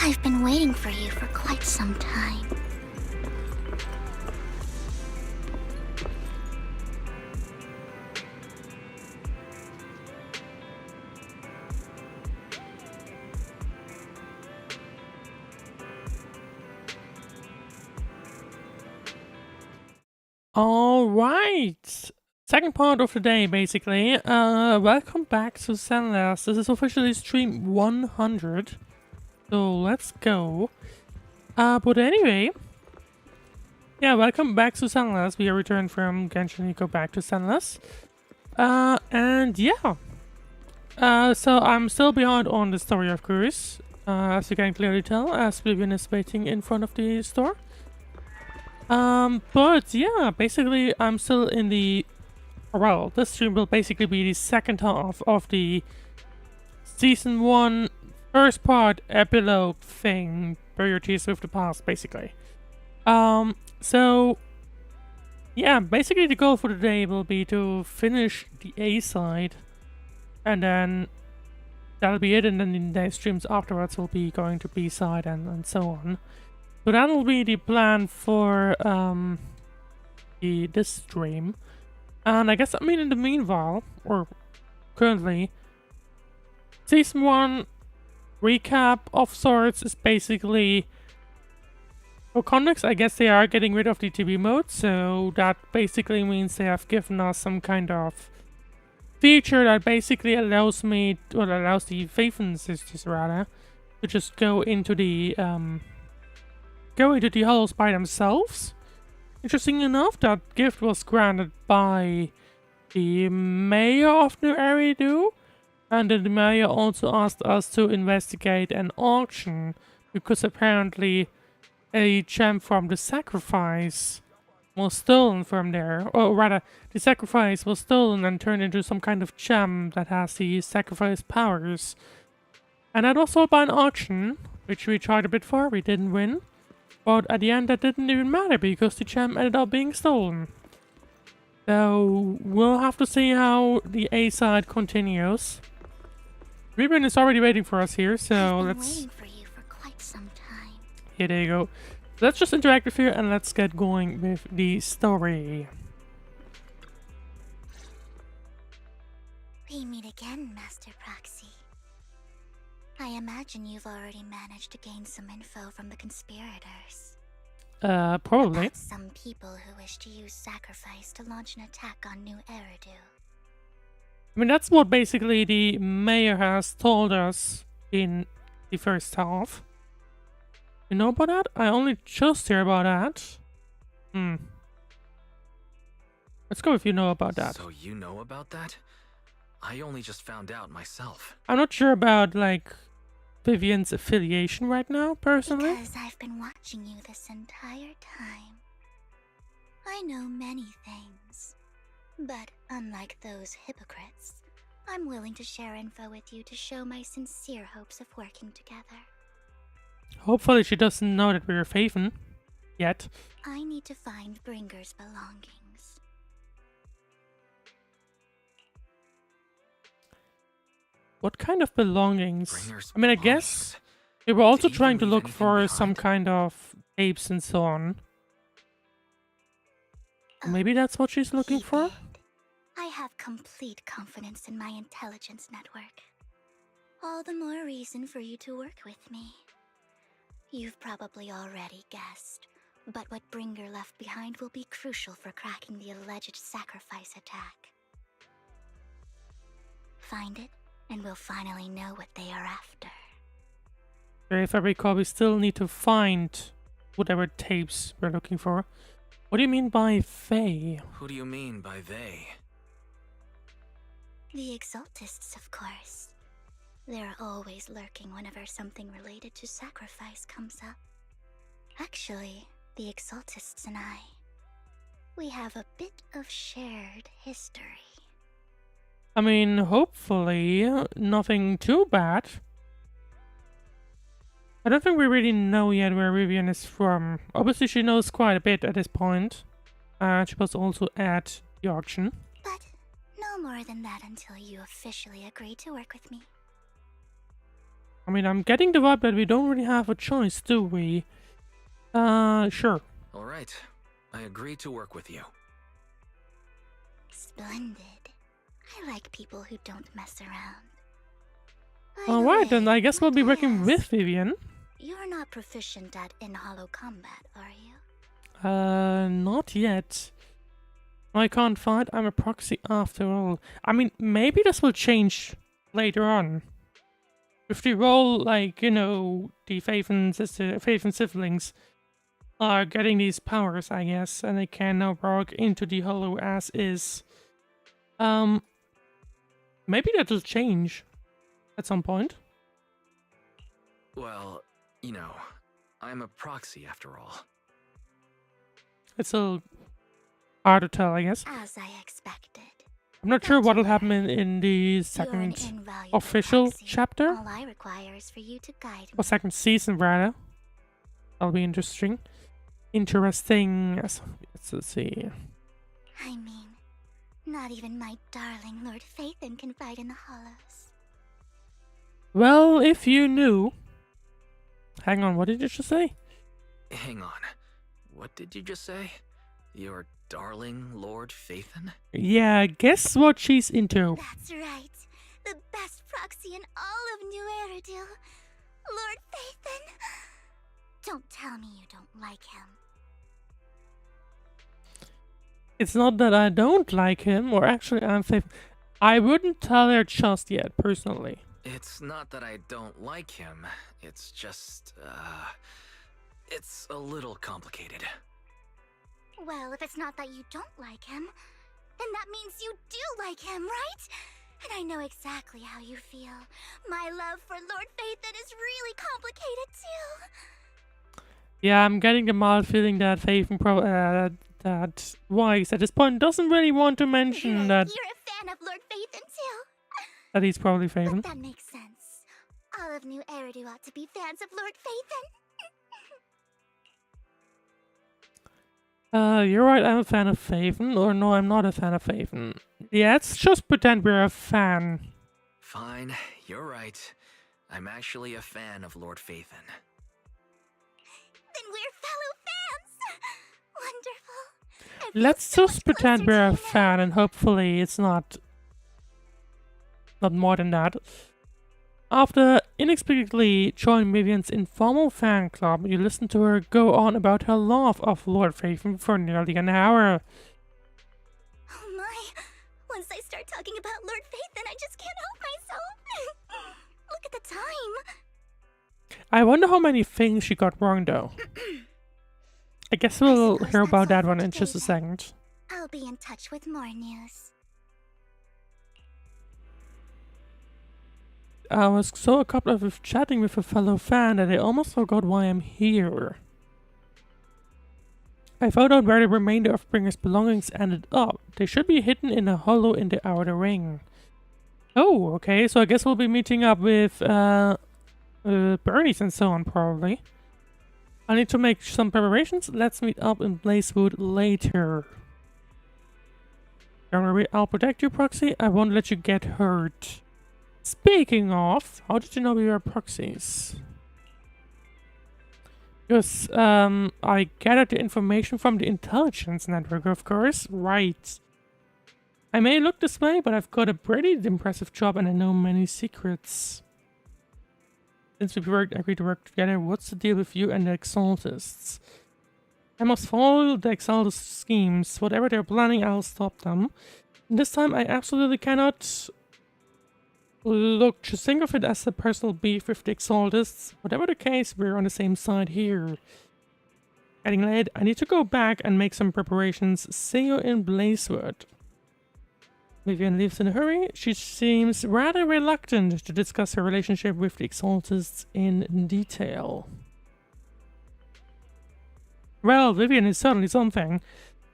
I've been waiting for you for quite some time. All right. Second part of the day, basically. Welcome back to Zenless. This is officially stream 100. So let's go. But anyway, yeah, welcome back to Zenless. We are returned from Genshin Go back to Zenless. And yeah. So I'm still behind on the story, of course. As you can clearly tell, as Vivian is waiting in front of the store. But yeah, basically I'm still in the... Well, this stream will basically be the second half of the Season 1 first part epilogue thing, Priorities with the Past, basically. So... Yeah, basically the goal for today will be to finish the A side, and then that'll be it, and then in the streams afterwards will be going to B side and so on. So that'll be the plan for this stream. And I guess, in the meanwhile, or currently, Season 1 recap of sorts is basically... For context, I guess they are getting rid of the TV mode, so that basically means they have given us some kind of feature that basically allows me, or allows the Phaethon sisters rather, to just go into the halls by themselves. Interesting enough, that gift was granted by the mayor of New Eridu, and the mayor also asked us to investigate an auction, because apparently a gem from the sacrifice was stolen from there, or rather, the sacrifice was stolen and turned into some kind of gem that has the sacrifice powers. And that was sold by an auction, which we tried a bit for, we didn't win. But at the end that didn't even matter because the gem ended up being stolen. So we'll have to see how the A side continues. Ruben is already waiting for us here, so I've been let's... waiting for you for quite some time. Here, there you go. Let's just interact with you and let's get going with the story. We meet again, Master Proxy. I imagine you've already managed to gain some info from the conspirators. Probably. About some people who wish to use sacrifice to launch an attack on New Eridu. That's what basically the mayor has told us in the first half. You know about that? I only just hear about that. Let's go if you know about that. So you know about that? I only just found out myself. I'm not sure about, like, Vivian's affiliation right now, personally. Because I've been watching you this entire time. I know many things. But unlike those hypocrites, I'm willing to share info with you to show my sincere hopes of working together. Hopefully she doesn't know that we're Phaethon. Yet. I need to find Bringer's belongings. What kind of belongings? Bringer's I guess we were also Did he trying to leave look anything for some behind? kind of tapes and so on. Maybe that's what she's looking He for? did. I have complete confidence in my intelligence network. All the more reason for you to work with me. You've probably already guessed, but what Bringer left behind will be crucial for cracking the alleged sacrifice attack. Find it, and we'll finally know what they are after. If I recall, we still need to find whatever tapes we're looking for. What do you mean by Fae? Who do you mean by they? The Exaltists, of course. They're always lurking whenever something related to sacrifice comes up. Actually, the Exaltists and I, we have a bit of shared history. Hopefully, nothing too bad. I don't think we really know yet where Vivian is from. Obviously, she knows quite a bit at this point. She was also at the auction. But no more than that until you officially agree to work with me. I mean, I'm getting the vibe that we don't really have a choice, do we? Sure. All right. I agree to work with you. Splendid. I like people who don't mess around. By the Alright, then way, I guess we'll be might I working with ask, Vivian. You're not proficient at in-hollow combat, are you? Not yet. I can't fight, I'm a proxy after all. I mean, maybe this will change later on. If the role, like, you know, the Phaethon siblings are getting these powers, I guess, and they can now walk into the hollow as is. Maybe that'll change at some point. Well, you know, I'm a proxy after all. It's a hard to tell, I guess. As I expected. I'm not sure what'll happen in the You're an second invaluable official proxy. chapter, All I require is for you to guide or me. second season rather. That'll be interesting. Interesting. Let's see. I mean, not even my darling Lord Phaethon can fight in the hollows. Well, if you knew. Hang on, what did you just say? Hang on. What did you just say? Your darling Lord Phaethon? Yeah, guess what she's into. That's right. The best proxy in all of New Eridu. Lord Phaethon. Don't tell me you don't like him. It's not that I don't like him, or actually I'm faithful. I wouldn't tell her just yet, personally. It's not that I don't like him. It's just, it's a little complicated. Well, if it's not that you don't like him, then that means you do like him, right? And I know exactly how you feel. My love for Lord Phaethon is really complicated too. Yeah, I'm getting the mild feeling that that Wise at this point doesn't really want to mention that You're a fan of Lord Phaethon too. that he's probably But Phaethon. that makes sense. All of New Eridu ought to be fans of Lord Phaethon. You're right, I'm a fan of Phaethon, or no, I'm not a fan of Phaethon. Yeah, let's just pretend we're a fan. Fine, you're right. I'm actually a fan of Lord Phaethon. Then we're fellow fans. Wonderful. I feel Let's so just much pretend closer we're to a you now. fan, and hopefully it's not more than that. After inexplicably joining Vivian's informal fan club, you listen to her go on about her love of Lord Phaethon for nearly an hour. Oh my. Once I start talking about Lord Phaethon, I just can't help myself. Look at the time. I wonder how many things she got wrong, though. I guess we'll suppose hear that's about all that for one in today, just a then. second. I'll be in touch with more news. I was so caught up with chatting with a fellow fan that I almost forgot why I'm here. I found out where the remainder of Bringer's belongings ended up. They should be hidden in a hollow in the outer ring. Oh, okay, so I guess we'll be meeting up with Bernice and so on, probably. I need to make some preparations. Let's meet up in Blazewood later. Don't worry, I'll protect you, Proxy. I won't let you get hurt. Speaking of, how did you know we were proxies? Because, I gathered the information from the intelligence network, of course. Right. I may look this way, but I've got a pretty impressive job and I know many secrets. Since we agreed to work together, what's the deal with you and the Exaltists? I must follow the Exaltist schemes. Whatever they're planning, I'll stop them. And this time, I absolutely cannot... Look, just think of it as a personal beef with the Exaltists. Whatever the case, we're on the same side here. Getting late, I need to go back and make some preparations. See you in Blazewood. Vivian leaves in a hurry. She seems rather reluctant to discuss her relationship with the Exaltists in detail. Well, Vivian is certainly something.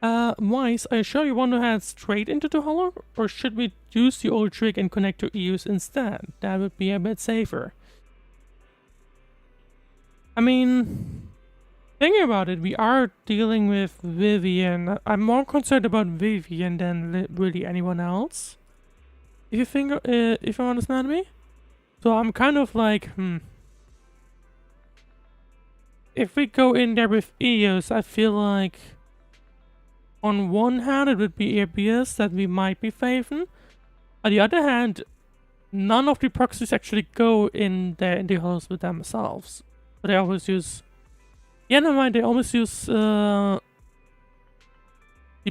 Wise, are you sure you want to head straight into the hollow? Or should we use the old trick and connect to EUs instead? That would be a bit safer. I mean, thinking about it, we are dealing with Vivian. I'm more concerned about Vivian than really anyone else. If you think, if you understand me? So I'm kind of like, if we go in there with EOS, I feel like on one hand it would be obvious that we might be Phaethon. On the other hand, none of the proxies actually go in there in the holes with themselves. But they always use... Yeah, never mind, they always use the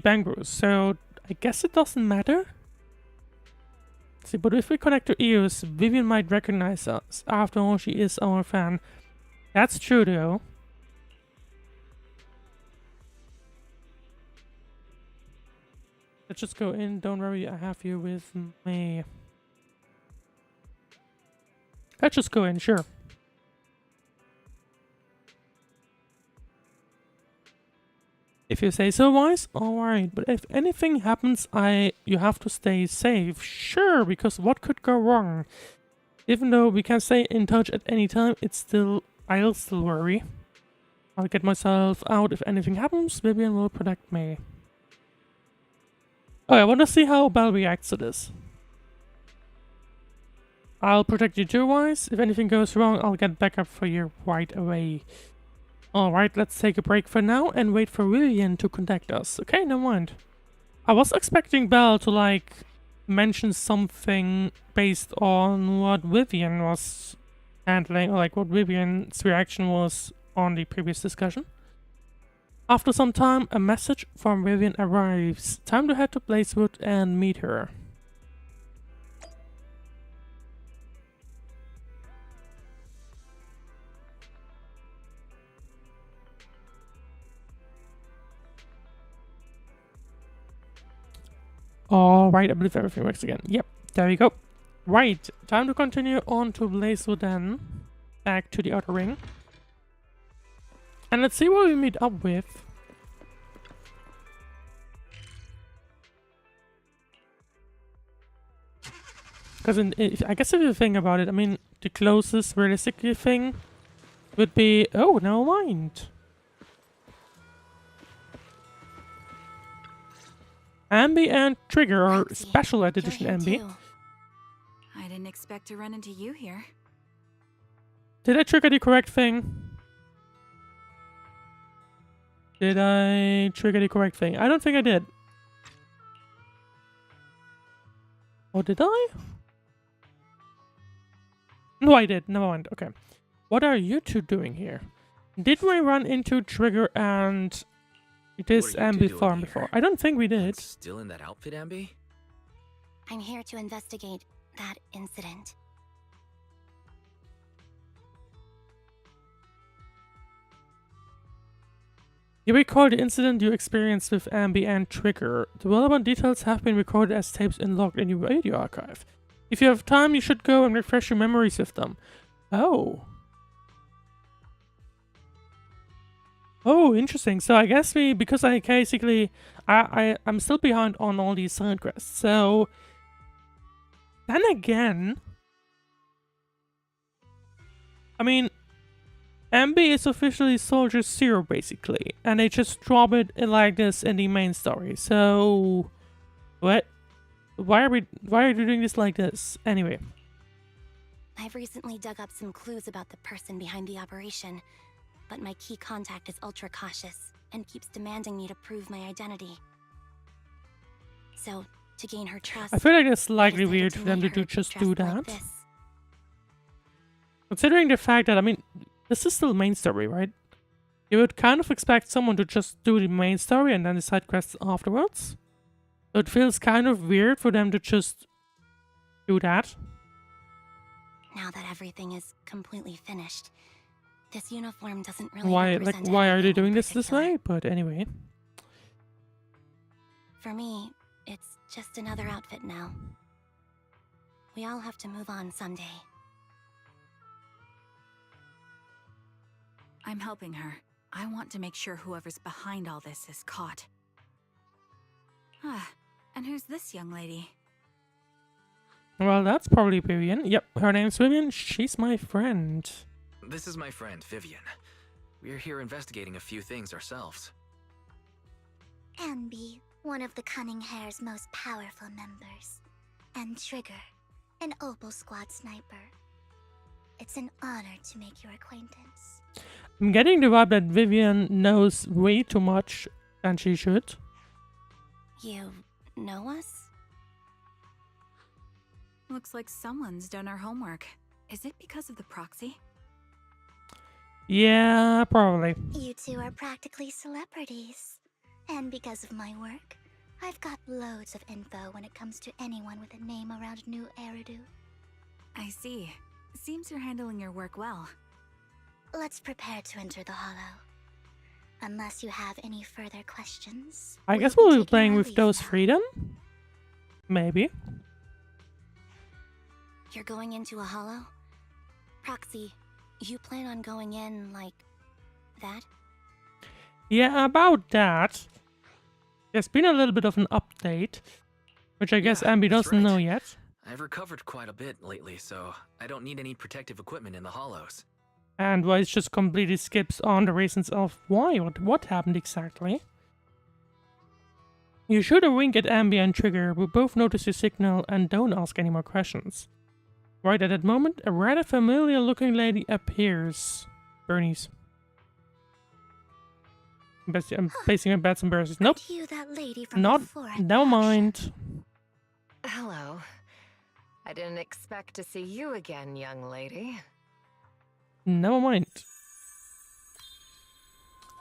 bang brews. So I guess it doesn't matter. See, but if we connect to EOS, Vivian might recognize us. After all, she is our fan. That's true though. Let's just go in. Don't worry, I have you with me. Let's just go in, sure. If you say so, Wise. Alright, but if anything happens, you have to stay safe. Sure, because what could go wrong? Even though we can stay in touch at any time, I'll still worry. I'll get myself out if anything happens. Vivian will protect me. Oh, I want to see how Belle reacts to this. I'll protect you too, Wise. If anything goes wrong, I'll get backup for you right away. Alright, let's take a break for now and wait for Vivian to contact us. Okay, never mind. I was expecting Belle to, like, mention something based on what Vivian was handling, or like what Vivian's reaction was on the previous discussion. After some time, a message from Vivian arrives. Time to head to Blazewood and meet her. Alright, I believe everything works again. Yep, there we go. Right, time to continue on to Blazewood then. Back to the outer ring. And let's see what we meet up with. Because I guess if you think about it, I mean, the closest realistic thing would be... Oh, never mind. Ambi and Trigger are special edition Ambi. I didn't expect to run into you here. Did I trigger the correct thing? Did I trigger the correct thing? I don't think I did. Or did I? No, I did. Never mind. Okay. What are you two doing here? Did we run into Trigger and this Ambi farm before? I don't think we did. Still in that outfit, Ambi? I'm here to investigate that incident. You recall the incident you experienced with Ambi and Trigger. The relevant details have been recorded as tapes and logged in your radio archive. If you have time, you should go and refresh your memories with them. Oh. Oh, interesting. So I guess because I basically, I'm still behind on all these side quests. So, then again, I mean, Ambi is officially Soldier Zero, basically. And they just drop it like this in the main story. So, what? Why are you doing this like this? Anyway. I've recently dug up some clues about the person behind the operation, but my key contact is ultra cautious and keeps demanding me to prove my identity. So, to gain her trust, I feel like it's slightly weird for them to just do that. Like considering the fact that, I mean, this is still main story, right? You would kind of expect someone to just do the main story and then the side quests afterwards. So it feels kind of weird for them to just do that. Now that everything is completely finished, this uniform doesn't really why are they doing this way? But anyway. For me, it's just another outfit now. We all have to move on someday. I'm helping her. I want to make sure whoever's behind all this is caught. Ah, and who's this young lady? Well, that's probably Vivian. Yep, her name's Vivian. She's my friend. This is my friend, Vivian. We're here investigating a few things ourselves. Ambi, one of the Cunning Hair's most powerful members. And Trigger, an Opal Squad sniper. It's an honor to make your acquaintance. I'm getting the vibe that Vivian knows way too much than she should. You know us? Looks like someone's done our homework. Is it because of the proxy? Yeah, probably. You two are practically celebrities. And because of my work, I've got loads of info when it comes to anyone with a name around New Eridu. I see. Seems you're handling your work well. Let's prepare to enter the Hollow. Unless you have any further questions. I guess we'll we'll be be taking playing our with leave those now. freedom? Maybe. You're going into a Hollow? Proxy, you plan on going in like that? Yeah, about that. There's been a little bit of an update, which I guess Yeah, Ambi that's doesn't know right. yet. I've recovered quite a bit lately, so I don't need any protective equipment in the hollows. And Wise just completely skips on the reasons of why, what happened exactly. You shoot a wink at Ambi and Trigger, who both notice your signal and don't ask any more questions. Right at that moment, a rather familiar looking lady appears. Bernice. I'm placing her bets and bursts. Nope. Aren't you that lady from Not. before at Never the mind. Hello. I didn't expect to see you again, young lady. Never mind.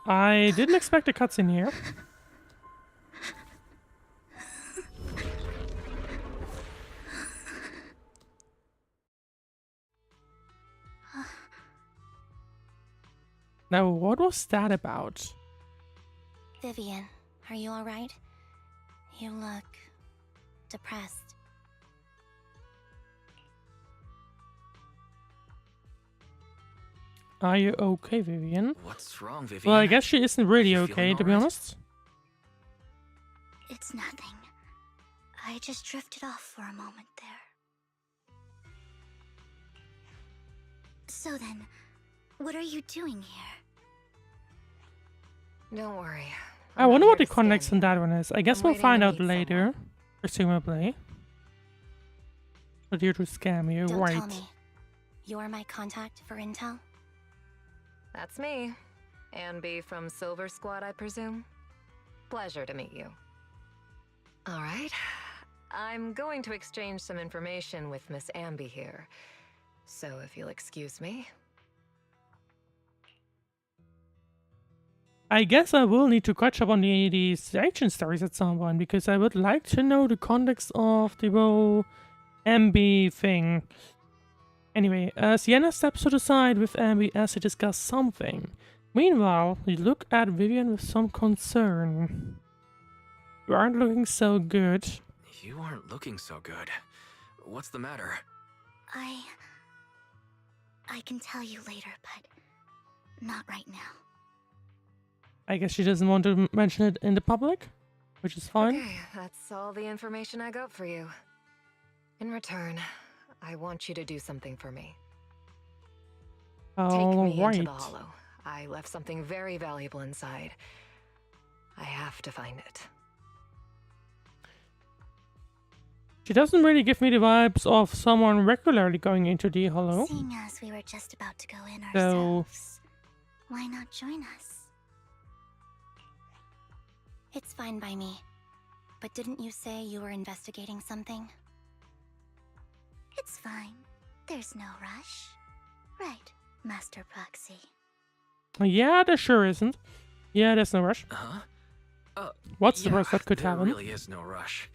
I didn't expect a cutscene here. Now, what was that about? Vivian, are you alright? You look depressed. Are you okay, Vivian? What's wrong, Vivian? Well, I guess she isn't really You okay, feeling to be alright? honest. It's nothing. I just drifted off for a moment there. So then, what are you doing here? Don't worry. I I'm wonder not what the here to scare context you. on that one is. I guess I'm we'll waiting find to out meet later. someone. Presumably. But here to scam you, Don't right? tell me. You're my contact for intel? That's me. Anby from Silver Squad, I presume. Pleasure to meet you. All right. I'm going to exchange some information with Miss Amby here. So if you'll excuse me. I guess I will need to catch up on these ancient stories at some point, because I would like to know the context of the whole Ambi thing. Anyway, Sienna steps to the side with Ambi as they discuss something. Meanwhile, you look at Vivian with some concern. You aren't looking so good. You aren't looking so good. What's the matter? I can tell you later, but not right now. I guess she doesn't want to mention it in the public, which is fine. Okay, that's all the information I got for you. In return, I want you to do something for me. Take me into Alright. the Hollow. I left something very valuable inside. I have to find it. She doesn't really give me the vibes of someone regularly going into the Hollow. Seeing as we were just about to go in So- ourselves, why not join us? It's fine by me. But didn't you say you were investigating something? It's fine. There's no rush. Right, Master Proxy. Yeah, there sure isn't. Yeah, there's no rush. Huh? What's the Yeah, worst that could there happen? really is no rush.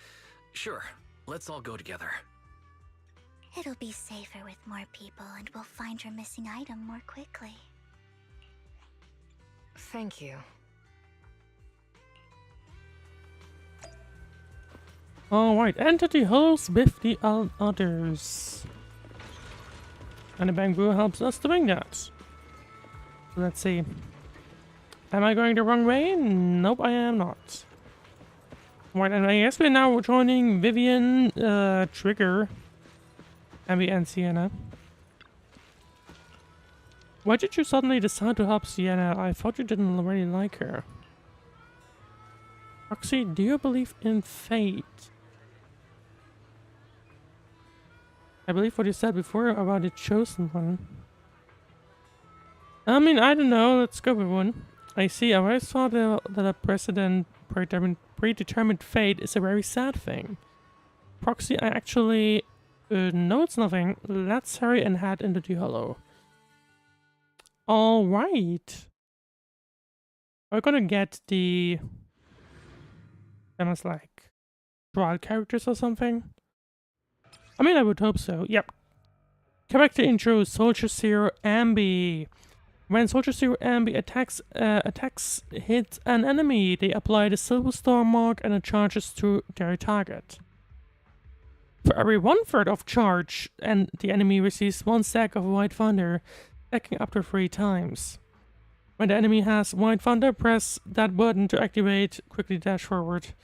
Sure, let's all go together. It'll be safer with more people and we'll find your missing item more quickly. Thank you. Alright, enter the halls with the others. And the Bang Brew helps us doing that. Let's see. Am I going the wrong way? Nope, I am not. Right, and I guess we're now joining Vivian, Trigger, and Sienna. Why did you suddenly decide to help Sienna? I thought you didn't really like her. Roxy, do you believe in fate? I believe what you said before about the chosen one. I mean, I don't know. Let's go with one. I see. I always thought that a predetermined fate is a very sad thing. Proxy, I actually... no, it's nothing. Let's hurry and head into the hollow. Alright. We're gonna get the... almost like... trial characters or something? I mean, I would hope so. Yep. Character intro, Soldier Zero Ambi. When Soldier Zero Ambi attacks hit an enemy, they apply the Silver Star mark and it charges to their target. For every 1/3 of charge, and the enemy receives 1 stack of White Thunder, stacking up to 3 times. When the enemy has White Thunder, press that button to activate, quickly dash forward.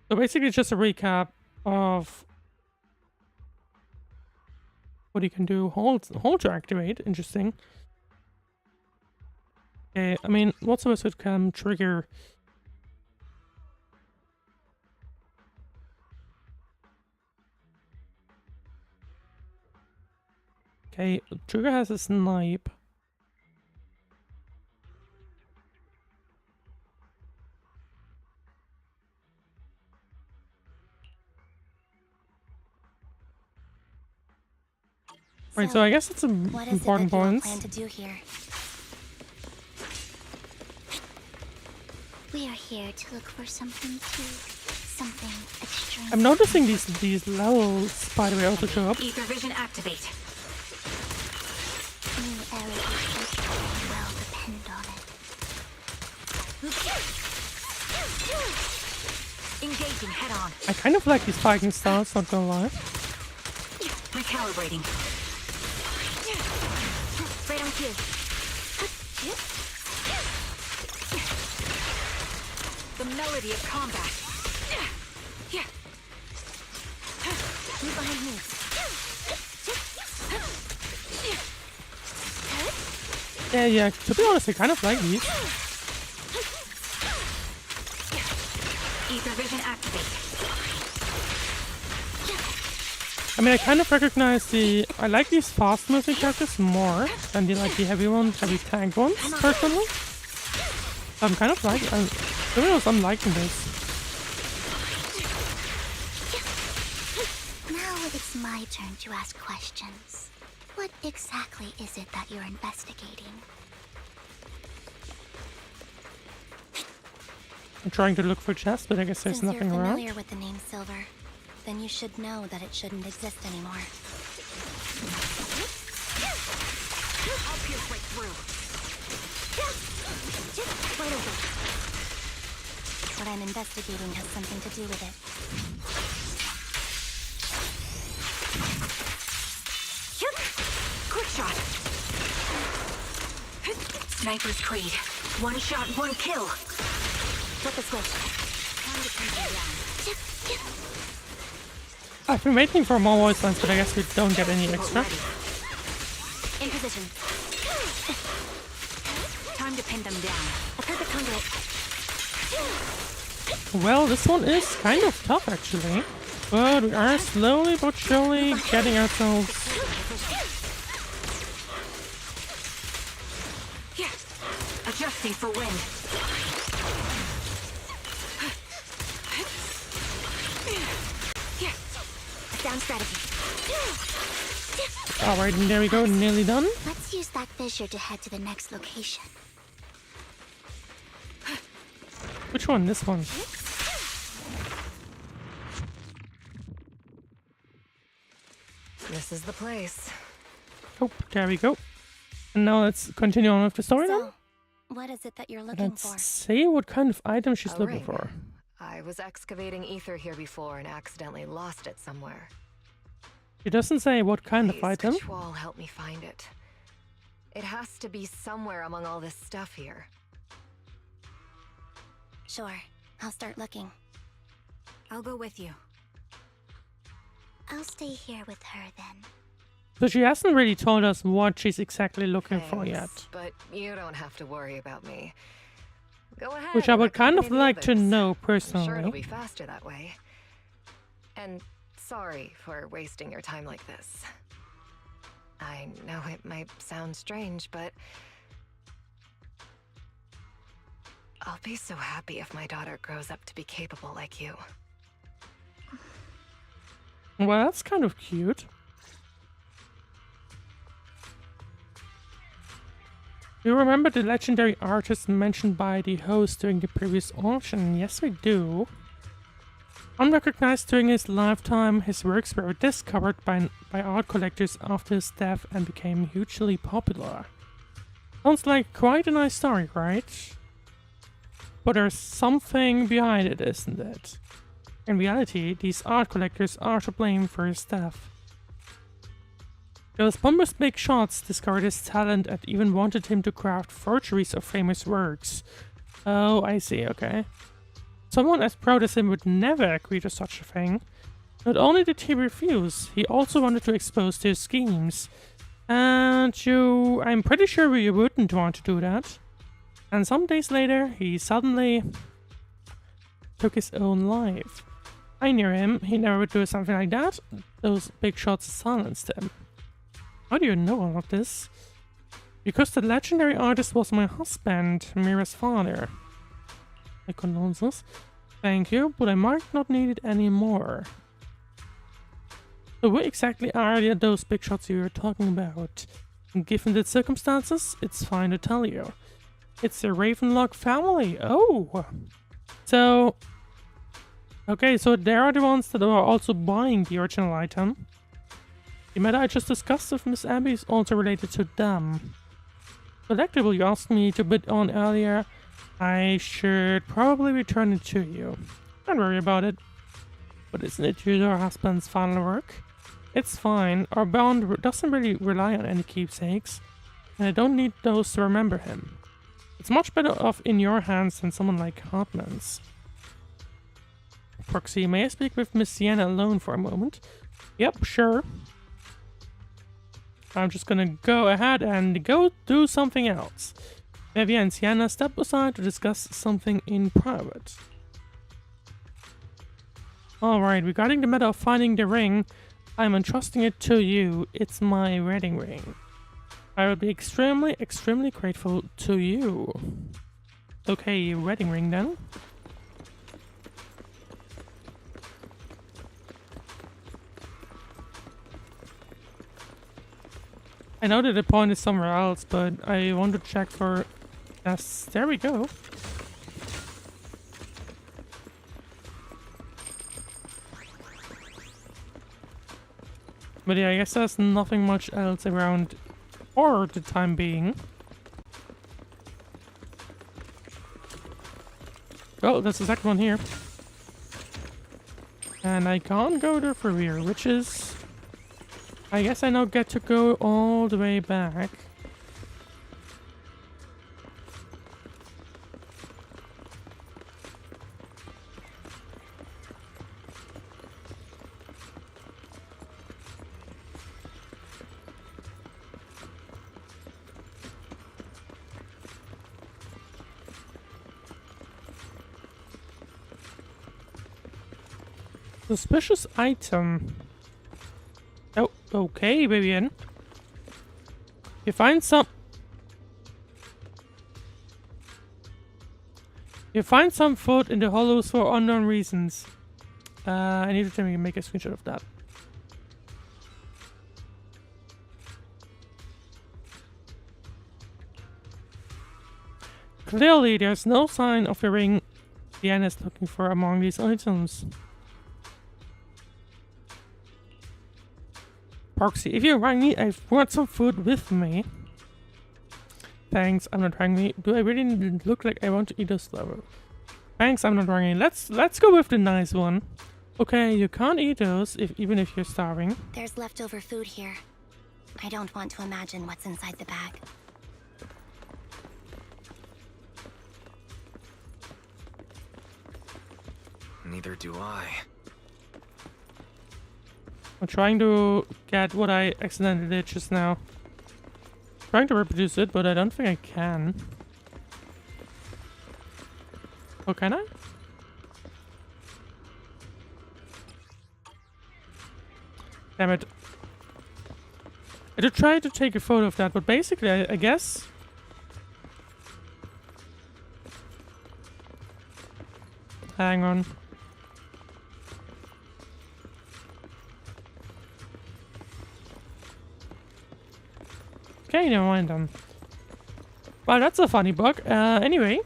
So basically just a recap of what you can do. Hold to activate, interesting. Okay, I mean, what's the it can trigger? Okay, trigger has a snipe. Right, so I guess it's an important point. Plan to do here? We are here to look for something extreme. I'm noticing these levels, by the way, also show up. Ether vision activate. New era will depend on it. Engaging head on. I kind of like these fighting styles, not gonna lie. Recalibrating. Right on cue. The melody of combat. Move behind me. Yeah, to be honest, I kind of like these. Ether vision activate. I mean, I kind of recognize the... I like these fast-moving characters more than the heavy ones, heavy tank ones, personally. So I'm kind of like... to be honest, I'm liking this. Now it's my turn to ask questions. What exactly is it that you're investigating? I'm trying to look for chests, but I guess there's Since nothing you're around. familiar with the name Silver, then you should know that it shouldn't exist anymore. I'll pierce right through. Wait over. What I'm investigating has something to do with it. Quick shot. Sniper's Creed. 1 shot, 1 kill. Flip the switch. Time to pin them down. I've been waiting for more voice lines, but I guess we don't get any extra. In position. Time to pin them down. A perfect conduit. Well, this one is kind of tough, actually. But we are slowly but surely getting ourselves... Adjusting for wind. Down strategy. Alright, and there we go, nearly done. Let's use that fissure to head to the next location. Which one? This one. This is the place. Oh, there we go. And now let's continue on with the story then. So, what is it that you're looking Let's for? see what kind of item she's A looking ring. for. I was excavating ether here before and accidentally lost it somewhere. She doesn't say what kind of Please, item. could you all help me find it? It has to be somewhere among all this stuff here. Sure, I'll start looking. I'll go with you. I'll stay here with her then. So she hasn't really told us what she's exactly looking for yet. Thanks, but you don't have to worry about me. Go ahead. Which I would kind of accompany the like to others. know I'm sure it'll personally. be faster that way. And sorry for wasting your time like this. I know it might sound strange, but I'll be so happy if my daughter grows up to be capable like you. Well, that's kind of cute. Do you remember the legendary artist mentioned by the host during the previous auction? Yes, I do. Unrecognized during his lifetime, his works were discovered by art collectors after his death and became hugely popular. Sounds like quite a nice story, right? But there's something behind it, isn't it? In reality, these art collectors are to blame for his death. Those pompous big shots discovered his talent and even wanted him to craft forgeries of famous works. Oh, I see, okay. Someone as proud as him would never agree to such a thing. Not only did he refuse, he also wanted to expose their schemes. And I'm pretty sure you wouldn't want to do that. And some days later, he suddenly took his own life. I knew him, he never would do something like that. Those big shots silenced him. How do you know all of this? Because the legendary artist was my husband, Mira's father. My condolences. Thank you, but I might not need it anymore. So what exactly are those big shots you were talking about? Given the circumstances, it's fine to tell you. It's the Ravenlock family. Oh! So... Okay, so they are the ones that are also buying the original item. The matter I just discussed with Miss Abby is also related to them. Collectible you asked me to bid on earlier. I should probably return it to you. Don't worry about it. But isn't it your husband's final work? It's fine. Our bond doesn't really rely on any keepsakes. And I don't need those to remember him. It's much better off in your hands than someone like Hartman's. Proxy, may I speak with Miss Sienna alone for a moment? Yep, sure. I'm just gonna go ahead and go do something else. Vivian and Sienna step aside to discuss something in private. Alright, regarding the matter of finding the ring, I'm entrusting it to you. It's my wedding ring. I would be extremely, extremely grateful to you. Okay, wedding ring then. I know that the point is somewhere else, but I want to check for... Yes, there we go. But yeah, I guess there's nothing much else around for the time being. Oh, that's the second one here. And I can't go there for here, which is... I guess I now get to go all the way back. Suspicious item. Oh, okay, Vivian. You find some food in the hollows for unknown reasons. I need to make a screenshot of that. Clearly, there's no sign of the ring Diana is looking for among these items. Proxy, if you're hungry, I've brought some food with me. Thanks, I'm not hungry. Do I really look like I want to eat a slower? Thanks, I'm not hungry. Let's go with the nice one. Okay, you can't eat those even if you're starving. There's leftover food here. I don't want to imagine what's inside the bag. Neither do I. I'm trying to get what I accidentally did just now. Trying to reproduce it, but I don't think I can. Oh, can I? Damn it. I did try to take a photo of that, but basically, I guess... Hang on. Okay, never mind then. Well, that's a funny bug. Anyway.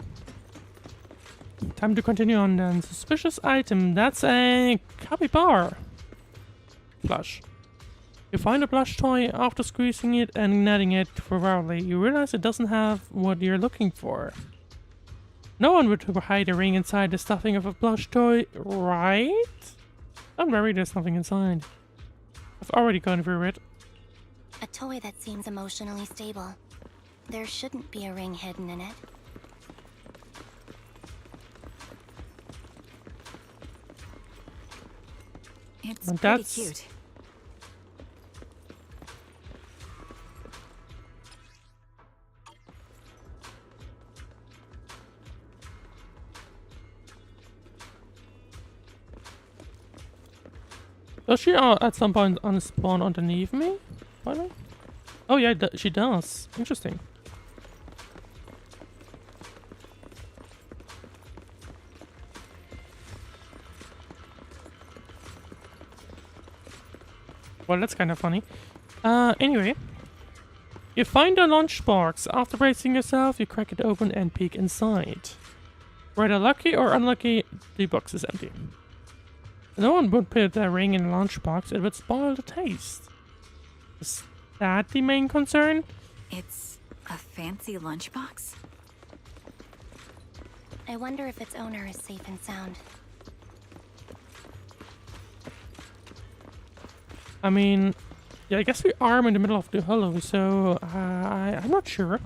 Time to continue on then. Suspicious item. That's a capybara. Plush. You find a plush toy after squeezing it and netting it thoroughly. You realize it doesn't have what you're looking for. No one would hide a ring inside the stuffing of a plush toy, right? Don't worry, there's nothing inside. I've already gone through it. A toy that seems emotionally stable. There shouldn't be a ring hidden in it. It's And pretty that's- cute. Does she at some point unspawn underneath me? By the way? Oh yeah, she does. Interesting. Well, that's kind of funny. Anyway. You find a lunchbox. After bracing yourself, you crack it open and peek inside. Whether lucky or unlucky, the box is empty. No one would put their ring in a lunchbox, it would spoil the taste. Is that the main concern? It's a fancy lunchbox? I wonder if its owner is safe and sound. I mean, yeah, I guess we are in the middle of the hollow, so I'm not sure.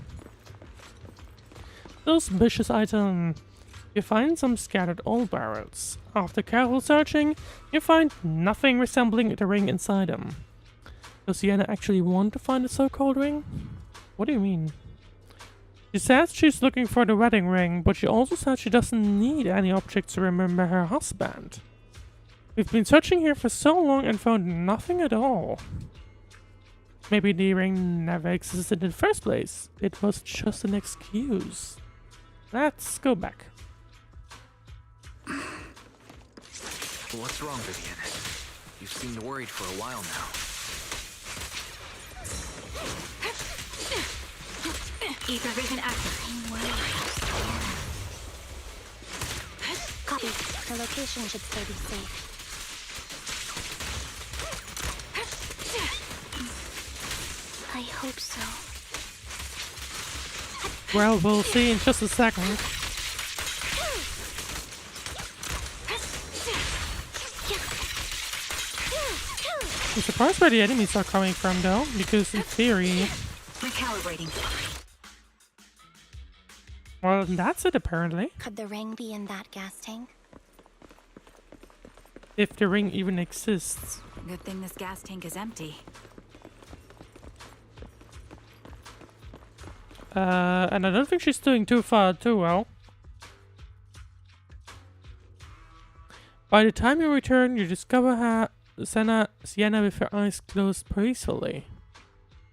Suspicious item. You find some scattered old barrels. After careful searching, you find nothing resembling the ring inside them. Does Sienna actually want to find the so-called ring? What do you mean? She says she's looking for the wedding ring, but she also said she doesn't need any objects to remember her husband. We've been searching here for so long and found nothing at all. Maybe the ring never existed in the first place. It was just an excuse. Let's go back. What's wrong, Vivian? You seemed worried for a while now. Ether vision active. I'm worried about Sienna. Copy. Her location should still be safe. I hope so. Well, we'll see in just a second. I'm surprised where the enemies are coming from, though, because in theory... Recalibrating. Well, that's it, apparently. Could the ring be in that gas tank? If the ring even exists. Good thing this gas tank is empty. And I don't think she's doing too well. By the time you return, you discover Sienna with her eyes closed peacefully.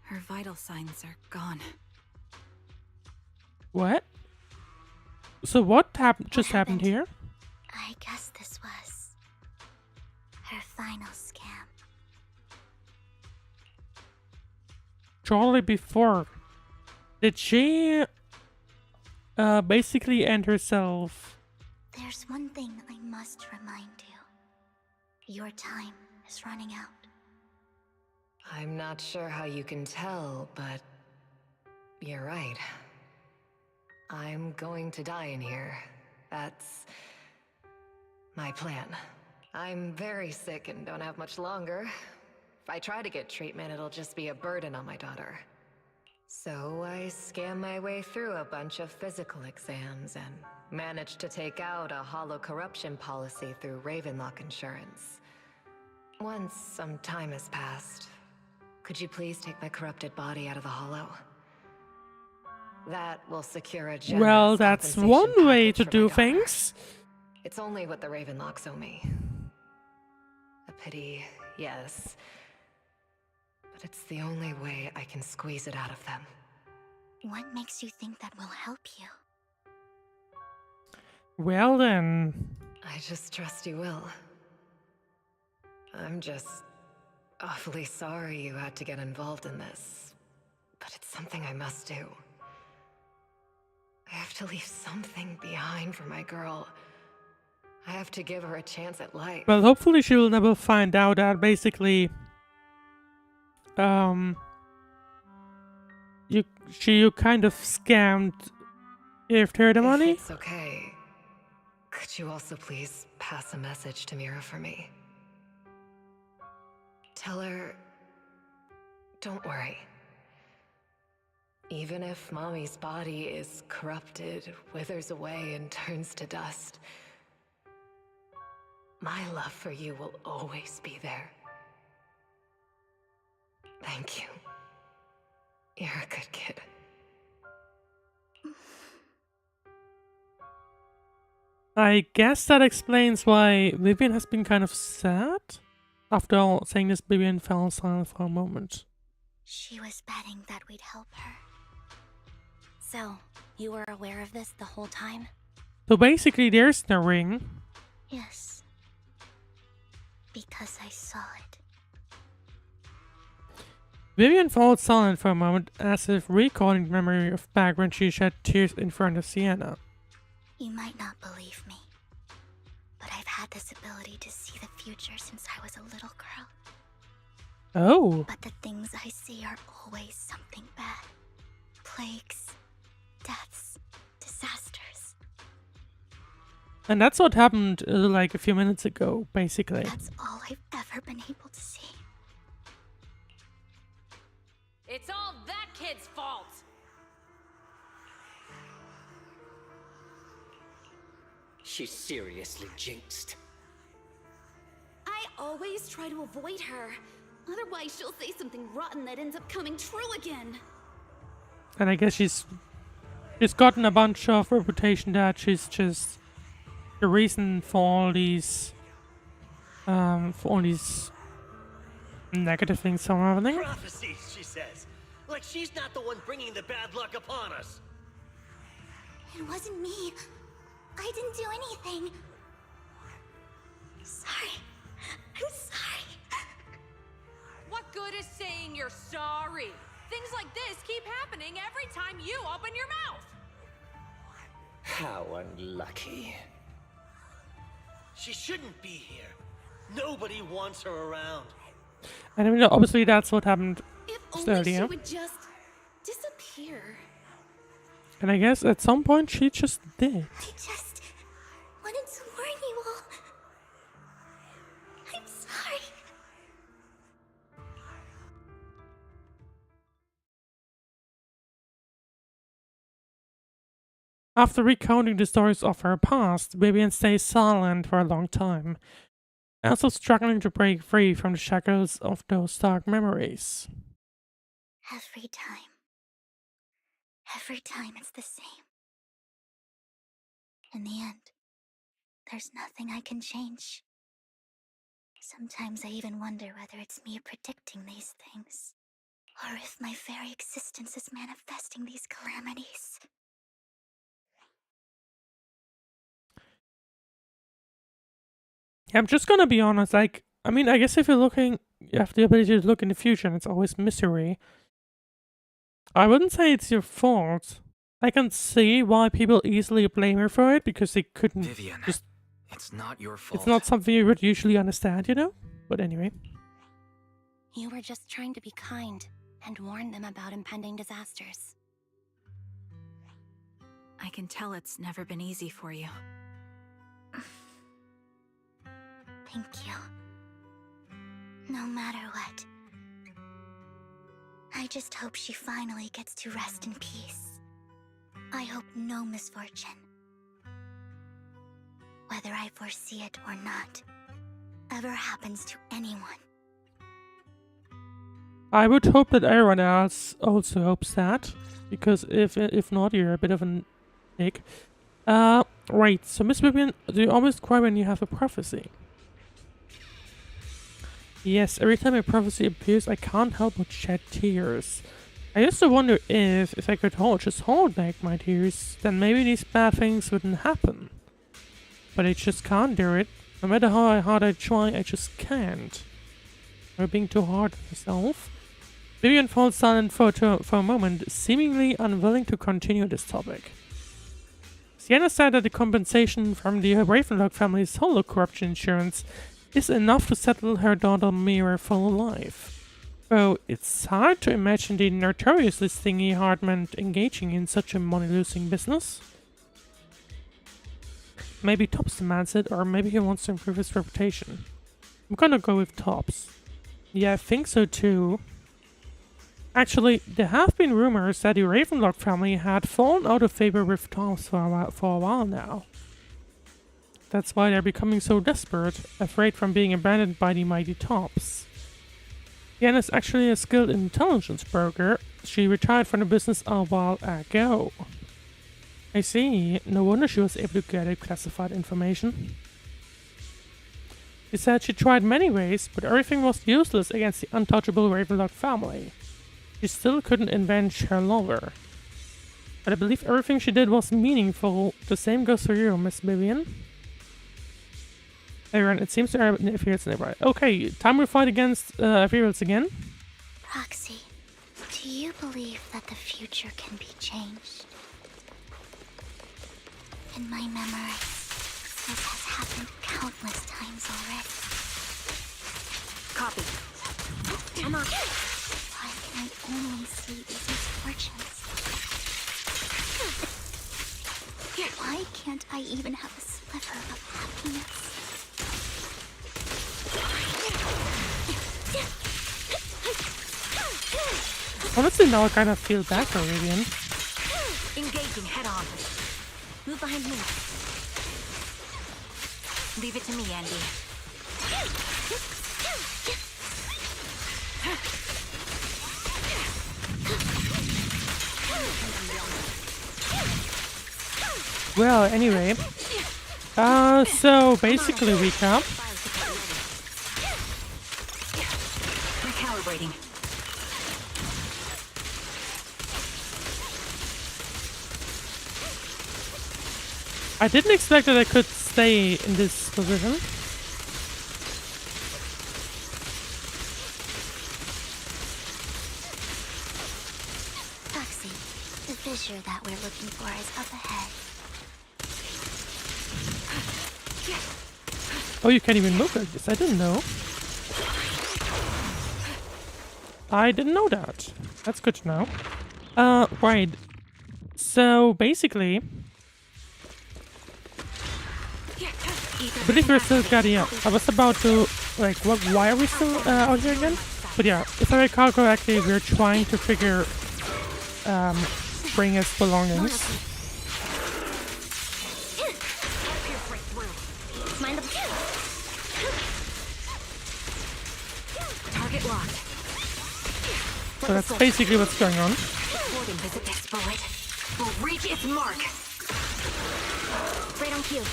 Her vital signs are gone. What? So what just happened here? I guess this was her final scam. Shortly before, did she basically end herself? There's one thing I must remind you. Your time is running out. I'm not sure how you can tell, but you're right. I'm going to die in here. That's my plan. I'm very sick and don't have much longer. If I try to get treatment, it'll just be a burden on my daughter. So I scam my way through a bunch of physical exams and managed to take out a hollow corruption policy through Ravenlock Insurance. Once some time has passed, could you please take my corrupted body out of the hollow? That will secure a generous Well, that's compensation one way package to for my do daughter. things. It's only what the Ravenlocks owe me. A pity, yes, but it's the only way I can squeeze it out of them. What makes you think that will help you? Well then. I just trust you will. I'm just awfully sorry you had to get involved in this, but it's something I must do. I have to leave something behind for my girl. I have to give her a chance at life. Well, hopefully she will never find out that basically you kind of scammed gave her the money. If it's okay, could you also please pass a message to Mira for me? Tell her, don't worry. Even if Mommy's body is corrupted, withers away, and turns to dust, my love for you will always be there. Thank you. You're a good kid. I guess that explains why Vivian has been kind of sad. After all saying this, Vivian fell silent for a moment. She was betting that we'd help her. So, you were aware of this the whole time? So basically there's the ring. Yes. Because I saw it. Vivian followed silent for a moment, as if recalling the memory of back when she shed tears in front of Sienna. You might not believe me, but I've had this ability to see the future since I was a little girl. Oh. But the things I see are always something bad. Plagues, deaths, disasters. And that's what happened like a few minutes ago, basically. That's all I've ever been able to see. It's all that kid's fault! She's seriously jinxed. I always try to avoid her. Otherwise, she'll say something rotten that ends up coming true again. And I guess she's gotten a bunch of reputation that she's just the reason for all these negative things from happening. Prophecies, she says. Like she's not the one bringing the bad luck upon us. It wasn't me. I didn't do anything. Sorry. I'm sorry. What good is saying you're sorry? Things like this keep happening every time you open your mouth! How unlucky. She shouldn't be here. Nobody wants her around. And I mean, obviously that's what happened If just only she earlier. would just disappear. And I guess at some point she just did. I just wanted to warn you all. I'm sorry. After recounting the stories of her past, Vivian stays silent for a long time, also struggling to break free from the shackles of those dark memories. Every time it's the same. In the end, there's nothing I can change. Sometimes I even wonder whether it's me predicting these things, or if my very existence is manifesting these calamities. I'm just gonna be honest, like, I mean, I guess if you have the ability to look in the future and it's always misery, I wouldn't say it's your fault. I can see why people easily blame her for it, because they couldn't Vivian, just... it's not your fault. It's not something you would usually understand, you know? But anyway. You were just trying to be kind and warn them about impending disasters. I can tell it's never been easy for you. Thank you. No matter what. I just hope she finally gets to rest in peace. I hope no misfortune, whether I foresee it or not, ever happens to anyone. I would hope that everyone else also hopes that, because if not, you're a bit of an dick. Right, so Miss Vivian, do you always cry when you have a prophecy? Yes, every time a prophecy appears, I can't help but shed tears. I used to wonder if I could just hold back my tears, then maybe these bad things wouldn't happen. But I just can't do it. No matter how hard I try, I just can't. Am I being too hard on myself? Vivian falls silent for a moment, seemingly unwilling to continue this topic. Sienna said that the compensation from the Ravenlock family's holo corruption insurance is enough to settle her daughter Mira for life. Though it's hard to imagine the notoriously stingy Hardman engaging in such a money-losing business. Maybe Tops demands it, or maybe he wants to improve his reputation. I'm gonna go with Tops. Yeah, I think so too. Actually, there have been rumors that the Ravenlock family had fallen out of favor with Tops for a while now. That's why they're becoming so desperate, afraid from being abandoned by the mighty Tops. Yen is actually a skilled intelligence broker. She retired from the business a while ago. I see. No wonder she was able to get classified information. She said she tried many ways, but everything was useless against the untouchable Ravenlock family. She still couldn't avenge her lover. But I believe everything she did was meaningful. The same goes for you, Miss Vivian. Aaron, it seems there are Ethereals nearby. Okay, time we fight against Ethereals again. Roxy, do you believe that the future can be changed? In my memory, this has happened countless times already. Copy. Come on. Why can I only see these misfortunes? Why can't I even have a sliver of happiness? Honestly, now I kind of feel bad for Vivian. Engaging head on. Move behind me. Leave it to me, Andy. Well, anyway. So basically recap. Recalibrating. I didn't expect that I could stay in this position. Roxy, the fissure that we're looking for is up ahead. Oh, you can't even move like this. I didn't know. I didn't know that. That's good to know. Right. So basically, I believe we're still getting up. I was about to, like, what? Why are we still out here again? But yeah, if I recall correctly, we're trying to figure, bring his belongings. Target locked. So that's basically what's going on. Reporting visit this bullet will reach its mark. Right on cue.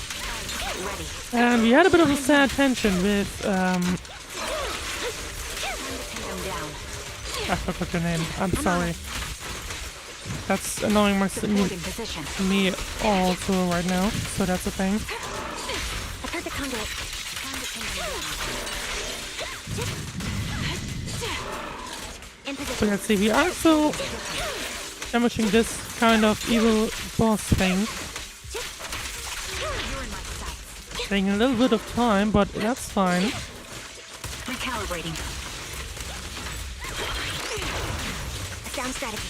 Ready. And we had a bit of a sad tension with, I forgot your name. I'm sorry. That's annoying me also right now, so that's a thing. I've heard the conduit. So let's see, we are still damaging this kind of evil boss thing. Taking a little bit of time, but that's fine. Recalibrating. Sound strategy.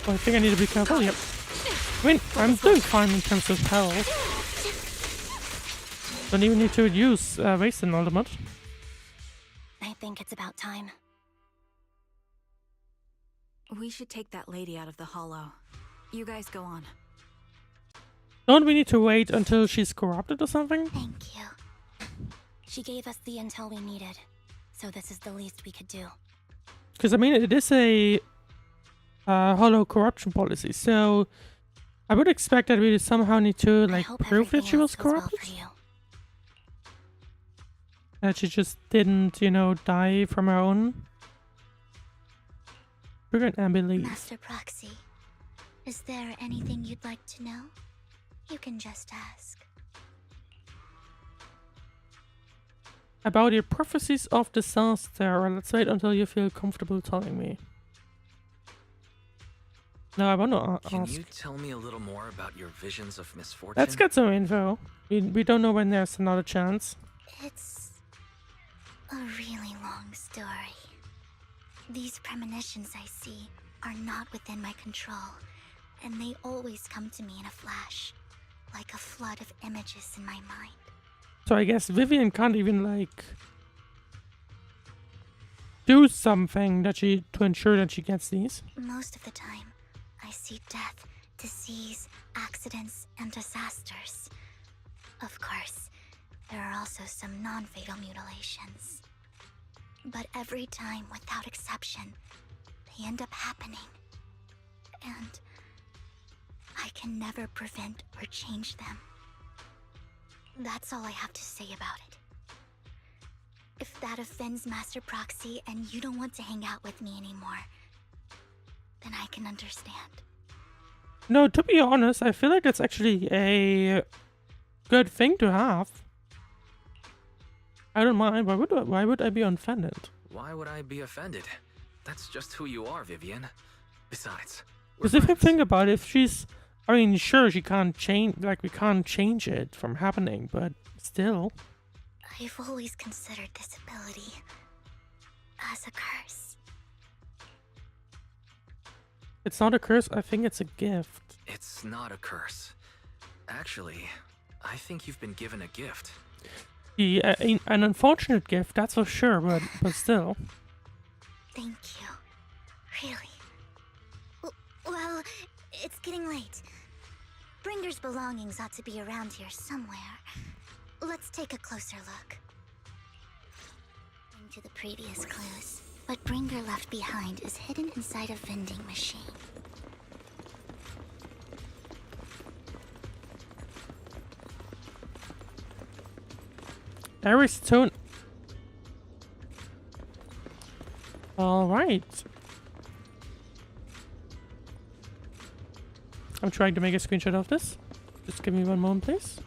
Oh, I think I need to be careful. Yep. I mean, I'm doing fine in terms of health. Don't even need to use waste an ultimate. I think it's about time. We should take that lady out of the hollow. You guys go on. Don't we need to wait until she's corrupted or something? Thank you. She gave us the intel we needed, so this is the least we could do. Because, I mean, it is a hollow corruption policy, so I would expect that we somehow need to, like, prove that she was corrupted. That she just didn't, you know, die from her own. Trigger and believe. Master Proxy, is there anything you'd like to know? You can just ask. About your prophecies of disaster, or let's wait until you feel comfortable telling me. No, I want to ask. Can you tell me a little more about your visions of misfortune? Let's get some info. We don't know when there's another chance. It's a really long story. These premonitions I see are not within my control, and they always come to me in a flash, like a flood of images in my mind. So I guess Vivian can't even, like, do something that to ensure that she gets these. Most of the time, I see death, disease, accidents, and disasters. Of course, there are also some non-fatal mutilations. But every time, without exception, they end up happening. And I can never prevent or change them. That's all I have to say about it. If that offends Master Proxy and you don't want to hang out with me anymore, then I can understand. No, to be honest, I feel like that's actually a good thing to have. I don't mind. Why would I be offended? Why would I be offended? That's just who you are, Vivian. Besides, Because if you think about it, if she's... I mean, sure, she can't change... Like, we can't change it from happening, but still. I've always considered this ability as a curse. It's not a curse, I think it's a gift. It's not a curse. Actually, I think you've been given a gift. Yeah, an unfortunate gift, that's for sure, but still. Thank you. Really. Well, it's getting late. Bringer's belongings ought to be around here somewhere. Let's take a closer look. Into the previous clues. What Bringer left behind is hidden inside a vending machine. Aristone. Alright. I'm trying to make a screenshot of this. Just give me one moment, please.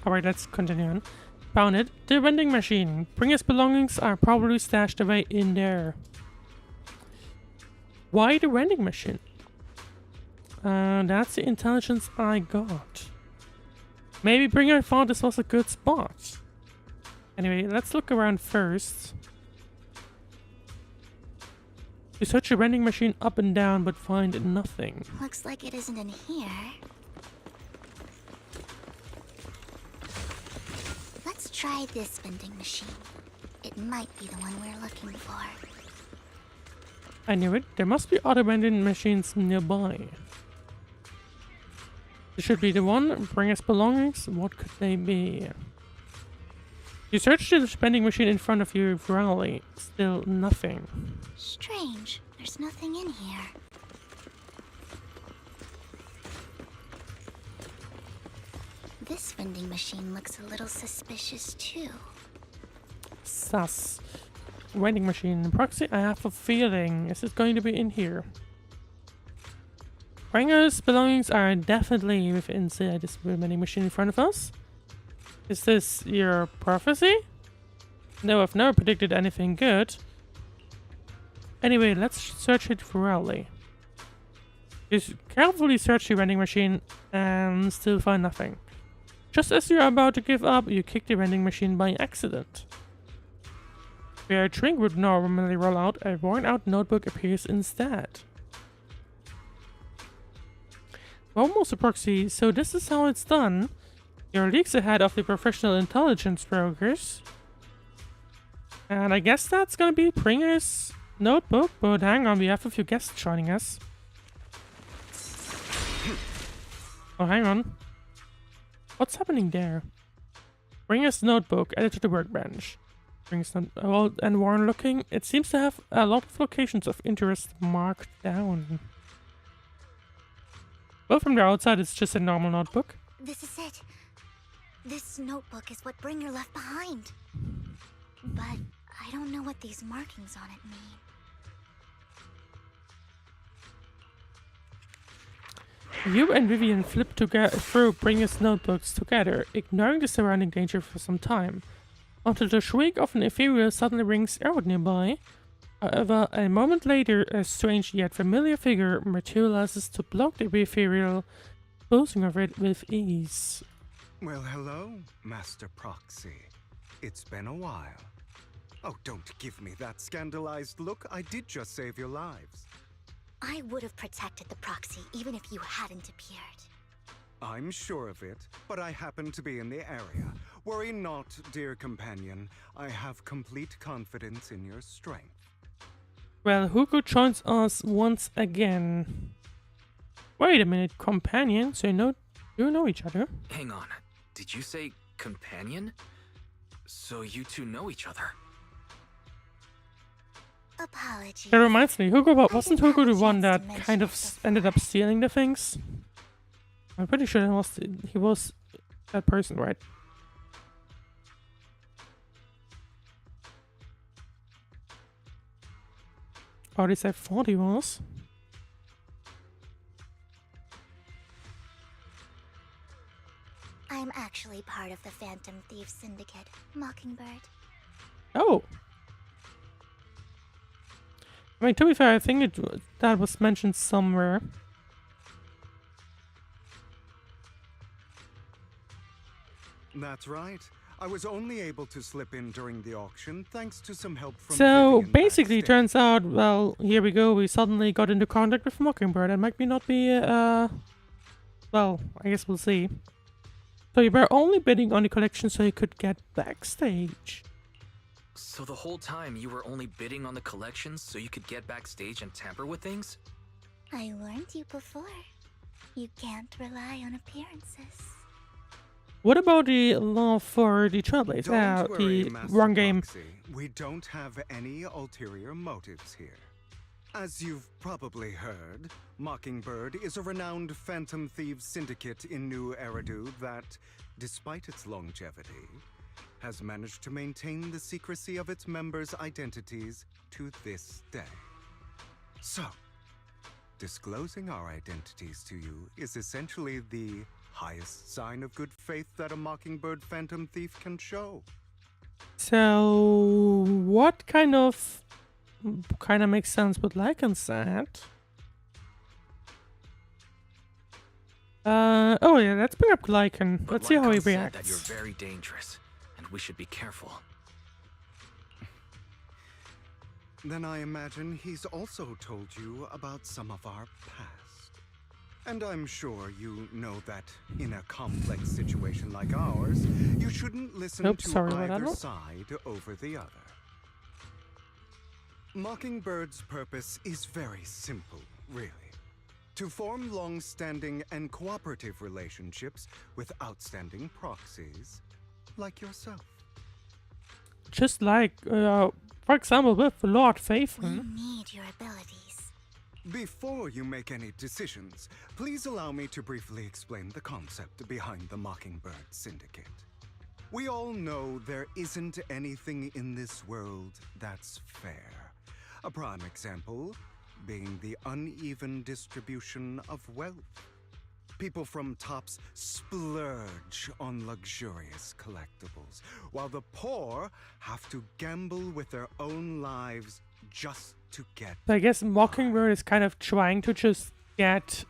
Alright, let's continue on. Found it. The vending machine. Bringer's belongings are probably stashed away in there. Why the vending machine? That's the intelligence I got. Maybe Bringer thought this was a good spot. Anyway, let's look around first. You search the vending machine up and down but find nothing. Looks like it isn't in here. Let's try this vending machine. It might be the one we're looking for. I knew it. There must be other vending machines nearby. This should be the one. Bring us belongings. What could they be? You search the vending machine in front of you thoroughly. Still nothing. Strange. There's nothing in here. This vending machine looks a little suspicious too. Sus. Vending machine. Proxy, I have a feeling. Is it going to be in here? Bringer's belongings are definitely within this vending machine in front of us. Is this your prophecy? No, I've never predicted anything good. Anyway, let's search it thoroughly. You carefully search the vending machine and still find nothing. Just as you're about to give up, you kick the vending machine by accident. Where a drink would normally roll out, a worn-out notebook appears instead. Almost a proxy, so this is how it's done. You're leagues ahead of the professional intelligence brokers. And I guess that's gonna be Bringer's notebook, but hang on, we have a few guests joining us. Oh, hang on. What's happening there? Bringer's notebook added to the workbench. Things not old and worn looking. It seems to have a lot of locations of interest marked down. Well, from the outside, it's just a normal notebook. This is it. This notebook is what Bringer left behind. But I don't know what these markings on it mean. You and Vivian flip through Bringer's notebooks together, ignoring the surrounding danger for some time, until the shriek of an ethereal suddenly rings out nearby. However, a moment later, a strange yet familiar figure materializes to block the ethereal posing of it with ease. Well, hello, Master Proxy. It's been a while. Oh, don't give me that scandalized look. I did just save your lives. I would have protected the proxy even if you hadn't appeared. I'm sure of it, but I happen to be in the area. Worry not, dear companion. I have complete confidence in your strength. Well, Hugo joins us once again. Wait a minute, companion? So you know each other? Hang on. Did you say companion? So you two know each other? Apologies. That reminds me, wasn't didn't Hugo have the a one chance that to mention kind it of ended up before. stealing the things? I'm pretty sure he was that person, right? Or at least I thought he was. I'm actually part of the Phantom Thief Syndicate, Mockingbird. Oh! I mean, to be fair, I think that was mentioned somewhere. That's right. I was only able to slip in during the auction thanks to some help from So, Vivian basically, backstage. turns out, well, here we go, we suddenly got into contact with Mockingbird. That might not be, well, I guess we'll see. So you were only bidding on the collection so you could get backstage. So the whole time you were only bidding on the collections so you could get backstage and tamper with things? I warned you before. You can't rely on appearances. What about the love for the Trailblaze? Don't worry, The Master wrong game. Proxy. We don't have any ulterior motives here. As you've probably heard, Mockingbird is a renowned Phantom Thieves syndicate in New Eridu that, despite its longevity, has managed to maintain the secrecy of its members' identities to this day. So, disclosing our identities to you is essentially the highest sign of good faith that a Mockingbird Phantom Thief can show. So, what kind of makes sense with Lycan said? Oh yeah, let's bring up Lycan. But Let's see how he Lycan said reacts. that you're very dangerous, and we should be careful. Then I imagine he's also told you about some of our past. And I'm sure you know that in a complex situation like ours, you shouldn't listen Oops, to sorry about either that. side over the other. Mockingbird's purpose is very simple, really. To form long-standing and cooperative relationships with outstanding proxies like yourself. Just like, for example, with Lord We Phaethon. need your abilities. Before you make any decisions, please allow me to briefly explain the concept behind the Mockingbird Syndicate. We all know there isn't anything in this world that's fair. A prime example being the uneven distribution of wealth. People from tops splurge on luxurious collectibles, while the poor have to gamble with their own lives just to get. So I guess Mockingbird is kind of trying to just get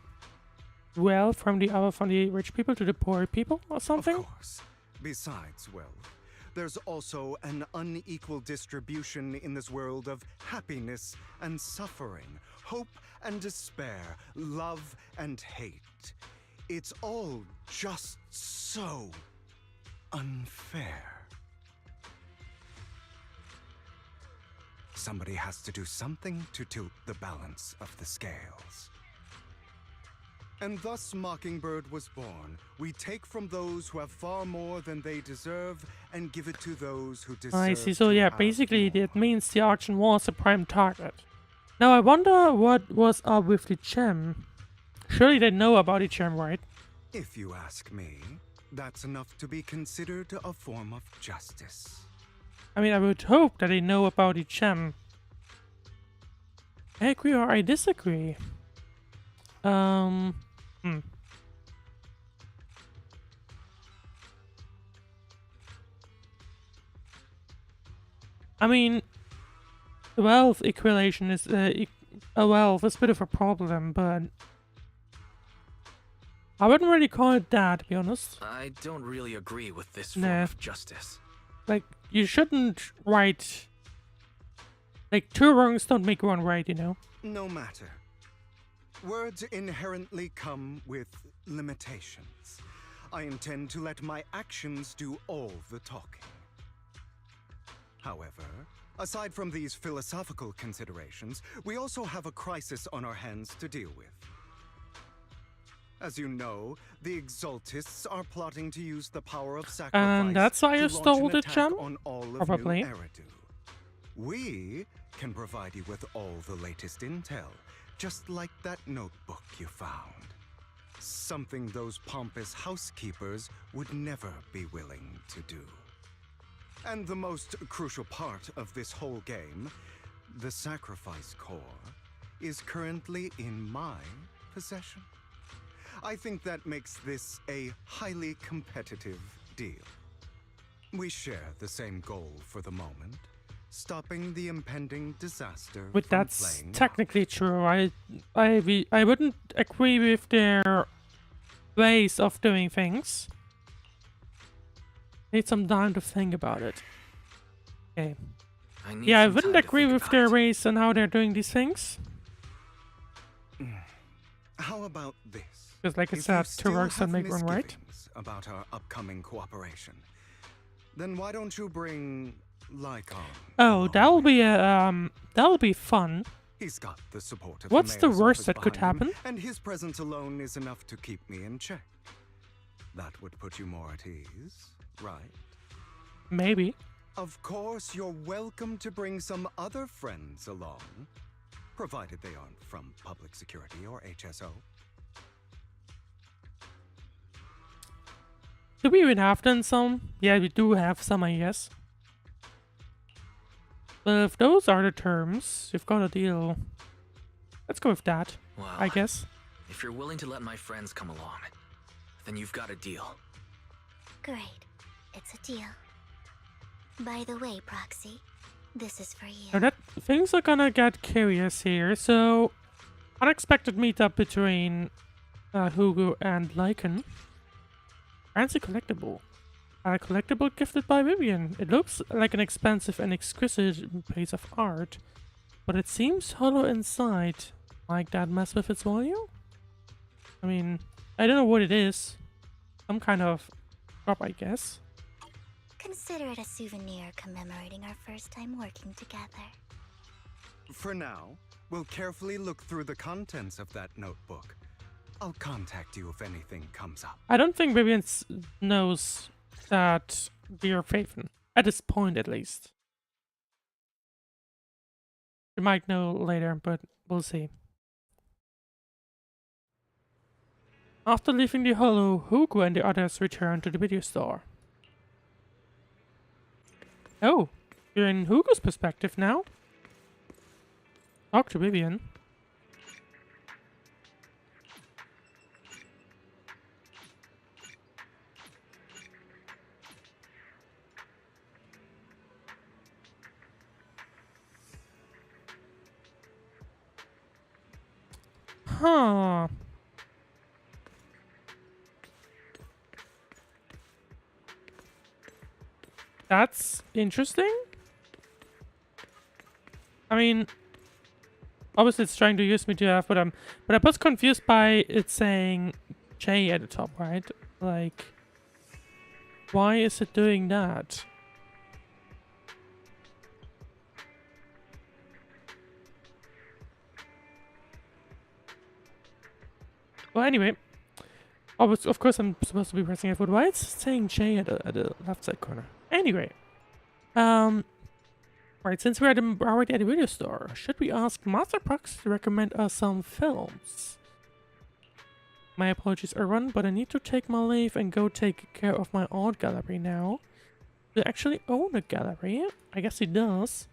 wealth from the rich people to the poor people or something. Of course. Besides wealth, there's also an unequal distribution in this world of happiness and suffering, hope and despair, love and hate. It's all just so unfair. Somebody has to do something to tilt the balance of the scales. And thus Mockingbird was born. We take from those who have far more than they deserve and give it to those who deserve. I see. So to yeah, have basically more. that means the auction was a prime target. Now I wonder what was up with the gem. Surely they know about the gem, right? If you ask me, that's enough to be considered a form of justice. I mean, I would hope that they know about the gem. I agree or I disagree. Hmm. I mean, the wealth equation is a wealth is a bit of a problem, but I wouldn't really call it that, to be honest. I don't really agree with this form Nah. of justice. Like, you shouldn't write. Like, two wrongs don't make one right, you know? No matter. Words inherently come with limitations. I intend to let my actions do all the talking. However, aside from these philosophical considerations, we also have a crisis on our hands to deal with. As you know, the Exaltists are plotting to use the power of sacrifice And that's why to you launch stole an the attack gem? on all of Probably. New Eridu. We can provide you with all the latest intel, just like that notebook you found. Something those pompous housekeepers would never be willing to do. And the most crucial part of this whole game, the sacrifice core, is currently in my possession. I think that makes this a highly competitive deal. We share the same goal for the moment, stopping the impending disaster But from that's playing out. technically true. I wouldn't agree with their ways of doing things. Need some time to think about it. Okay. I need Yeah, I some wouldn't time to agree think with about their it. ways and how they're doing these things. How about this? Because like I If you said, two still wrongs don't have make one right. misgivings about our upcoming cooperation, then why don't you bring Lycon? Oh, along that'll be fun. He's got the support of What's the the mayor's worst office that could behind him, happen? and his presence alone is enough to keep me in check. That would put you more at ease, right? Maybe. Of course, you're welcome to bring some other friends along, provided they aren't from public security or HSO. Do we even have done some? Yeah, we do have some, I guess. But if those are the terms, you've got a deal. Let's go with that, Well, I guess. if you're willing to let my friends come along, then you've got a deal. Great. It's a deal. By the way, Proxy, this is for you. Now that things are gonna get curious here, so unexpected meetup between Hugo and Lycan. Fancy collectible. A collectible gifted by Vivian. It looks like an expensive and exquisite piece of art, but it seems hollow inside. Like that mess with its value? I mean, I don't know what it is. Some kind of prop, I guess. Consider it a souvenir commemorating our first time working together. For now, we'll carefully look through the contents of that notebook. I'll contact you if anything comes up. I don't think Vivian knows that we're Phaethon. At this point, at least. We might know later, but we'll see. After leaving the hollow, Hugo and the others return to the video store. Oh, you're in Hugo's perspective now? Talk to Vivian. Huh. That's interesting. I mean, obviously it's trying to use me to have, but I was confused by it saying J at the top, right? Like, why is it doing that? Well, anyway. Of course, I'm supposed to be pressing F4. Why it's saying J at the left side corner? Anyway. Right, since we're already at the video store, should we ask Master Prox to recommend us some films? My apologies, everyone, but I need to take my leave and go take care of my art gallery now. Do I actually own a gallery? I guess he does.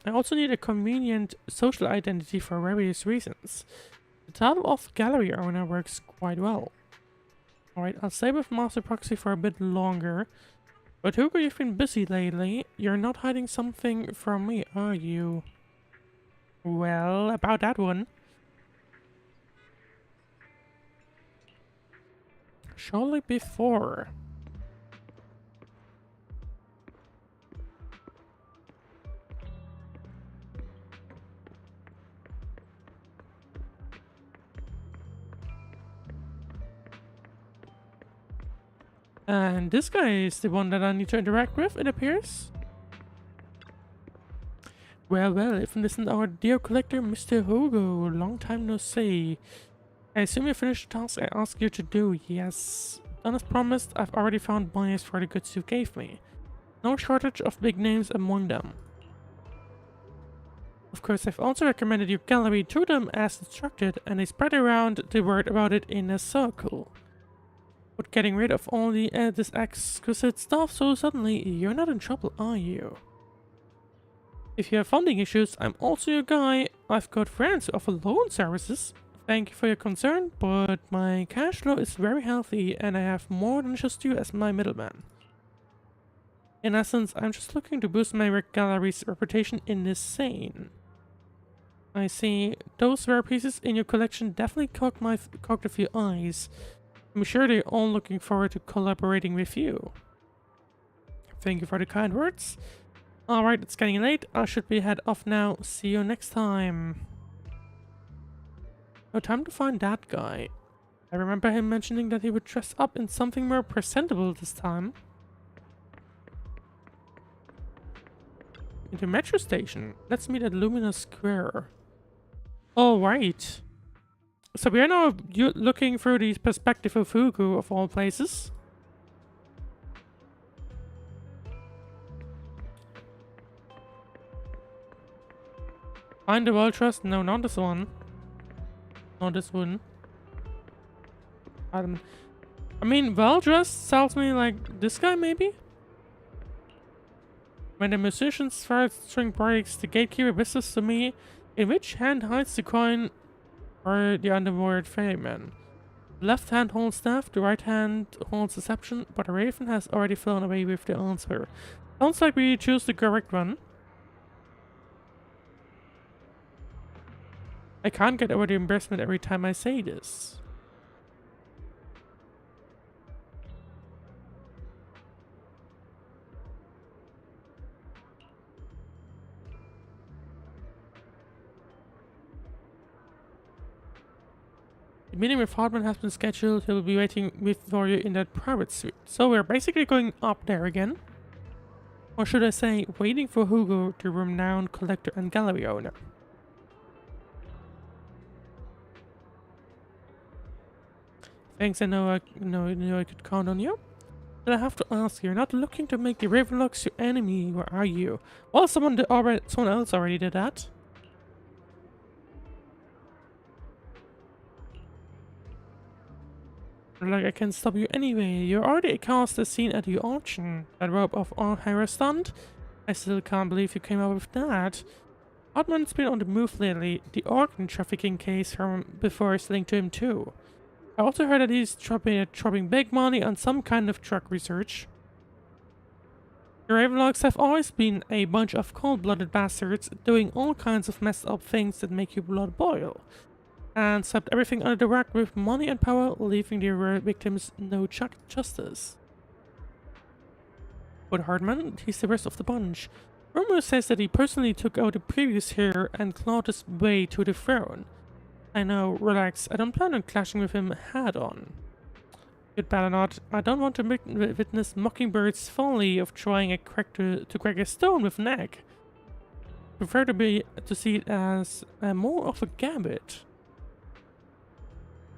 I also need a convenient social identity for various reasons. The title of gallery owner works quite well. Alright, I'll stay with Master Proxy for a bit longer. But Hugo, you've been busy lately. You're not hiding something from me, are you? Well, about that one. Surely before. And this guy is the one that I need to interact with, it appears. Well, if this isn't our dear collector, Mr. Hugo. Long time no see. I assume you finished the task I asked you to do. Yes. Done as promised, I've already found buyers for the goods you gave me. No shortage of big names among them. Of course, I've also recommended your gallery to them as instructed, and they spread around the word about it in a circle. But getting rid of all this exquisite stuff so suddenly, you're not in trouble, are you? If you have funding issues, I'm also your guy. I've got friends who offer loan services. Thank you for your concern, but my cash flow is very healthy and I have more than just you as my middleman. In essence, I'm just looking to boost my gallery's reputation in this scene. I see. Those rare pieces in your collection definitely cocked a few eyes. I'm sure they're all looking forward to collaborating with you. Thank you for the kind words. Alright, it's getting late. I should be head off now. See you next time. No time to find that guy. I remember him mentioning that he would dress up in something more presentable this time. In the metro station. Let's meet at Lumina Square. Alright. So we are now looking through the perspective of Hugo, of all places. Find the World Trust? No, not this one. Not this one. I mean, Well Dressed sounds me like this guy, maybe? When the musician's third string breaks, the gatekeeper whispers to me, in which hand hides the coin or the underworld ferryman. The left hand holds staff, the right hand holds deception, but the raven has already flown away with the answer. Sounds like we choose the correct one. I can't get over the embarrassment every time I say this. The meeting with Hartman has been scheduled. He'll be waiting for you in that private suite. So we're basically going up there again. Or should I say, waiting for Hugo, the renowned collector and gallery owner. Thanks, I know I could count on you. But I have to ask, you're not looking to make the Ravenlocks your enemy, or are you? Well, someone else already did that. Like I can stop you anyway. You already cast the scene at the auction. That rope of Hera stunt? I still can't believe you came up with that. Hartman's been on the move lately. The organ trafficking case from before is linked to him too. I also heard that he's dropping big money on some kind of drug research. The Ravenlocks have always been a bunch of cold-blooded bastards doing all kinds of messed up things that make your blood boil. And swept everything under the rug with money and power, leaving their victims no justice. But Hartman, he's the rest of the bunch. Rumor says that he personally took out the previous heir and clawed his way to the throne. I know, relax, I don't plan on clashing with him head-on. You'd better not. I don't want to witness Mockingbird's folly of trying to crack a stone with an egg. Prefer to see it as more of a gambit.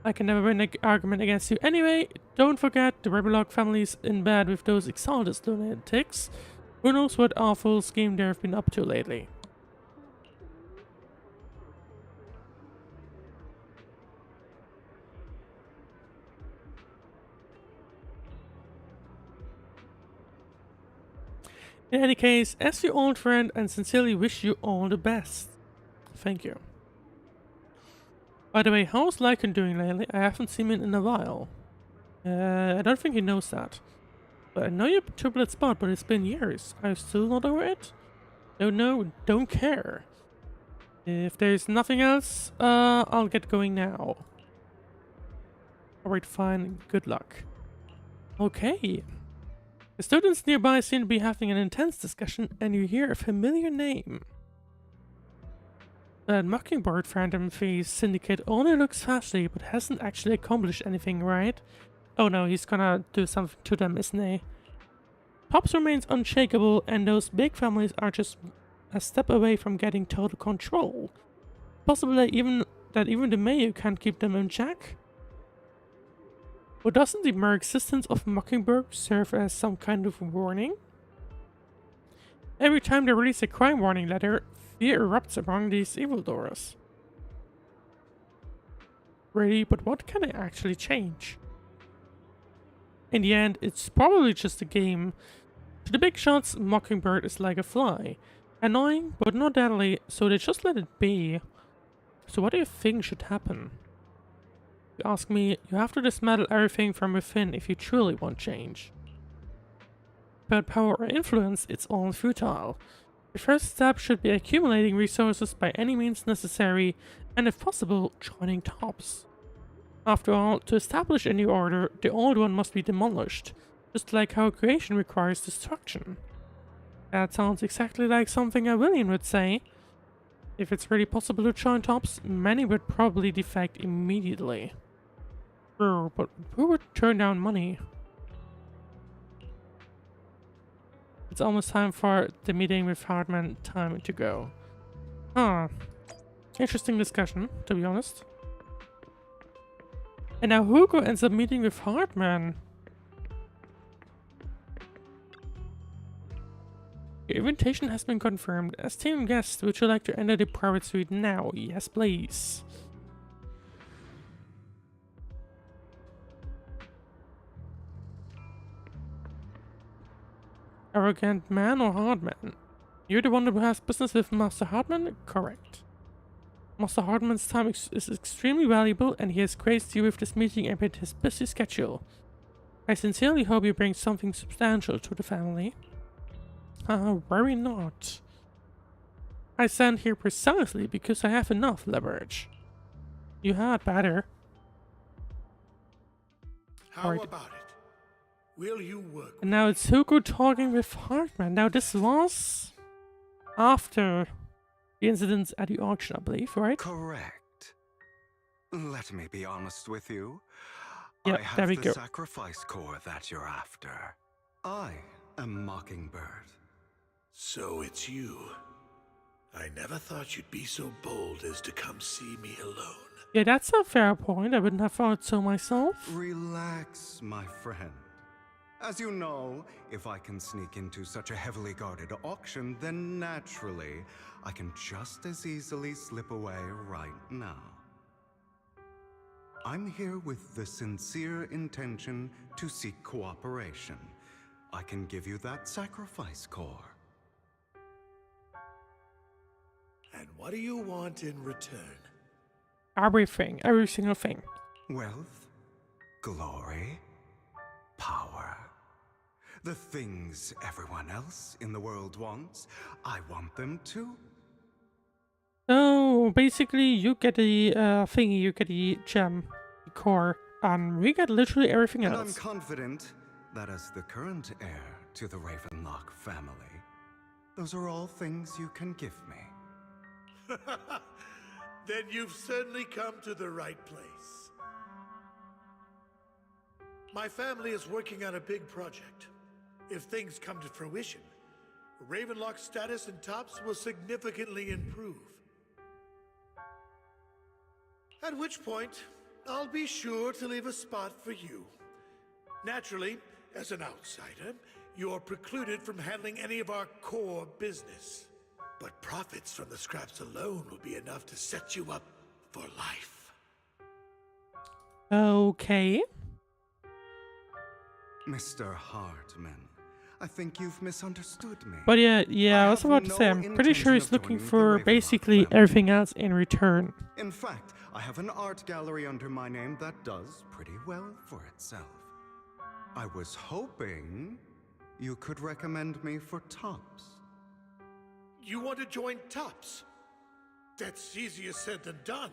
I can never win an argument against you anyway. Don't forget, the Ravenlock family's in bed with those Exaltus lunatics. Who knows what awful scheme they've been up to lately. In any case, as your old friend, and sincerely wish you all the best. Thank you. By the way, how's Lycan doing lately? I haven't seen him in a while. I don't think he knows that. But I know you're a triplet spot, but it's been years. Are you still not over it? Don't know, don't care. If there's nothing else, I'll get going now. Alright, fine, good luck. Okay. The students nearby seem to be having an intense discussion, and you hear a familiar name. That Mockingbird Phantom Phase Syndicate only looks flashy, but hasn't actually accomplished anything, right? Oh no, he's gonna do something to them, isn't he? Pops remains unshakable, and those big families are just a step away from getting total control. Possibly that even the mayor can't keep them in check? But doesn't the mere existence of Mockingbird serve as some kind of warning? Every time they release a crime warning letter, fear erupts among these evildoers. Really, but what can I actually change? In the end, it's probably just a game. To the big shots, Mockingbird is like a fly. Annoying, but not deadly, so they just let it be. So what do you think should happen? You ask me, you have to dismantle everything from within if you truly want change. Without power or influence, it's all futile. The first step should be accumulating resources by any means necessary, and if possible, joining tops. After all, to establish a new order, the old one must be demolished, just like how creation requires destruction. That sounds exactly like something a William would say. If it's really possible to join tops, many would probably defect immediately. But who would turn down money? It's almost time for the meeting with Hartman. Time to go. Huh. Interesting discussion, to be honest. And now Hugo ends up meeting with Hartman. Your invitation has been confirmed. As team guest, would you like to enter the private suite now? Yes, please. Arrogant man or Hartman? You're the one who has business with Master Hartman? Correct. Master Hartman's time is extremely valuable, and he has graced you with this meeting amid his busy schedule. I sincerely hope you bring something substantial to the family. Worry not. I stand here precisely because I have enough leverage. You had better. How about it? Will you work? And now it's Hugo talking with Hartman. Now this was after the incidents at the auction, I believe, right? Correct. Let me be honest with you. Yep, I have there we the go. sacrifice core that you're after. I am Mockingbird. So it's you. I never thought you'd be so bold as to come see me alone. Yeah, that's a fair point. I wouldn't have thought so myself. Relax, my friend. As you know, if I can sneak into such a heavily guarded auction, then naturally, I can just as easily slip away right now. I'm here with the sincere intention to seek cooperation. I can give you that sacrifice core. And what do you want in return? Everything. Every single thing. Wealth, glory, power. The things everyone else in the world wants, I want them too. So basically, you get the thingy, you get the gem, the core, and we get literally everything And else. I'm confident that as the current heir to the Ravenlock family, those are all things you can give me. Then you've certainly come to the right place. My family is working on a big project. If things come to fruition, Ravenlock's status in tops will significantly improve. At which point, I'll be sure to leave a spot for you. Naturally, as an outsider, you're precluded from handling any of our core business. But profits from the scraps alone will be enough to set you up for life. Okay. Mr. Hartman, I think you've misunderstood me. But yeah, I was have about to say, no I'm pretty sure intention he's of looking joining the for Ravenlock basically family. everything else in return. In fact, I have an art gallery under my name that does pretty well for itself. I was hoping you could recommend me for Tops. You want to join Tops? That's easier said than done.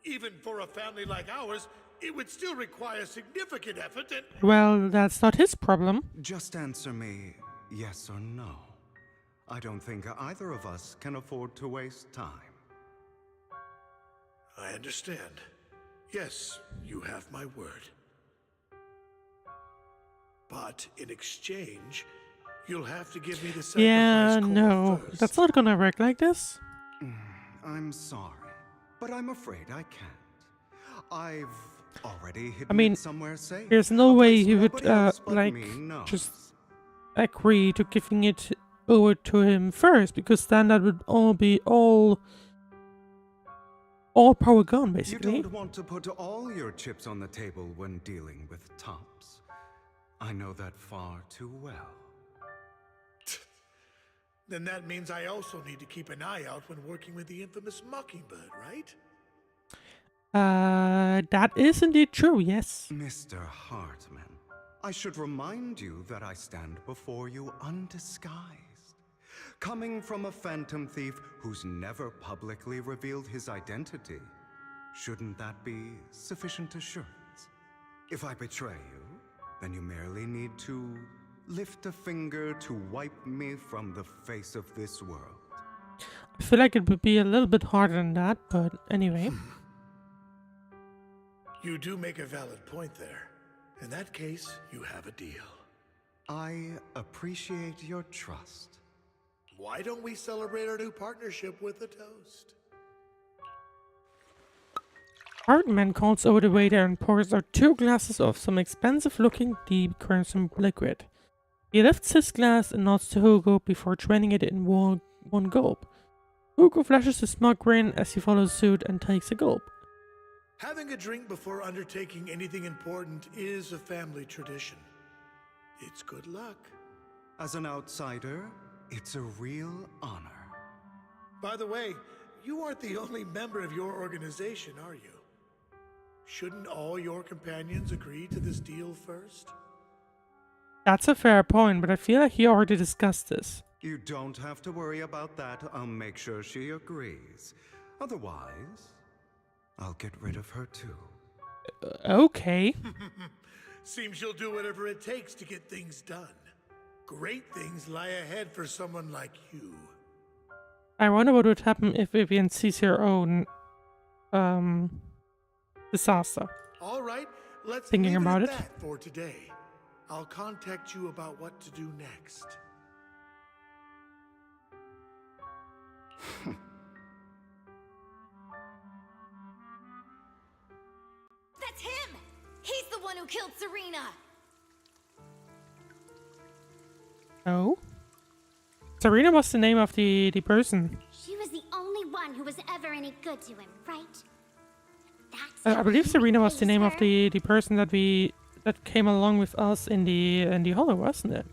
Even for a family like ours, it would still require significant effort and... Well, that's not his problem. Just answer me yes or no. I don't think either of us can afford to waste time. I understand. Yes, you have my word. But in exchange, you'll have to give me the sacrifice Yeah, call no, first. that's not gonna work like this. I'm sorry, but I'm afraid I can't. I've already hidden I mean, it somewhere safe. there's no a way place he would, nobody else but like, me knows. just agree to giving it over to him first, because then that would all power gone, You basically. don't want to put all your chips on the table when dealing with Tops. I know that far too well. Then that means I also need to keep an eye out when working with the infamous Mockingbird, right? That is indeed true, yes. Mr. Hartman, I should remind you that I stand before you undisguised. Coming from a phantom thief who's never publicly revealed his identity, shouldn't that be sufficient assurance? If I betray you, then you merely need to lift a finger to wipe me from the face of this world. I feel like it would be a little bit harder than that, but anyway. You do make a valid point there. In that case, you have a deal. I appreciate your trust. Why don't we celebrate our new partnership with a toast? Hartman calls over the waiter and pours out 2 glasses of some expensive-looking deep crimson liquid. He lifts his glass and nods to Hugo before draining it in one gulp. Hugo flashes a smug grin as he follows suit and takes a gulp. Having a drink before undertaking anything important is a family tradition. It's good luck. As an outsider, it's a real honor. By the way, you aren't the only member of your organization, are you? Shouldn't all your companions agree to this deal first? That's a fair point, but I feel like he already discussed this. You don't have to worry about that. I'll make sure she agrees. Otherwise, I'll get rid of her too. Okay. Seems you'll do whatever it takes to get things done. Great things lie ahead for someone like you. I wonder what would happen if Vivian sees her own disaster. All right, let's Thinking leave about it it? at that for today. I'll contact you about what to do next. That's him! He's the one who killed Serena! Oh? Serena was the name of the person. She was the only one who was ever any good to him, right? That's I how believe he Serena was the replaced name of her? the person that came along with us in the hollow, wasn't it?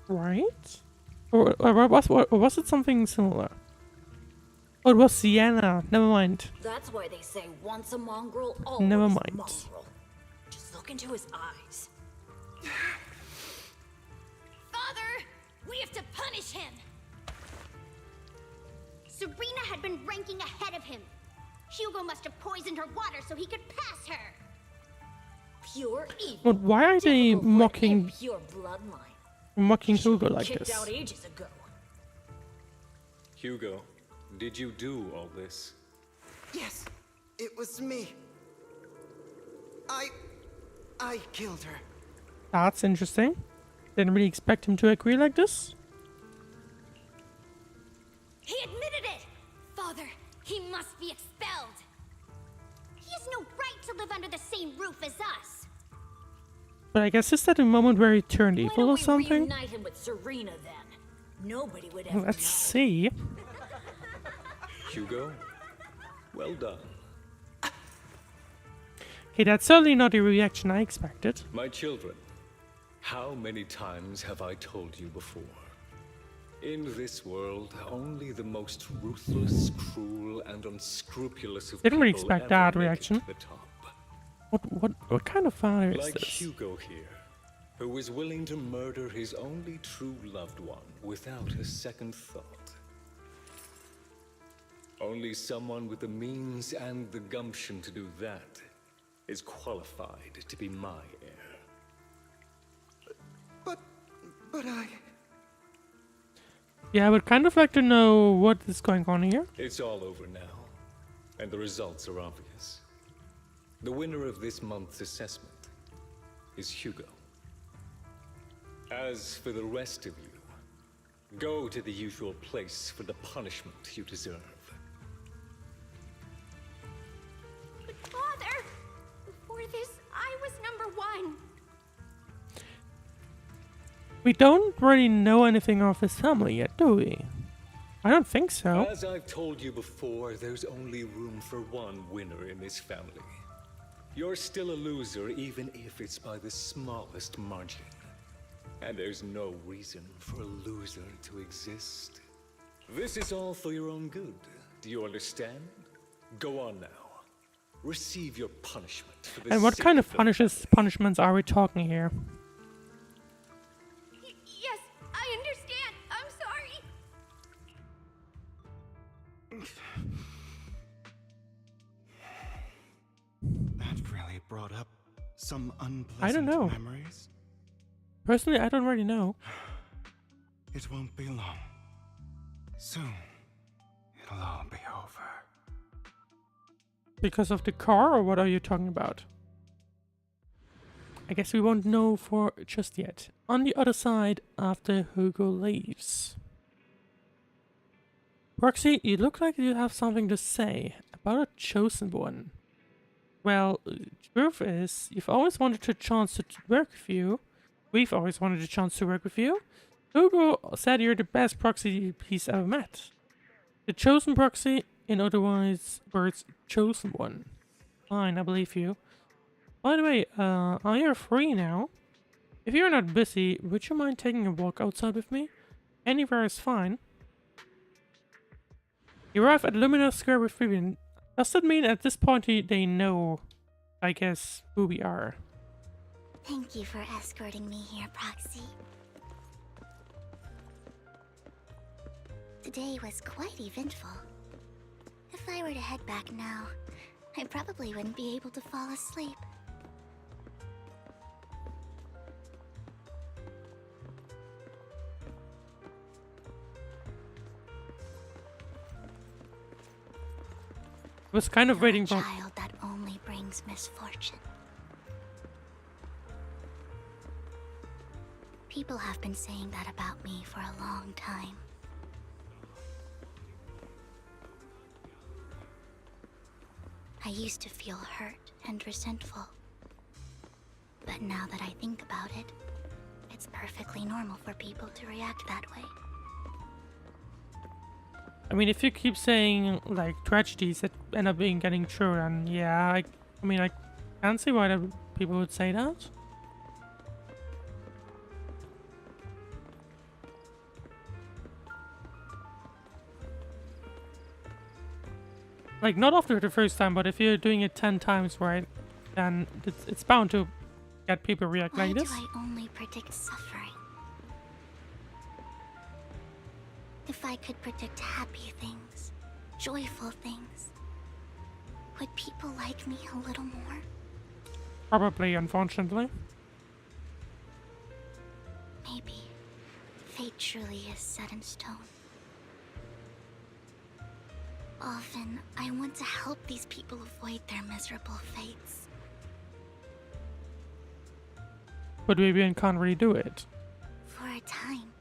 Right? Or was it something similar? Oh, it was Sienna. Never mind. That's why they say once a mongrel, always Never a mind. mongrel. Just look into his eyes. Father! We have to punish him! Serena had been ranking ahead of him. Hugo must have poisoned her water so he could pass her. Pure evil. But why are they Difficult for an mocking impure bloodline. Hugo like Kicked this? out ages ago. Hugo, did you do all this? Yes, it was me. I killed her. That's interesting. Didn't really expect him to agree like this. He admitted it! Father, He must be expelled. He has no right to live under the same roof as us. But I guess is that a moment where he turned evil or Why something? don't we reunite him with Serena then? Nobody would ever Let's know. see. Hugo, well done. Okay, that's certainly not the reaction I expected. My children, how many times have I told you before? In this world, only the most ruthless, cruel, and unscrupulous of Didn't really people expect ever that make it reaction. to the top. What kind of father is Like this? Hugo here, who was willing to murder his only true loved one without a second thought. Only someone with the means and the gumption to do that is qualified to be my heir. But I... Yeah, I would kind of like to know what is going on here. It's all over now, and the results are obvious. The winner of this month's assessment is Hugo. As for the rest of you, go to the usual place for the punishment you deserve. But Father, before this, I was #1. We don't really know anything of his family yet, do we? I don't think so. As I've told you before, there's only room for one winner in this family. You're still a loser, even if it's by the smallest margin. And there's no reason for a loser to exist. This is all for your own good. Do you understand? Go on now. Receive your punishment for the And what sake kind of the punishments are we talking here? Yes, I understand. I'm sorry. That really brought up some unpleasant I don't know. memories. Personally, I don't really know. It won't be long. Soon, it'll all be over. Because of the car, or what are you talking about? I guess we won't know for just yet. On the other side, after Hugo leaves. Roxy, you look like you have something to say about a chosen one. Well, truth is, you've always wanted a chance to work with you. We've always wanted a chance to work with you. Hugo said you're the best proxy he's ever met. The chosen proxy, in other words, chosen one. Fine, I believe you. By the way, are you free now? If you're not busy, would you mind taking a walk outside with me? Anywhere is fine. You arrive at Luminous Square with Vivian. Does that mean at this point they know, I guess, who we are? Thank you for escorting me here, Proxy. Today was quite eventful. If I were to head back now, I probably wouldn't be able to fall asleep. I was kind of waiting for... child that only brings misfortune. People have been saying that about me for a long time. I used to feel hurt and resentful. But now that I think about it, it's perfectly normal for people to react that way. I mean, if you keep saying, like, tragedies that end up getting true, then yeah, I mean, I can't see why people would say that. Like, not after the first time, but if you're doing it 10 times, right, then it's bound to get people react Why like do this. I only predict suffering? If I could predict happy things, joyful things, would people like me a little more? Probably, unfortunately. Maybe fate truly is set in stone. Often, I want to help these people avoid their miserable fates. But Vivian can't really do it. For a time,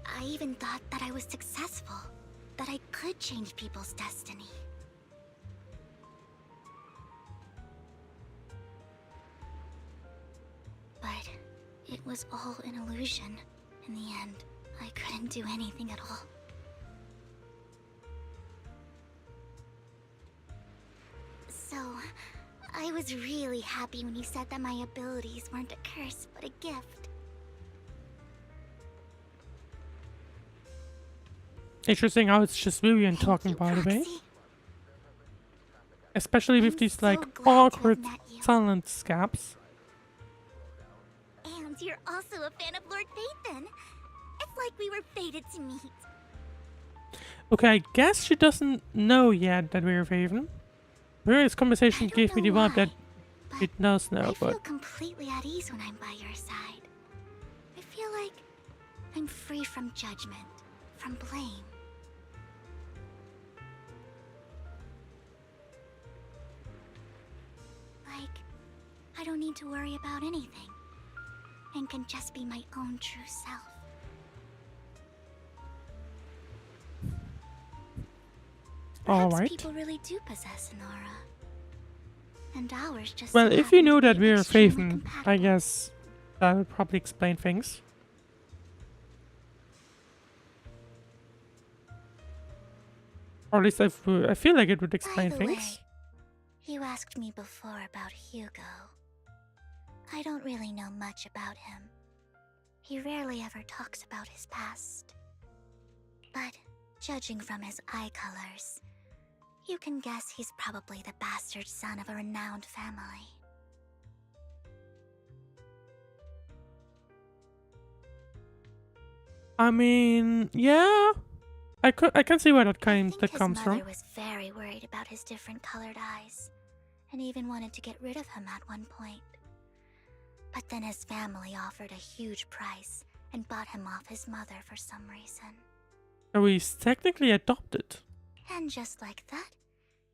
I even thought that I was successful, that I could change people's destiny. was all an illusion. In the end, I couldn't do anything at all. So, I was really happy when you said that my abilities weren't a curse, but a gift. Interesting how it's just Vivian talking, by the way. Especially with these, like, awkward silent scabs. And you're also a fan of Lord Phaethon. It's like we were fated to meet. Okay, I guess she doesn't know yet that we're Phaethon. Various conversation gave me the vibe that it does know, I but... feel completely at ease when I'm by your side. I feel like I'm free from judgment, from blame. Like, I don't need to worry about anything, and can just be my own true self. Perhaps people really do possess an aura. And ours just well, so if you happen know to that be we're extremely Phaethon, compatible. I guess that would probably explain things. Or at least I feel like it would explain By the things. way, you asked me before about Hugo. I don't really know much about him. He rarely ever talks about his past. But judging from his eye colors, you can guess he's probably the bastard son of a renowned family. I mean, yeah, I can see where that comes His from. mother was very worried about his different colored eyes, and even wanted to get rid of him at one point. But then his family offered a huge price and bought him off his mother for some reason. So he's technically adopted. And just like that,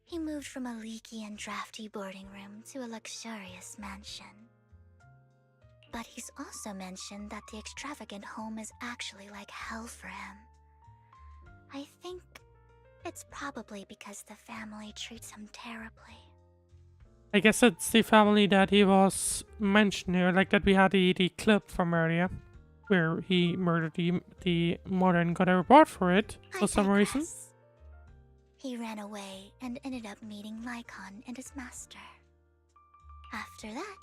he moved from a leaky and drafty boarding room to a luxurious mansion. But he's also mentioned that the extravagant home is actually like hell for him. I think it's probably because the family treats him terribly. I guess it's the family that he was mentioning, or like that we had the clip from earlier, where he murdered the mother and got a reward for it for some reason. He ran away and ended up meeting Lycon and his master. After that,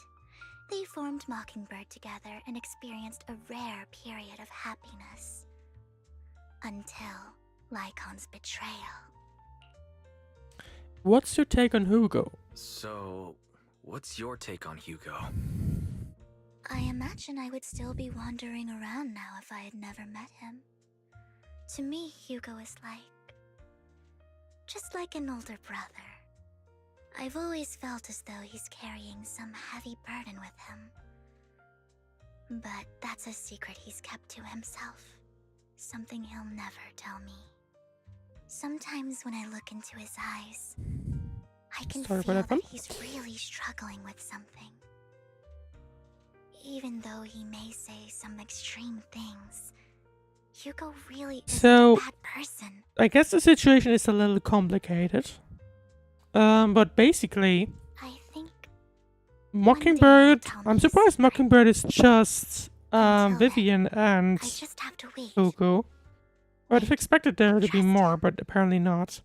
they formed Mockingbird together and experienced a rare period of happiness. Until Lycon's betrayal. What's your take on Hugo? So, what's your take on Hugo? I imagine I would still be wandering around now if I had never met him. To me, Hugo is just like an older brother. I've always felt as though he's carrying some heavy burden with him. But that's a secret he's kept to himself. Something he'll never tell me. Sometimes when I look into his eyes, I can feel that he's really struggling with something. Even though he may say some extreme things, Hugo really isn't a bad person. I guess the situation is a little complicated. But basically, I think Mockingbird, I'm surprised Mockingbird is just Vivian and I just have to wait. Hugo. I would have expected there to be more, but apparently not.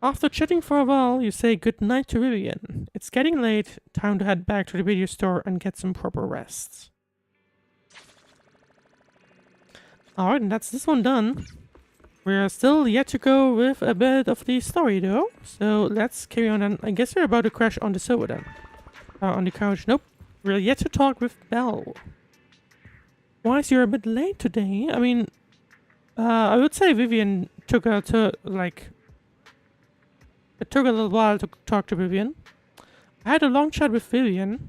After chatting for a while, you say goodnight to Vivian. It's getting late, time to head back to the video store and get some proper rest. Alright, and that's this one done. We're still yet to go with a bit of the story though, so let's carry on. And I guess we're about to crash on the sofa then. On the couch, nope. We're yet to talk with Belle. Why is you're a bit late today? I mean, I would say Vivian took her to, like... It took a little while to talk to Vivian. I had a long chat with Vivian.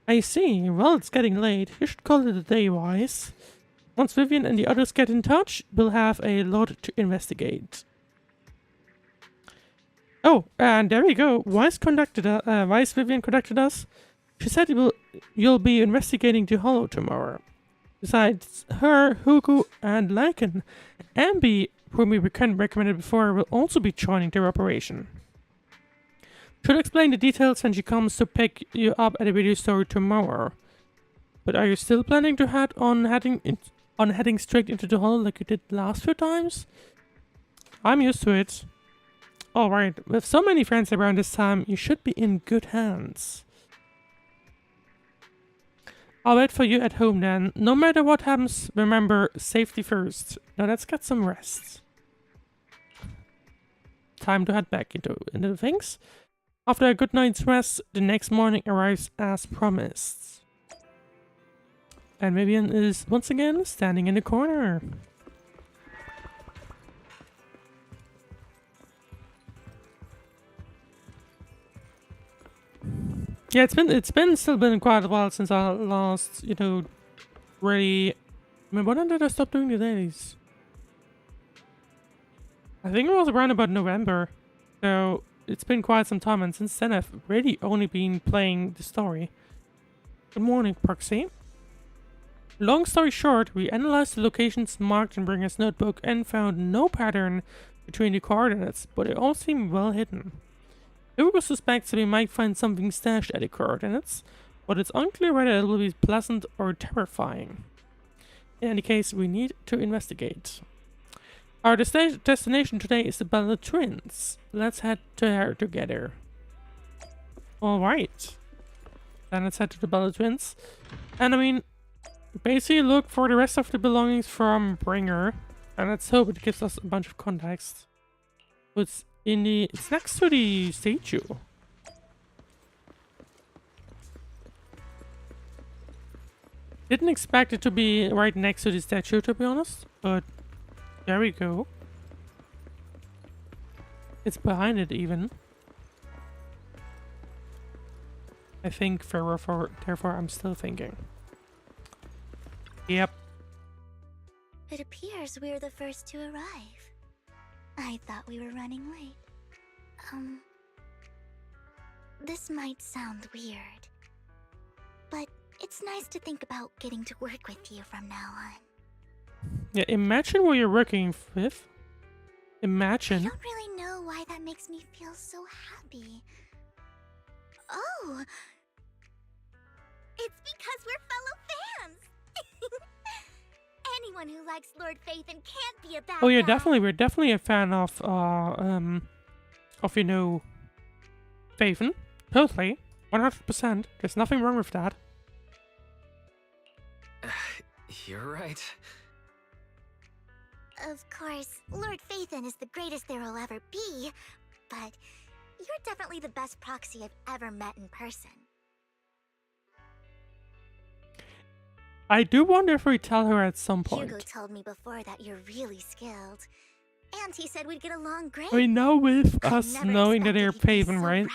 I see. Well, it's getting late. You should call it a day, Wise. Once Vivian and the others get in touch, we'll have a lot to investigate. Oh, and there we go. Wise Vivian contacted us. She said you'll be investigating the Hollow tomorrow. Besides her, Hugo, and Lycan, Ambi, whom we recommended before, will also be joining their operation. Should explain the details when she comes to pick you up at the video store tomorrow. But are you still planning to heading straight into the hall like you did last few times? I'm used to it. Alright, with so many friends around this time, you should be in good hands. I'll wait for you at home then. No matter what happens, remember, safety first. Now let's get some rest. Time to head back into things. After a good night's rest, the next morning arrives as promised. And Vivian is once again standing in the corner. Yeah, it's still been quite a while since I last, really. I mean, when did I stop doing the dailies? I think it was around about November. So it's been quite some time, and since then I've really only been playing the story. Good morning, Proxy. Long story short, we analyzed the locations marked in Bringer's notebook and found no pattern between the coordinates, but they all seem well hidden. Hugo suspects that we might find something stashed at the coordinates, but it's unclear whether it will be pleasant or terrifying. In any case, we need to investigate. Our destination today is the Bella Twins. Let's head to her together. Alright. Then let's head to the Bella Twins. And I mean, basically look for the rest of the belongings from Bringer. And let's hope it gives us a bunch of context. It's next to the statue. Didn't expect it to be right next to the statue, to be honest, but there we go. It's behind it even. I think therefore I'm still thinking. Yep. It appears we're the first to arrive. I thought we were running late. This might sound weird, but it's nice to think about getting to work with you from now on. Yeah, imagine what you're working with. Imagine. I don't really know why that makes me feel so happy. Oh! It's because we're fellow fans! Anyone who likes Lord Phaethon can't be a bad Oh yeah, guy. we're definitely a fan of Phaethon. Totally. 100%. There's nothing wrong with that. You're right. Of course, Lord Phaethon is the greatest there will ever be, but you're definitely the best proxy I've ever met in person. I do wonder if we tell her at some point. Hugo told me before that you're really skilled. And he said we'd get along great. We know with I us never knowing that expected they're he'd be Phaethon, so right?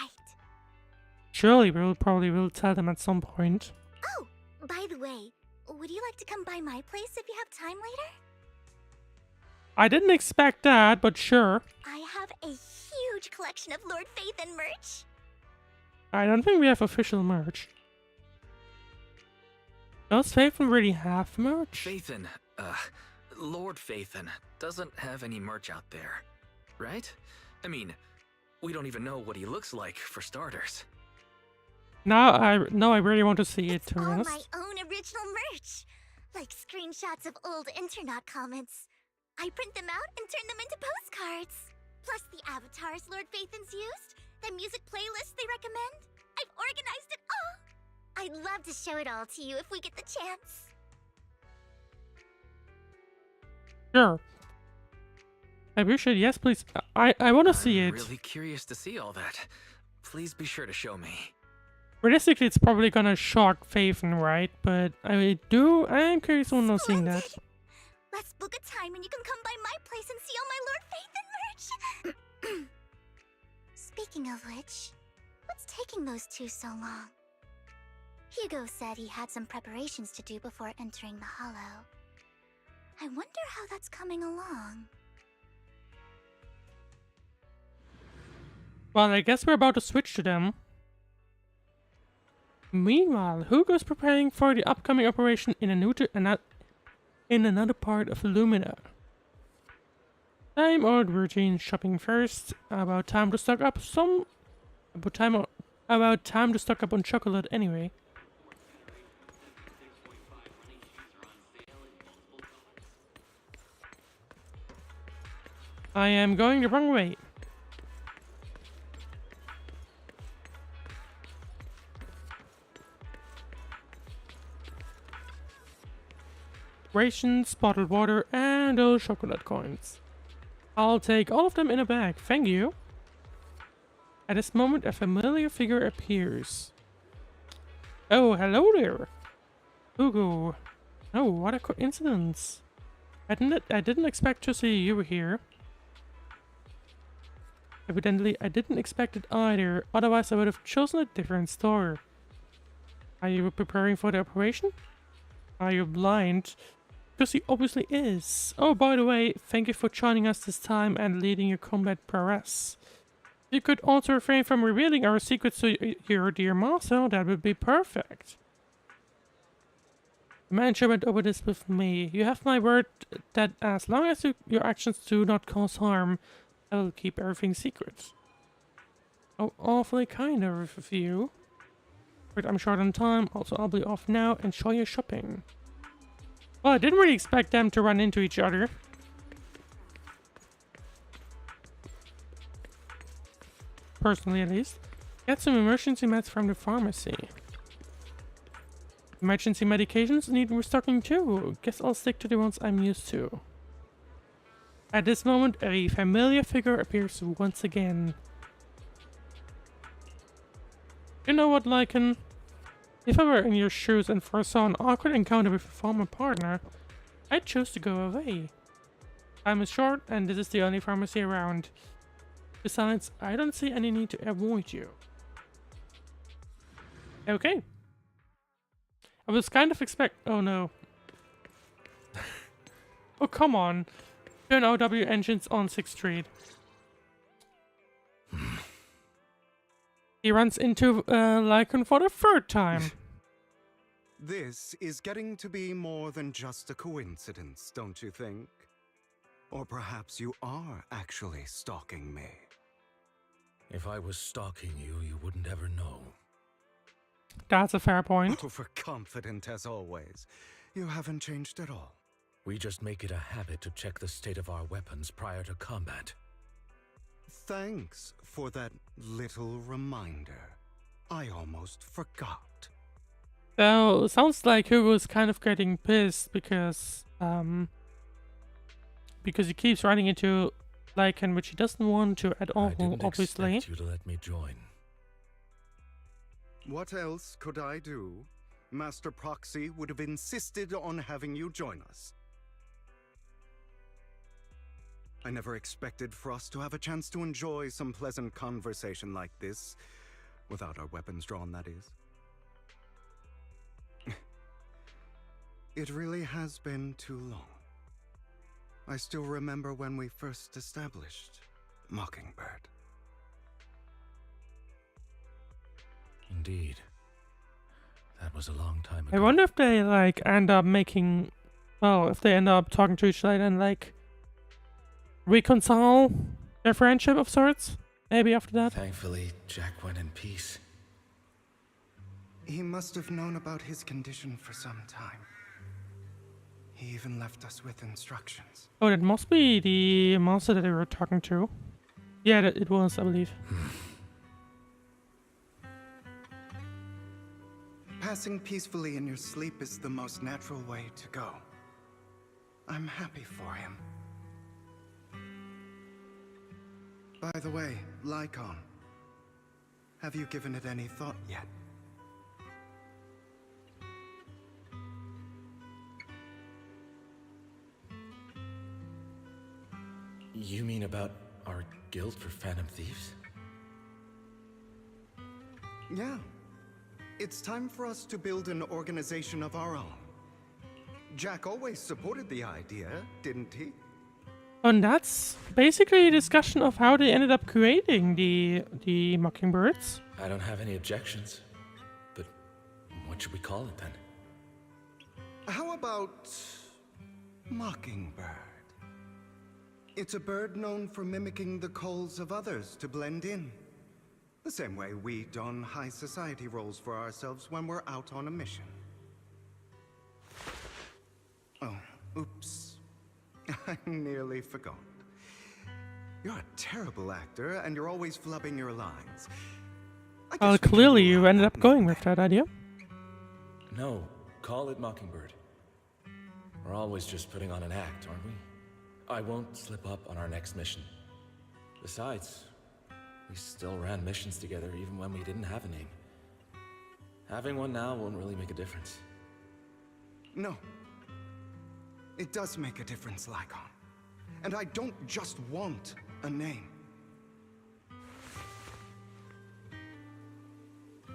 Surely we'll probably tell them at some point. Oh, by the way, would you like to come by my place if you have time later? I didn't expect that, but sure. I have a huge collection of Lord Phaethon merch. I don't think we have official merch. Does Phaethon really have merch? Phaethon, Lord Phaethon doesn't have any merch out there, right? I mean, we don't even know what he looks like, for starters. Now I really want to see it, to be All honest. my own original merch, like screenshots of old internet comments. I print them out and turn them into postcards. Plus the avatars Lord Phaethon's used, the music playlists they recommend. I've organized it all. I'd love to show it all to you if we get the chance. Sure. I appreciate it. Yes, please. I want to see it. I'm really curious to see all that. Please be sure to show me. Realistically, it's probably gonna shock Phaethon, right? But I am curious on not seeing that. Let's book a time and you can come by my place and see all my Lord Phaethon merch. Speaking of which, what's taking those two so long? Hugo said he had some preparations to do before entering the Hollow. I wonder how that's coming along. Well, I guess we're about to switch to them. Meanwhile, Hugo's preparing for the upcoming operation in another part of Lumina. Same old routine, shopping first. About time to stock up some About time to stock up on chocolate anyway. I am going the wrong way. Rations, bottled water, and those chocolate coins. I'll take all of them in a bag, thank you. At this moment, a familiar figure appears. Oh, hello there, Hugo. Oh, what a coincidence. I didn't expect to see you here. Evidently, I didn't expect it either, otherwise I would have chosen a different store. Are you preparing for the operation? Are you blind? Because he obviously is. Oh, by the way, thank you for joining us this time and leading your combat prowess. If you could also refrain from revealing our secrets to your dear master, that would be perfect. The manager went over this with me. You have my word that as long as your actions do not cause harm, I will keep everything secret. Oh, awfully kind of you. But I'm short on time, also I'll be off now. Enjoy your shopping. Well, I didn't really expect them to run into each other. Personally, at least. Get some emergency meds from the pharmacy. Emergency medications need restocking too. Guess I'll stick to the ones I'm used to. At this moment, a familiar figure appears once again. You know what, Lycan? If I were in your shoes and foresaw an awkward encounter with a former partner, I'd choose to go away. I'm short and this is the only pharmacy around. Besides, I don't see any need to avoid you. Okay. I was kind of oh no. Oh, come on. Turn OW engines on 6th Street. He runs into Lycan for the 3rd time. This is getting to be more than just a coincidence, don't you think? Or perhaps you are actually stalking me. If I was stalking you, you wouldn't ever know. That's a fair point. Overconfident as always. You haven't changed at all. We just make it a habit to check the state of our weapons prior to combat. Thanks for that little reminder. I almost forgot. So, sounds like Hugo's kind of getting pissed because he keeps running into Lycan, which he doesn't want to at all, obviously. I didn't expect you to let me join. What else could I do? Master Proxy would have insisted on having you join us. I never expected for us to have a chance to enjoy some pleasant conversation like this, without our weapons drawn, that is. It really has been too long. I still remember when we first established Mockingbird. Indeed. That was a long time ago. I wonder if they, like, end up making... Well, if they end up talking to each other and, like, reconcile their friendship of sorts? Maybe after that? Thankfully, Jack went in peace. He must have known about his condition for some time. He even left us with instructions. Oh, that must be the monster that they were talking to. Yeah, it was, I believe. Passing peacefully in your sleep is the most natural way to go. I'm happy for him. By the way, Lycan, have you given it any thought yet? You mean about our guild for Phantom Thieves? Yeah. It's time for us to build an organization of our own. Jack always supported the idea, didn't he? And that's basically a discussion of how they ended up creating the Mockingbirds. I don't have any objections. But what should we call it then? How about Mockingbird? It's a bird known for mimicking the calls of others to blend in. The same way we don high society roles for ourselves when we're out on a mission. Oh, oops. I nearly forgot. You're a terrible actor, and you're always flubbing your lines. Well, clearly you ended up going with that idea. No, call it Mockingbird. We're always just putting on an act, aren't we? I won't slip up on our next mission. Besides, we still ran missions together even when we didn't have a name. Having one now won't really make a difference. No. It does make a difference, Lycon. And I don't just want a name.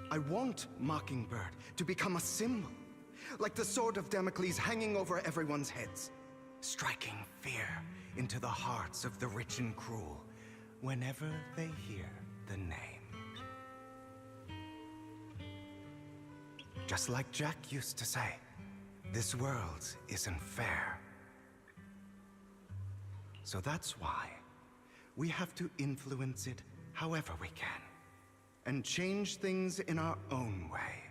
I want Mockingbird to become a symbol, like the sword of Damocles hanging over everyone's heads, striking fear into the hearts of the rich and cruel whenever they hear the name. Just like Jack used to say, this world isn't fair. So that's why we have to influence it however we can, and change things in our own way.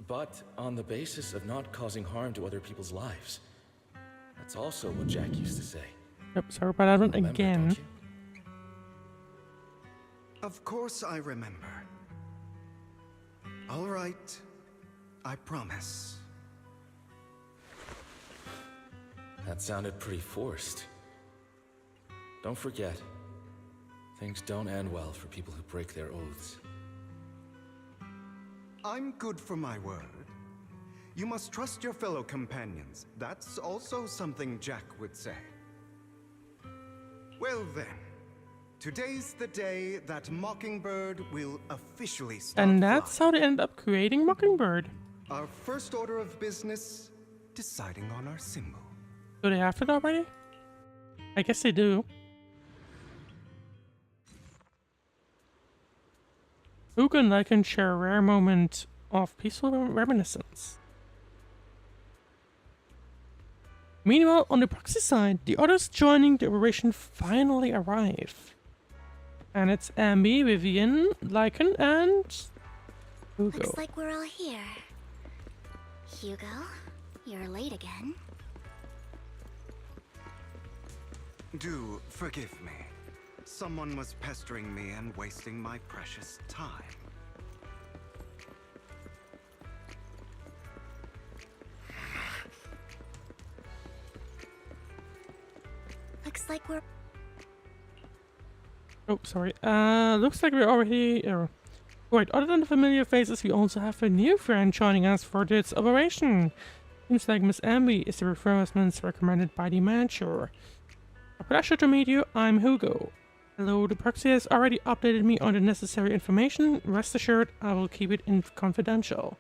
But on the basis of not causing harm to other people's lives. That's also what Jack used to say. Yep, sorry about that one Remember, again. don't you? Of course I remember. All right, I promise. That sounded pretty forced. Don't forget, things don't end well for people who break their oaths. I'm good for my word. You must trust your fellow companions. That's also something Jack would say. Well then, today's the day that Mockingbird will officially start And that's how they ended up creating Mockingbird. Our first order of business, deciding on our symbol. Do they have it already? I guess they do. Hugo and Lycan share a rare moment of peaceful reminiscence. Meanwhile, on the proxy side, the others joining the operation finally arrive. And it's Ambi, Vivian, Lycan, and Hugo. Looks like we're all here. Hugo, you're late again. Do forgive me. Someone was pestering me and wasting my precious time. Looks like we're... Oh, sorry. Looks like we're already... Wait, other than the familiar faces, we also have a new friend joining us for this operation. Seems like Miss Ambi is the reinforcements recommended by the manager. A pleasure to meet you, I'm Hugo. Hello, the proxy has already updated me on the necessary information. Rest assured, I will keep it confidential.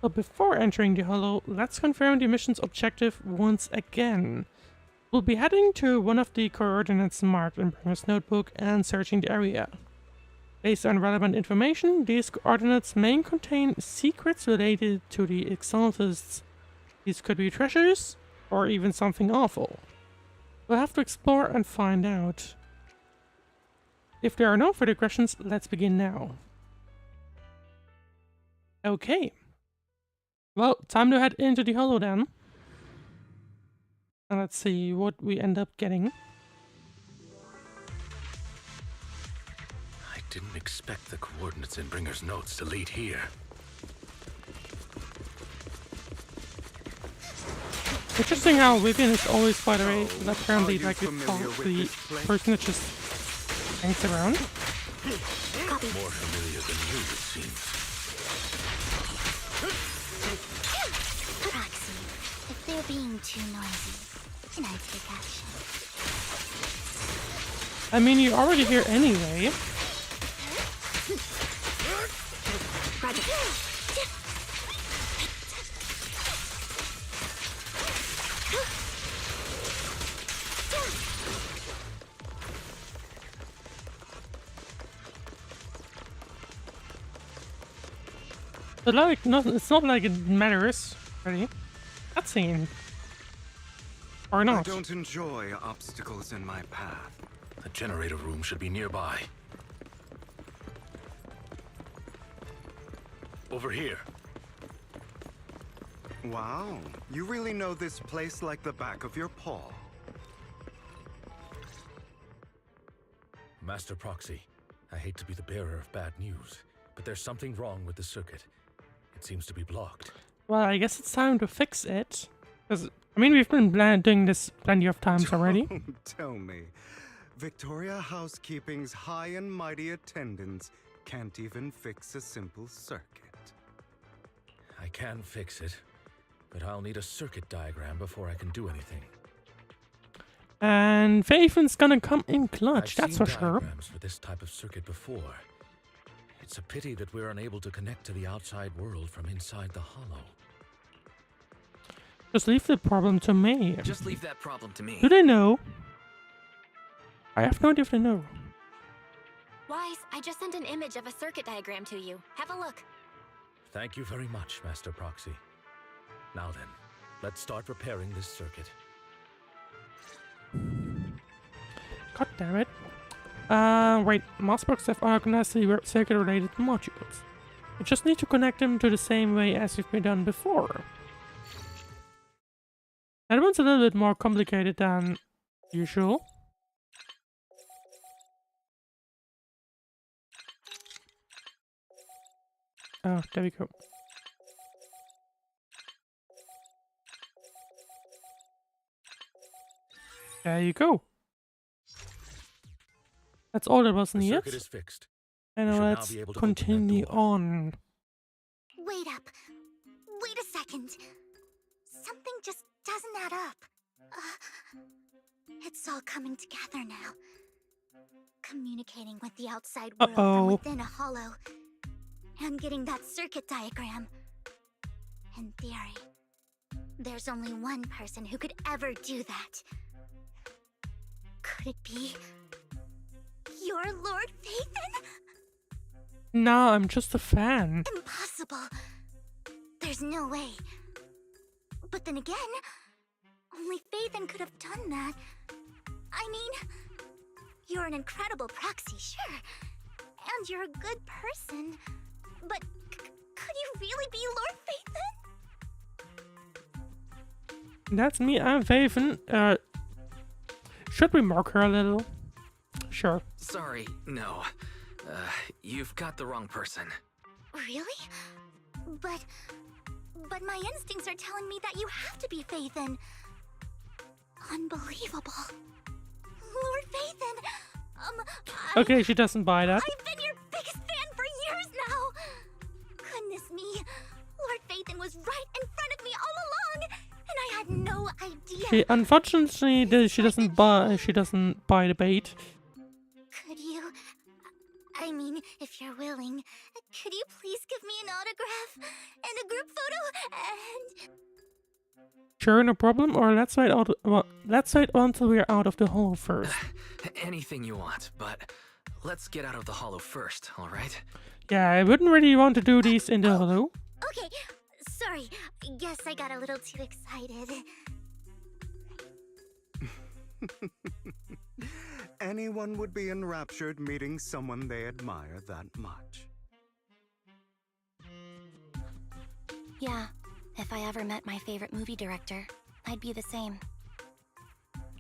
But before entering the Hollow, let's confirm the mission's objective once again. We'll be heading to one of the coordinates marked in Bringer's notebook and searching the area. Based on relevant information, these coordinates may contain secrets related to the Exaltists. These could be treasures, or even something awful. We'll have to explore and find out. If there are no further questions, let's begin now. Okay. Well, time to head into the Hollow then. And let's see what we end up getting. I didn't expect the coordinates in Bringer's notes to lead here. Interesting how Vivian is always, by the way, apparently like the person that just hangs around. More familiar than you, it seems. Proxy, if they're being too noisy, can I take action? I mean, you're already here anyway. Roger. But like, it's not like it matters, really. Cutscene. Or I not. don't enjoy obstacles in my path. The generator room should be nearby. Over here. Wow, you really know this place like the back of your paw. Master Proxy, I hate to be the bearer of bad news, but there's something wrong with the circuit. It seems to be blocked. Well, I guess it's time to fix it. Because, I mean, we've been doing this plenty of times already. Don't tell me. Victoria Housekeeping's high and mighty attendants can't even fix a simple circuit. I can fix it, but I'll need a circuit diagram before I can do anything. And Phaethon's gonna come in clutch, I've that's seen for sure. diagrams for this type of circuit before. It's a pity that we're unable to connect to the outside world from inside the hollow. Just leave the problem to me. Just leave that problem to me. Do they know? I have no idea if they know. Wise, I just sent an image of a circuit diagram to you. Have a look. Thank you very much, Master Proxy. Now then, let's start repairing this circuit. God damn it. Wait, Mossbox have organized the circuit-related modules. We just need to connect them to the same way as we've been done before. That one's a little bit more complicated than usual. Oh, there we go. There you go. That's all that was needed. Circuit is fixed. And You should now now let's be able to open that continue door. on. Wait up. Wait a second. Something just doesn't add up. It's all coming together now. Communicating with the outside world from within a hollow. And getting that circuit diagram. In theory, there's only one person who could ever do that. Could it be your Lord Phaethon? No, I'm just a fan. Impossible. There's no way. But then again, only Phaethon could have done that. I mean, you're an incredible proxy, sure. And you're a good person. But could you really be Lord Phaethon? That's me, I'm Phaethon. Should we mock her a little? Sure. Sorry, no. You've got the wrong person. Really? But my instincts are telling me that you have to be Phaethon. Unbelievable. Lord Phaethon, Okay, she doesn't buy that. I've been your biggest fan for years now. Goodness me. Lord Phaethon was right in front of me all along, and I had no idea. Unfortunately, she doesn't buy the bait. Could you... I mean, if you're willing, could you please give me an autograph and a group photo and... Sure, no problem. Or let's wait out. Well, let's wait until we're out of the hole first. Anything you want, but let's get out of the hollow first, all right? Yeah, I wouldn't really want to do these in the hollow. Okay, sorry. Guess I got a little too excited. Anyone would be enraptured meeting someone they admire that much. Yeah, if I ever met my favorite movie director, I'd be the same.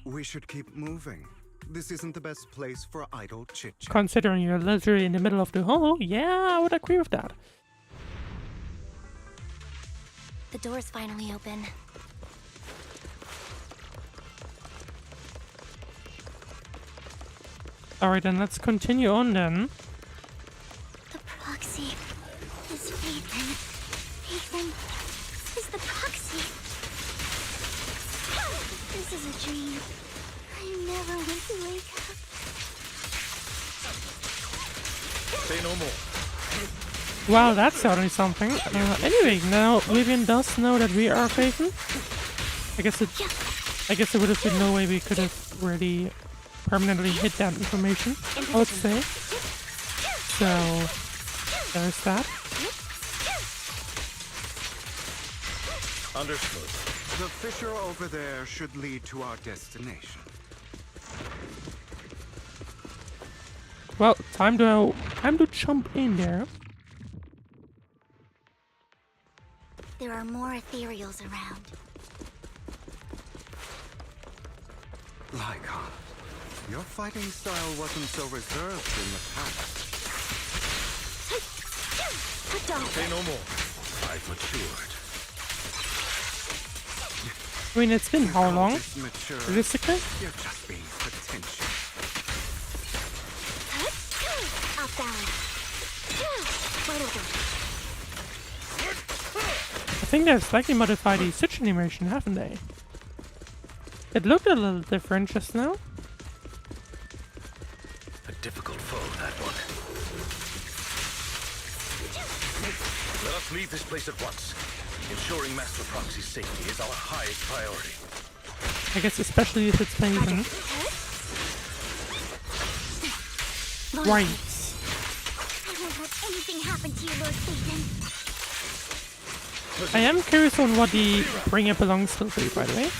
We should keep moving. This isn't the best place for idle chit-chat. Considering you're literally in the middle of the hollow, yeah, I would agree with that. The door's finally open. Alright, then let's continue on then. The proxy is Phaethon. Phaethon is the proxy. This is a dream. I never want to wake up. Say no more. Wow, that's certainly something. Anyway, now Vivian does know that we are Phaethon. I guess there would have been no way we could have really permanently hid that information, I would say. So, there's that. Understood. The fissure over there should lead to our destination. Well, time to jump in there. There are more ethereals around. Lycon, your fighting style wasn't so reserved in the past. Say no more. I've matured. I mean, it's been how long? Mature. Realistically? You're just being pretentious. Off balance. Right over. I think they've slightly modified the switch animation, haven't they? It looked a little different just now. A difficult foe, that one. Let us leave this place at once. Ensuring Master Proxy's safety is our highest priority. I guess especially if it's Phaethon. Right. I won't let anything happen to you, Lord Phaethon. I am curious on what the bringer belongs to be, by the way.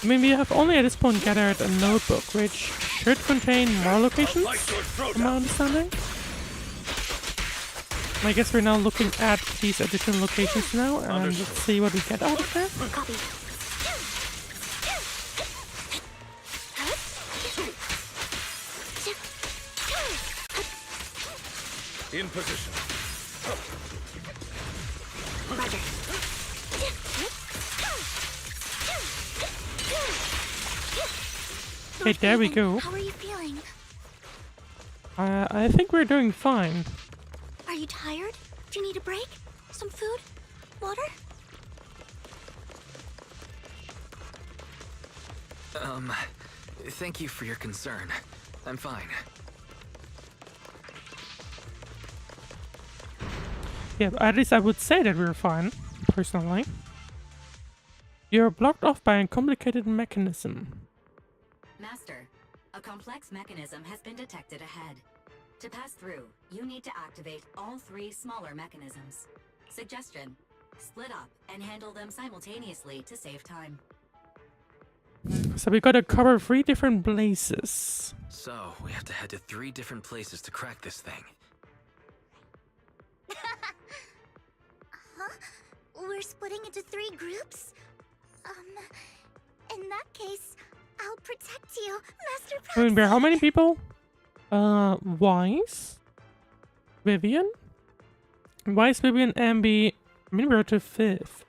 I mean, we have only at this point gathered a notebook, which should contain more locations, from my understanding. I guess we're now looking at these additional locations now, and let's see what we get out of there. Copy. In position. Roger. Okay, there we go. How are you feeling? I think we're doing fine. Are you tired? Do you need a break? Some food? Water? Thank you for your concern. I'm fine. Yeah, at least I would say that we're fine, personally. You're blocked off by a complicated mechanism. Master, a complex mechanism has been detected ahead. To pass through, you need to activate all 3 smaller mechanisms. Suggestion: split up and handle them simultaneously to save time. So we gotta cover 3 different places. So, we have to head to 3 different places to crack this thing. Huh? We're splitting into 3 groups? In that case, I'll protect you, Master I mean, how many people? Wise? Vivian? Wise, Vivian, Ambi. I mean, we're to 5th.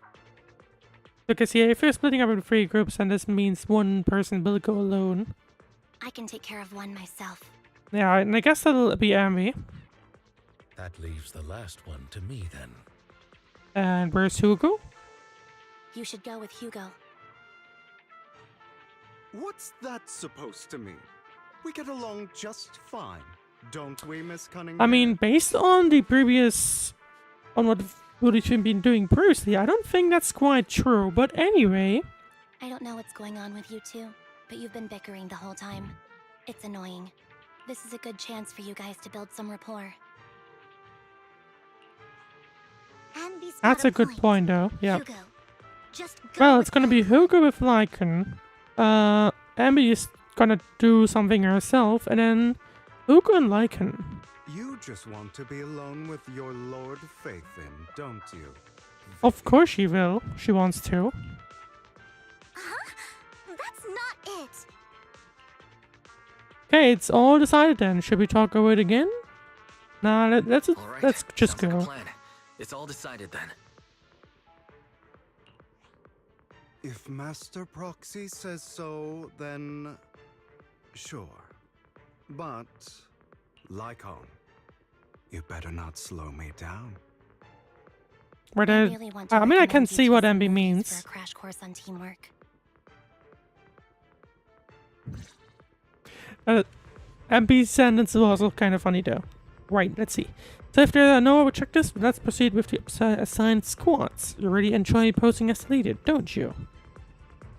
Because yeah, if you're splitting up into 3 groups, then this means one person will go alone. I can take care of one myself. Yeah, and I guess that'll be Ambi. That leaves the last one to me, then. And where's Hugo? You should go with Hugo. What's that supposed to mean? We get along just fine, don't we, Miss Cunningham? I mean, based on the previous... on what we've been doing previously, I don't think that's quite true, but anyway... I don't know what's going on with you two, but you've been bickering the whole time. It's annoying. This is a good chance for you guys to build some rapport. That's a good point, though. Yeah. Hugo, just go Well, it's gonna be Hugo with Lycan. Ambi is gonna do something herself, and then Hugo and Lycan. You just want to be alone with your Lord Phaethon, don't you? Of course she will. She wants to. Huh? That's not it. Okay, it's all decided then. Should we talk over it again? Nah, let's just Sounds like a go. plan. It's all decided then. If Master Proxy says so, then sure. But, Lycon, you better not slow me down. Where I the- really want to I mean, I can recommend you see to what some MB movies means. for a crash course on teamwork. MB's sentence was also kind of funny though. Right, let's see. So if there are no objectives, let's proceed with the assigned squads. You really enjoy posing as leader, don't you?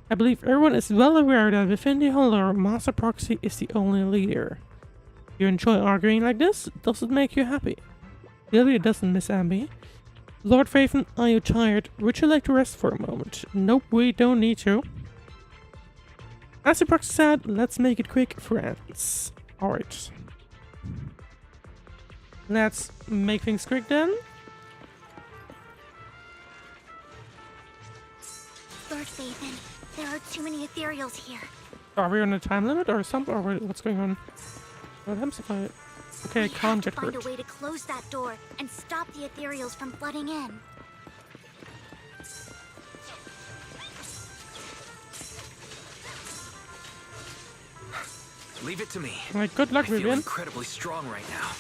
I believe everyone is well aware that within the Hollow, Master Proxy is the only leader. You enjoy arguing like this? Does it make you happy? Clearly it doesn't, Miss Ambi. Lord Phaethon, are you tired? Would you like to rest for a moment? Nope, we don't need to. As the proxy said, let's make it quick, friends. Alright. Let's make things quick then. Lord Phaethon, there are too many ethereals here. Are we on a time limit or something? Or what's going on? What happens if I... Okay, I can't get hurt. Find a way to close that door and stop the ethereals from flooding in. Leave it to me. Alright, good luck, I feel Vivian. incredibly strong right now.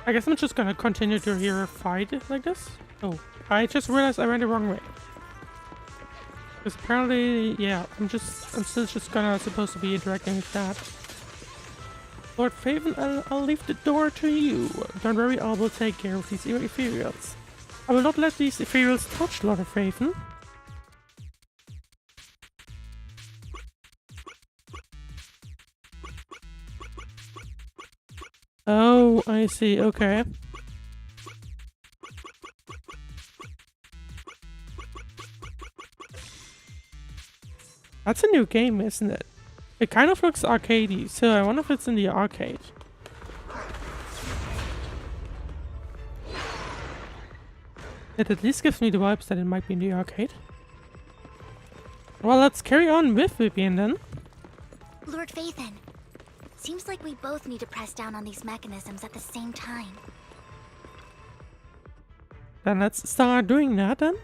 I guess I'm just gonna continue to hear a fight like this. Oh, I just realized I went the wrong way. Because apparently, yeah, I'm still just gonna supposed to be interacting with that. Lord Phaethon, I'll leave the door to you. Don't worry, I will take care of these ethereals. I will not let these ethereals touch Lord Phaethon. Oh, I see, okay. That's a new game, isn't it? It kind of looks arcadey, so I wonder if it's in the arcade. It at least gives me the vibes that it might be in the arcade. Well, let's carry on with Vivian then. Lord Phaethon, seems like we both need to press down on these mechanisms at the same time. Then let's start doing that then.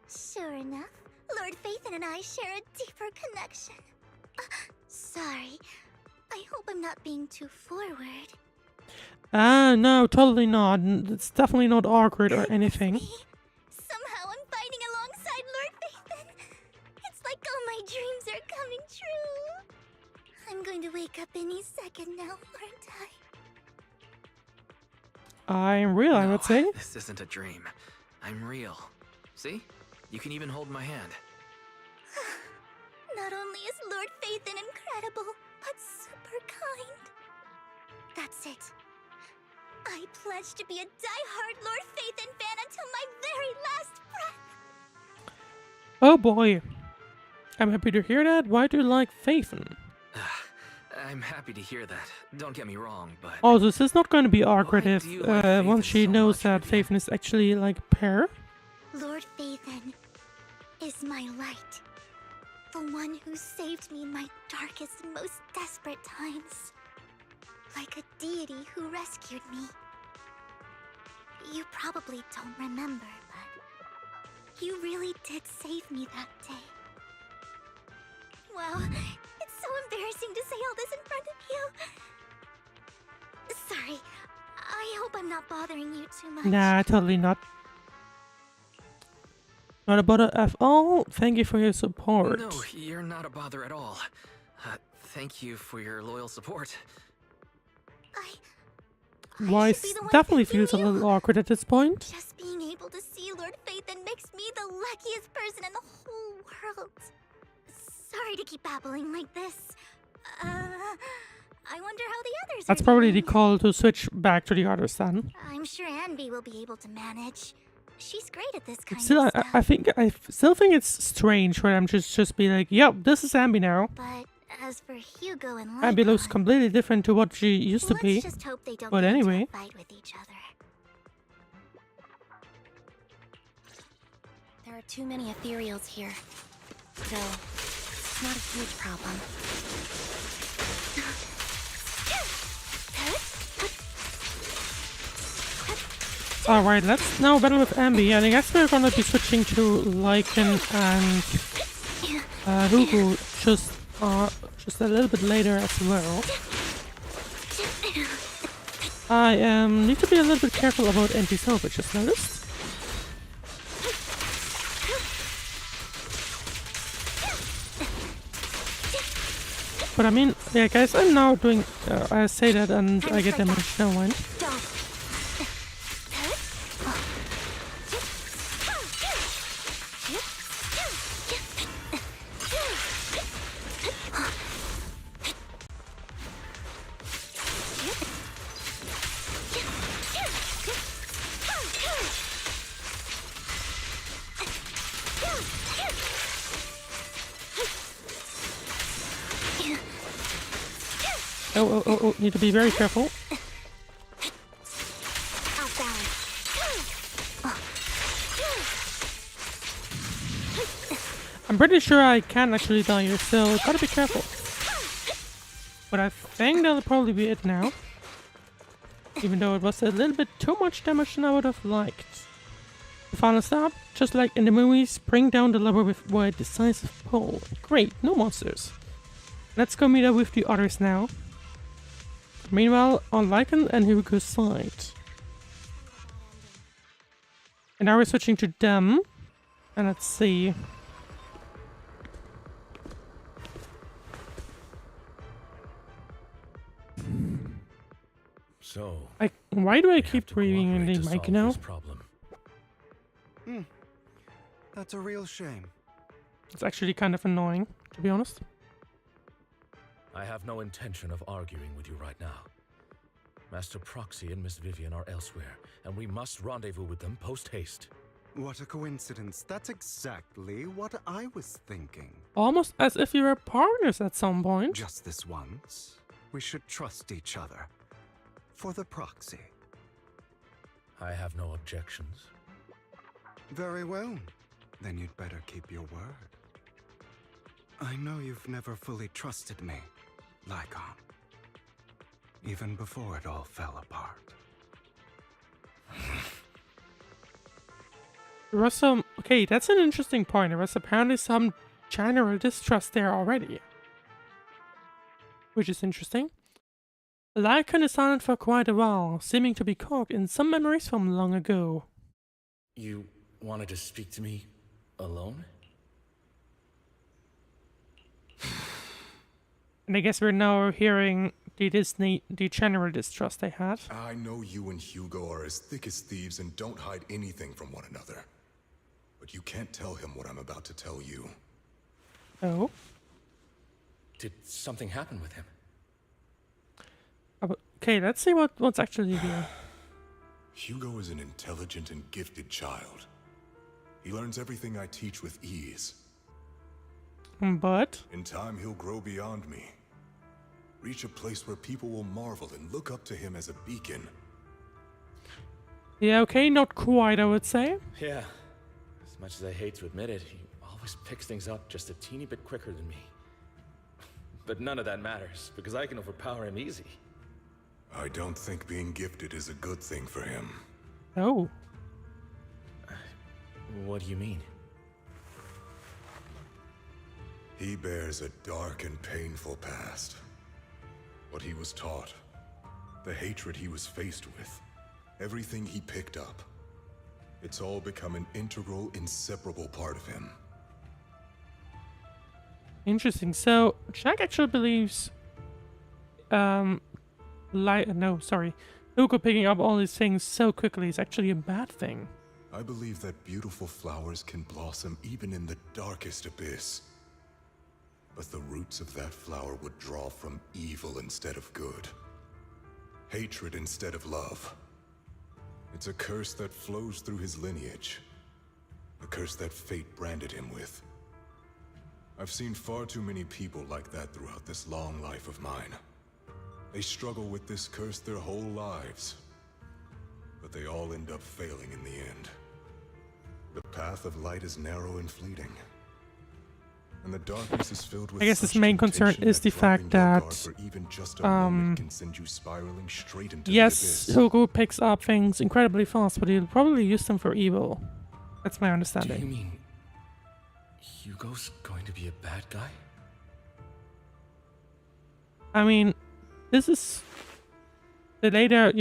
Sure enough, Lord Phaethon and I share a deeper connection. Sorry, I hope I'm not being too forward. No, totally not. It's definitely not awkward or anything. Somehow I'm fighting alongside Lord Phaethon. It's like all my dreams are coming true. I'm going to wake up any second now, aren't I? I'm real, I would say. This isn't a dream. I'm real. See? You can even hold my hand. Not only is Lord Phaethon incredible, but super kind. That's it. I pledge to be a die-hard Lord Phaethon fan until my very last breath. Oh boy. I'm happy to hear that. Why do you like Phaethon? I'm happy to hear that. Don't get me wrong, but... Oh, this is not going to be awkward if once she knows that Phaethon is actually like a pair. Lord Phaethon is my light. The one who saved me in my darkest and most desperate times. Like a deity who rescued me. You probably don't remember, but you really did save me that day. Wow, it's so embarrassing to say all this in front of you. Sorry, I hope I'm not bothering you too much. Nah, totally not. Not a bother at all. Thank you for your support. No, you're not a bother at all. Thank you for your loyal support. Worse definitely feels a little awkward at this point. Just being able to see Lord Phaethon makes me the luckiest person in the whole world. Sorry to keep babbling like this. I wonder how the others That's are probably the doing. call to switch back to the others then. I'm sure Anby will be able to manage. She's great at this kind Still, of stuff. I still think it's strange for them to just be like, yep, this is Ambi now. But as for Hugo and Ambi looks completely different to what she used to be. Let's just hope they don't But get anyway. into a fight with each other. There are too many ethereals here. Though, it's not a huge problem. Alright, let's now battle with Ambi, and I guess we're gonna be switching to Lycan and Hugo just a little bit later as well. I need to be a little bit careful about anti-salvage, just noticed. But I mean, yeah guys, I'm now doing, I say that and I get damaged, no mind. Oh, need to be very careful. Off balance. I'm pretty sure I can actually die here, so gotta be careful. But I think that'll probably be it now. Even though it was a little bit too much damage than I would have liked. The final stop, just like in the movies, bring down the lever with a decisive pull. Great, no monsters. Let's go meet up with the others now. Meanwhile, on Lycan and Hugo's side. And now we're switching to them. And let's see. So, why do I keep reading the mic now? That's a real shame. It's actually kind of annoying, to be honest. I have no intention of arguing with you right now. Master Proxy and Miss Vivian are elsewhere, and we must rendezvous with them post-haste. What a coincidence. That's exactly what I was thinking. Almost as if we were partners at some point. Just this once, we should trust each other. For the proxy. I have no objections. Very well. Then you'd better keep your word. I know you've never fully trusted me, Lycan. Even before it all fell apart. There was some... Okay, that's an interesting point. There was apparently some general distrust there already. Which is interesting. Lycan is silent for quite a while, seeming to be caught in some memories from long ago. You wanted to speak to me alone? And I guess we're now hearing the general distrust they had. I know you and Hugo are as thick as thieves and don't hide anything from one another. But you can't tell him what I'm about to tell you. Oh? Did something happen with him? Okay, let's see what's actually here. Hugo is an intelligent and gifted child. He learns everything I teach with ease. But? In time, he'll grow beyond me. Reach a place where people will marvel and look up to him as a beacon. Yeah, okay, not quite, I would say. Yeah. As much as I hate to admit it, he always picks things up just a teeny bit quicker than me. But none of that matters, because I can overpower him easy. I don't think being gifted is a good thing for him. Oh. What do you mean? He bears a dark and painful past. What he was taught, the hatred he was faced with, everything he picked up. It's all become an integral, inseparable part of him. Interesting. So, Jack actually believes... Hugo picking up all these things so quickly is actually a bad thing. I believe that beautiful flowers can blossom even in the darkest abyss. But the roots of that flower would draw from evil instead of good. Hatred instead of love. It's a curse that flows through his lineage. A curse that fate branded him with. I've seen far too many people like that throughout this long life of mine. They struggle with this curse their whole lives. But they all end up failing in the end. The path of light is narrow and fleeting. And the darkness is filled with I guess his main concern is the fact that yes, Hugo picks up things incredibly fast, but he'll probably use them for evil. That's my understanding. Do you mean Hugo's going to be a bad guy? I mean, this is the later,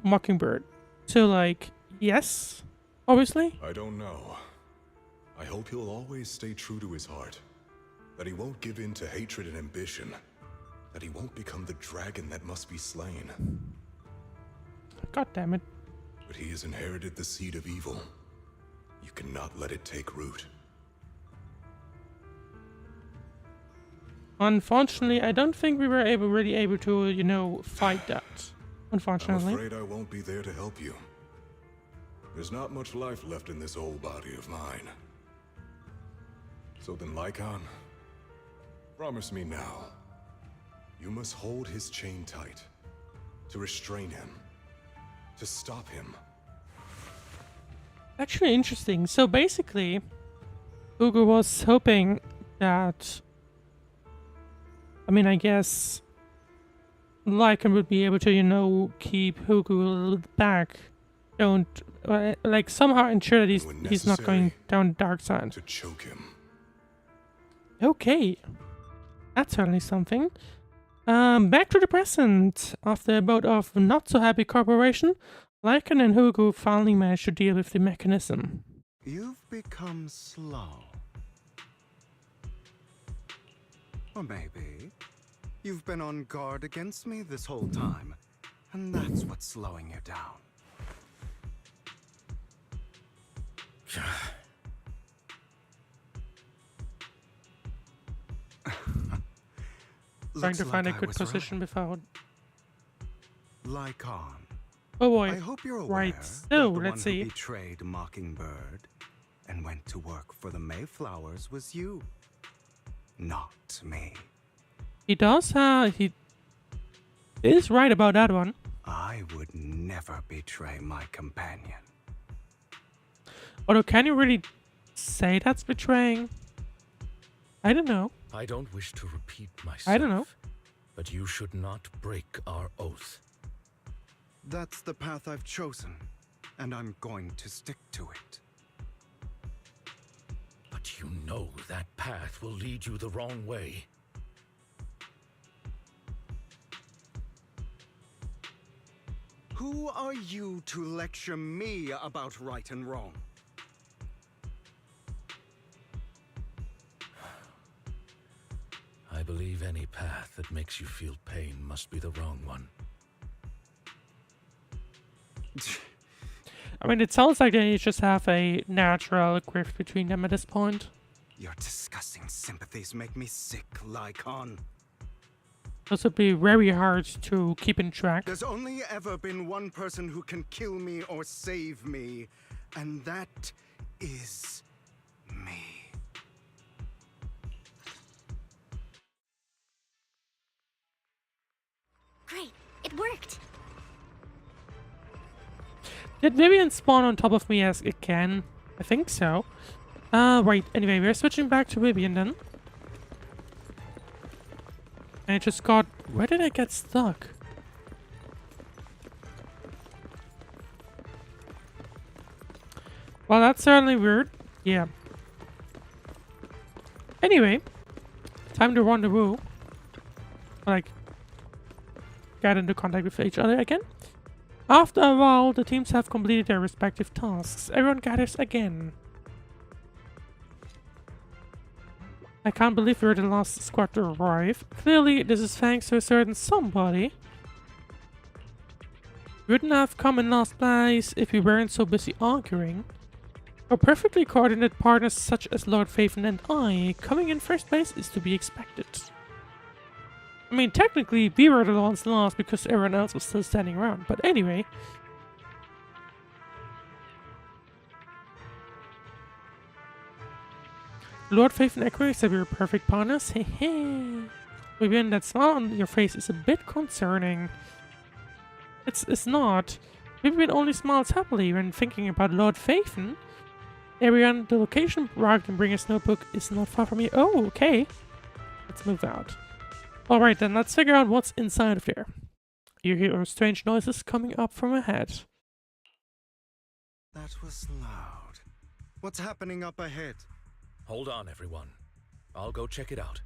Mockingbird. So, like, yes, obviously. I don't know. I hope he'll always stay true to his heart. That he won't give in to hatred and ambition. That he won't become the dragon that must be slain. God damn it. But he has inherited the seed of evil. You cannot let it take root. Unfortunately, I don't think we were really able to, fight that. Unfortunately. I'm afraid I won't be there to help you. There's not much life left in this old body of mine. So then, Lycan, promise me now You must hold his chain tight. To restrain him. To stop him. Actually interesting. So basically, Hugo was hoping that, I mean, I guess Lycan would be able to, you know, keep Hugo a little back. Don't, like, somehow ensure that he's not going down the dark side. To choke him. Okay. That's certainly something. Back to the present. After a bout of not-so-happy cooperation, Lycan and Hugo finally managed to deal with the mechanism. You've become slow. Or maybe you've been on guard against me this whole time, and that's what's slowing you down. Trying to find a good position before. Lycan. Oh boy. I hope you're aware right. that So, the let's one see. who betrayed Mockingbird and went to work for the Mayflowers was you, not me. He does, he is right about that one. I would never betray my companion. Although, can you really say that's betraying? I don't know. I don't wish to repeat myself. I don't know. But you should not break our oath. That's the path I've chosen, and I'm going to stick to it. But you know that path will lead you the wrong way. Who are you to lecture me about right and wrong? I believe any path that makes you feel pain must be the wrong one. I mean, it sounds like they just have a natural grift between them at this point. Your disgusting sympathies make me sick, Lycan. This would be very hard to keep in track. There's only ever been one person who can kill me or save me, and that is me. Great, it worked. Did Vivian spawn on top of me as it can? I think so. Right, anyway, we're switching back to Vivian then. And I just got... Where did I get stuck? Well, that's certainly weird. Yeah. Anyway, time to rendezvous. Like, get into contact with each other again. After a while, the teams have completed their respective tasks. Everyone gathers again. I can't believe we're the last squad to arrive. Clearly, this is thanks to a certain somebody. We wouldn't have come in last place if we weren't so busy arguing. Our perfectly coordinated partners such as Lord Phaethon and I, coming in first place is to be expected. I mean, technically, we were the ones lost because everyone else was still standing around, but anyway. Lord Phaethon agrees that we were perfect partners. Hehe. Vivian, that smile on your face is a bit concerning. It's not. Vivian only smiles happily when thinking about Lord Phaethon. Everyone, the location marked in Bringer's notebook is not far from here. Oh, okay. Let's move out. Alright then, let's figure out what's inside of there. You hear strange noises coming up from ahead. That was loud. What's happening up ahead? Hold on, everyone. I'll go check it out.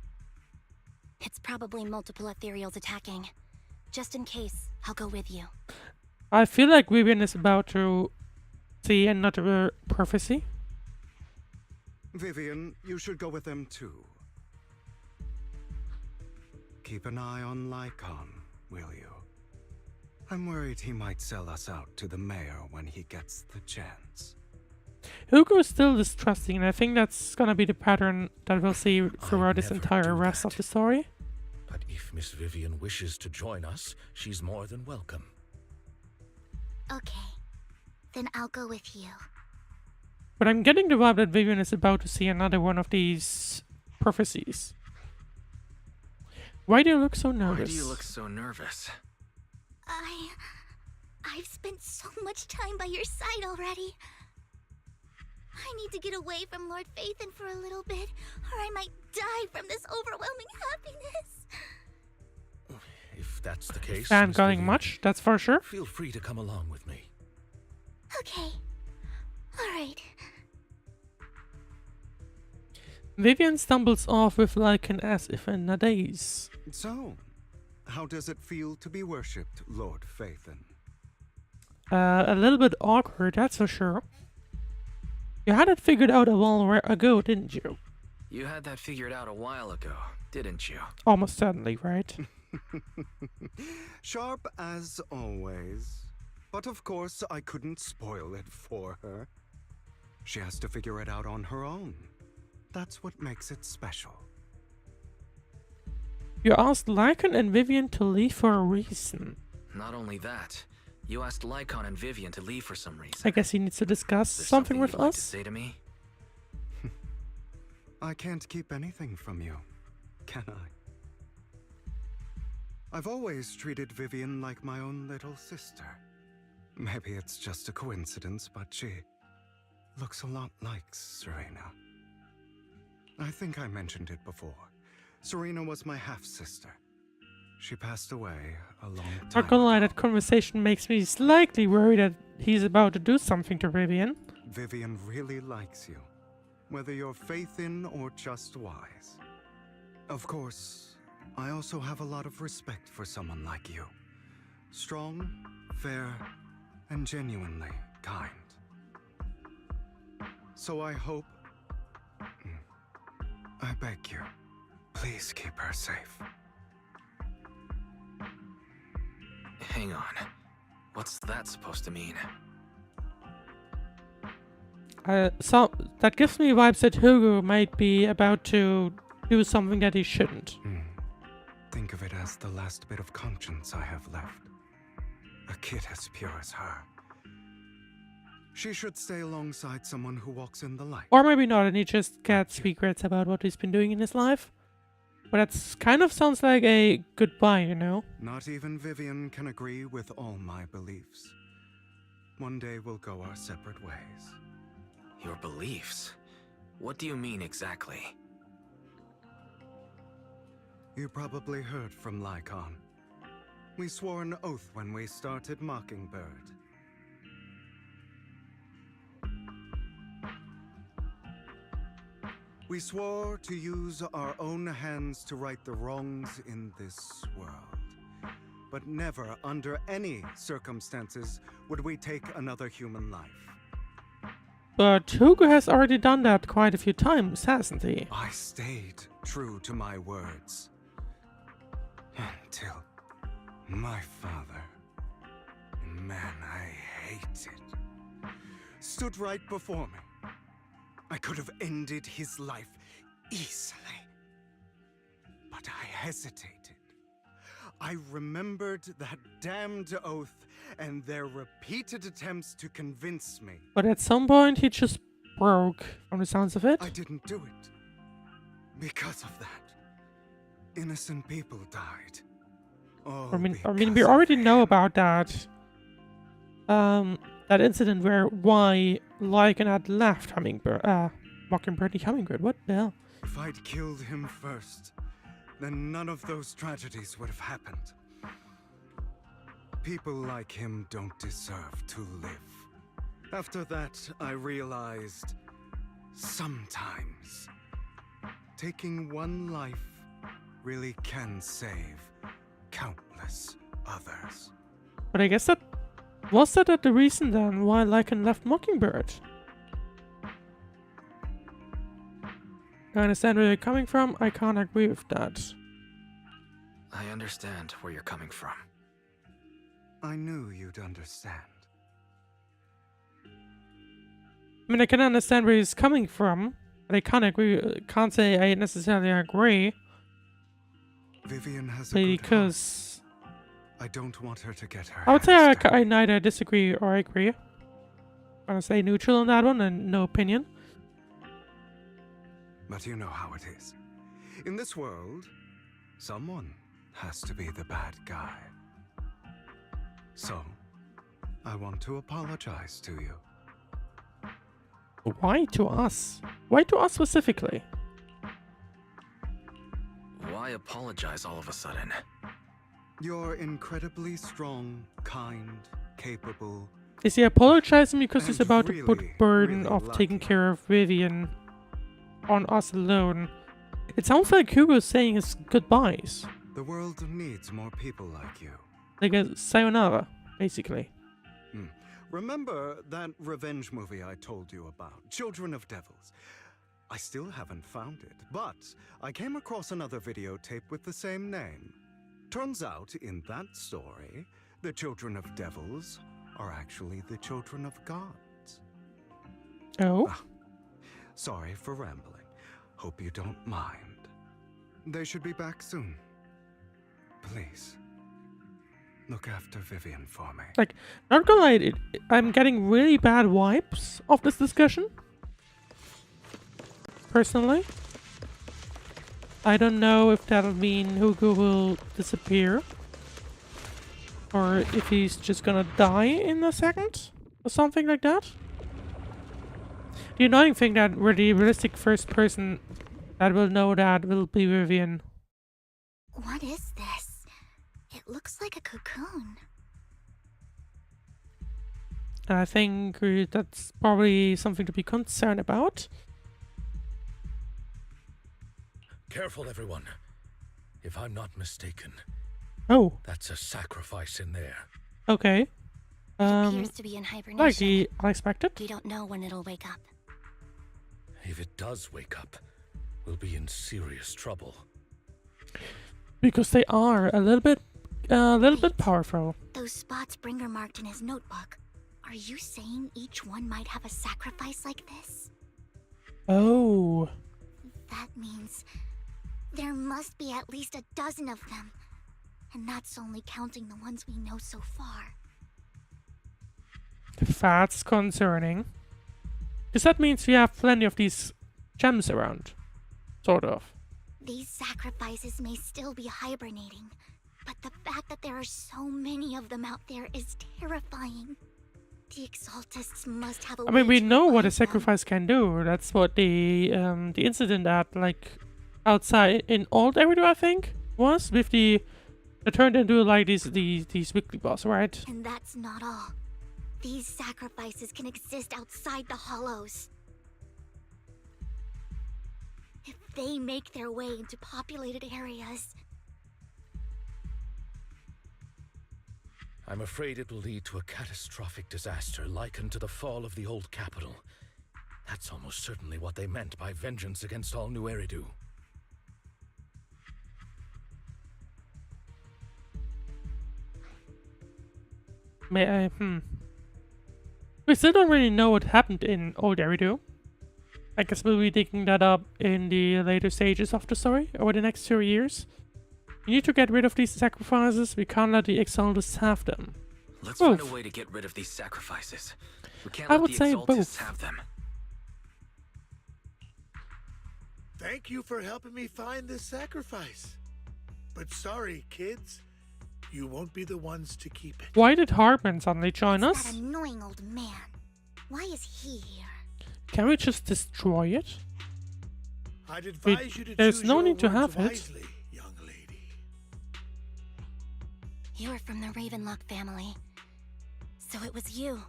It's probably multiple ethereals attacking. Just in case, I'll go with you. I feel like Vivian is about to see another prophecy. Vivian, you should go with them too. Keep an eye on Lycan, will you? I'm worried he might sell us out to the mayor when he gets the chance. Hugo's still distrusting, and I think that's gonna be the pattern that we'll see throughout this entire rest of the story. But if Miss Vivian wishes to join us, she's more than welcome. Okay, then I'll go with you. But I'm getting the vibe that Vivian is about to see another one of these prophecies. Why do you look so Why nervous? do you look so nervous? I've spent so much time by your side already. I need to get away from Lord Phaethon for a little bit, or I might die from this overwhelming happiness. If that's the case, And Miss going Vivian, much, that's for sure. feel free to come along with me. Okay. Alright. Vivian stumbles off with Lycan as if in a daze. So, how does it feel to be worshipped, Lord Phaethon? A little bit awkward, that's for sure. You had it figured out a while ago, didn't you? You had that figured out a while ago, didn't you? Almost certainly, right? Sharp as always. But of course, I couldn't spoil it for her. She has to figure it out on her own. That's what makes it special. You asked Lycan and Vivian to leave for a reason. Not only that, you asked Lycon and Vivian to leave for some reason. I guess he needs to discuss Is there something with you'd like us. to say to me? I can't keep anything from you, can I? I've always treated Vivian like my own little sister. Maybe it's just a coincidence, but she looks a lot like Serena. I think I mentioned it before. Serena was my half-sister. She passed away a long time Not gonna lie, that conversation makes me slightly worried that he's about to do something to Vivian. Vivian really likes you, whether you're Phaethon or just wise. Of course, I also have a lot of respect for someone like you. Strong, fair, and genuinely kind. So I hope... I beg you, please keep her safe. Hang on. What's that supposed to mean? So that gives me vibes that Hugo might be about to do something that he shouldn't. Think of it as the last bit of conscience I have left. A kid as pure as her. She should stay alongside someone who walks in the light. Or maybe not, and he just gets regrets about what he's been doing in his life. But that's kind of sounds like a goodbye, you know? Not even Vivian can agree with all my beliefs. One day we'll go our separate ways. Your beliefs? What do you mean exactly? You probably heard from Lycon. We swore an oath when we started Mockingbird. We swore to use our own hands to right the wrongs in this world. But never, under any circumstances, would we take another human life. But Hugo has already done that quite a few times, hasn't he? I stayed true to my words. Until my father, a man I hated, stood right before me. I could have ended his life easily. But I hesitated. I remembered that damned oath and their repeated attempts to convince me. But at some point he just broke, from the sounds of it. I didn't do it. Because of that, innocent people died. I mean, we already know about that. That incident where why Lycan had left Mockingbird and Hummingbird. What the hell? If I'd killed him first, then none of those tragedies would have happened. People like him don't deserve to live. After that, I realized sometimes taking one life really can save countless others. But I guess that was that the reason then why Lycan left Mockingbird? I understand where you're coming from. I can't agree with that. I understand where you're coming from. I knew you'd understand. I mean, I can understand where he's coming from, but I can't agree. Can't say I necessarily agree. Vivian has a because I don't want her to get her. I would say I neither disagree or agree. I'm gonna stay neutral on that one and no opinion. But you know how it is. In this world, Someone has to be the bad guy. So, I want to apologize to you. Why to us? Why to us specifically? Why apologize all of a sudden? You're incredibly strong, kind, capable. Is he apologizing because he's and about to put really, burden really of taking lucky. care of Vivian on us alone? It sounds like Hugo's saying his goodbyes. The world needs more people like you. Like a sayonara, basically. Remember that revenge movie I told you about, Children of Devils? I still haven't found it, but I came across another videotape with the same name. Turns out, in that story, the children of devils are actually the children of gods. Oh? Sorry for rambling. Hope you don't mind. They should be back soon. Please, look after Vivian for me. Like, not gonna lie, I'm getting really bad vibes of this discussion. Personally. I don't know if that'll mean Hugo will disappear. Or if he's just gonna die in a second. Or something like that. The annoying thing that we're the realistic first person that will know that will be Vivian. What is this? It looks like a cocoon. And I think that's probably something to be concerned about. Careful, everyone. If I'm not mistaken, that's a sacrifice in there. Okay. It appears to be in hibernation. Like the unexpected. We don't know when it'll wake up. If it does wake up, we'll be in serious trouble. Because they are a little bit powerful. Those spots Bringer marked in his notebook. Are you saying each one might have a sacrifice like this? Oh. That means there must be at least a dozen of them. And that's only counting the ones we know so far. That's concerning. Because that means we have plenty of these gems around. Sort of. These sacrifices may still be hibernating, but the fact that there are so many of them out there is terrifying. The Exaltists must have a I mean, we way to know what a revive them. sacrifice can do. That's what the incident at, like, outside in Old Eridu, I think, was, with the... It turned into, like, these weekly boss, right? And that's not all. These sacrifices can exist outside the hollows. If they make their way into populated areas... I'm afraid it will lead to a catastrophic disaster likened to the fall of the old capital. That's almost certainly what they meant by vengeance against all New Eridu. We still don't really know what happened in Old Eridu. I guess we'll be digging that up in the later stages of the story over the next 2 years. We need to get rid of these sacrifices. We can't let the Exaltists have them. Let's find a way to get rid of these sacrifices. We can't I let would the say Exaltists both. have them. Thank you for helping me find this sacrifice. But sorry, kids. You won't be the ones to keep it. Why did Hardman suddenly join That us? annoying old man. Why is he here? Can we just destroy it? I'd advise you to There's choose no your need to words have it. wisely, young lady. You're from the Ravenlock family. So it was you.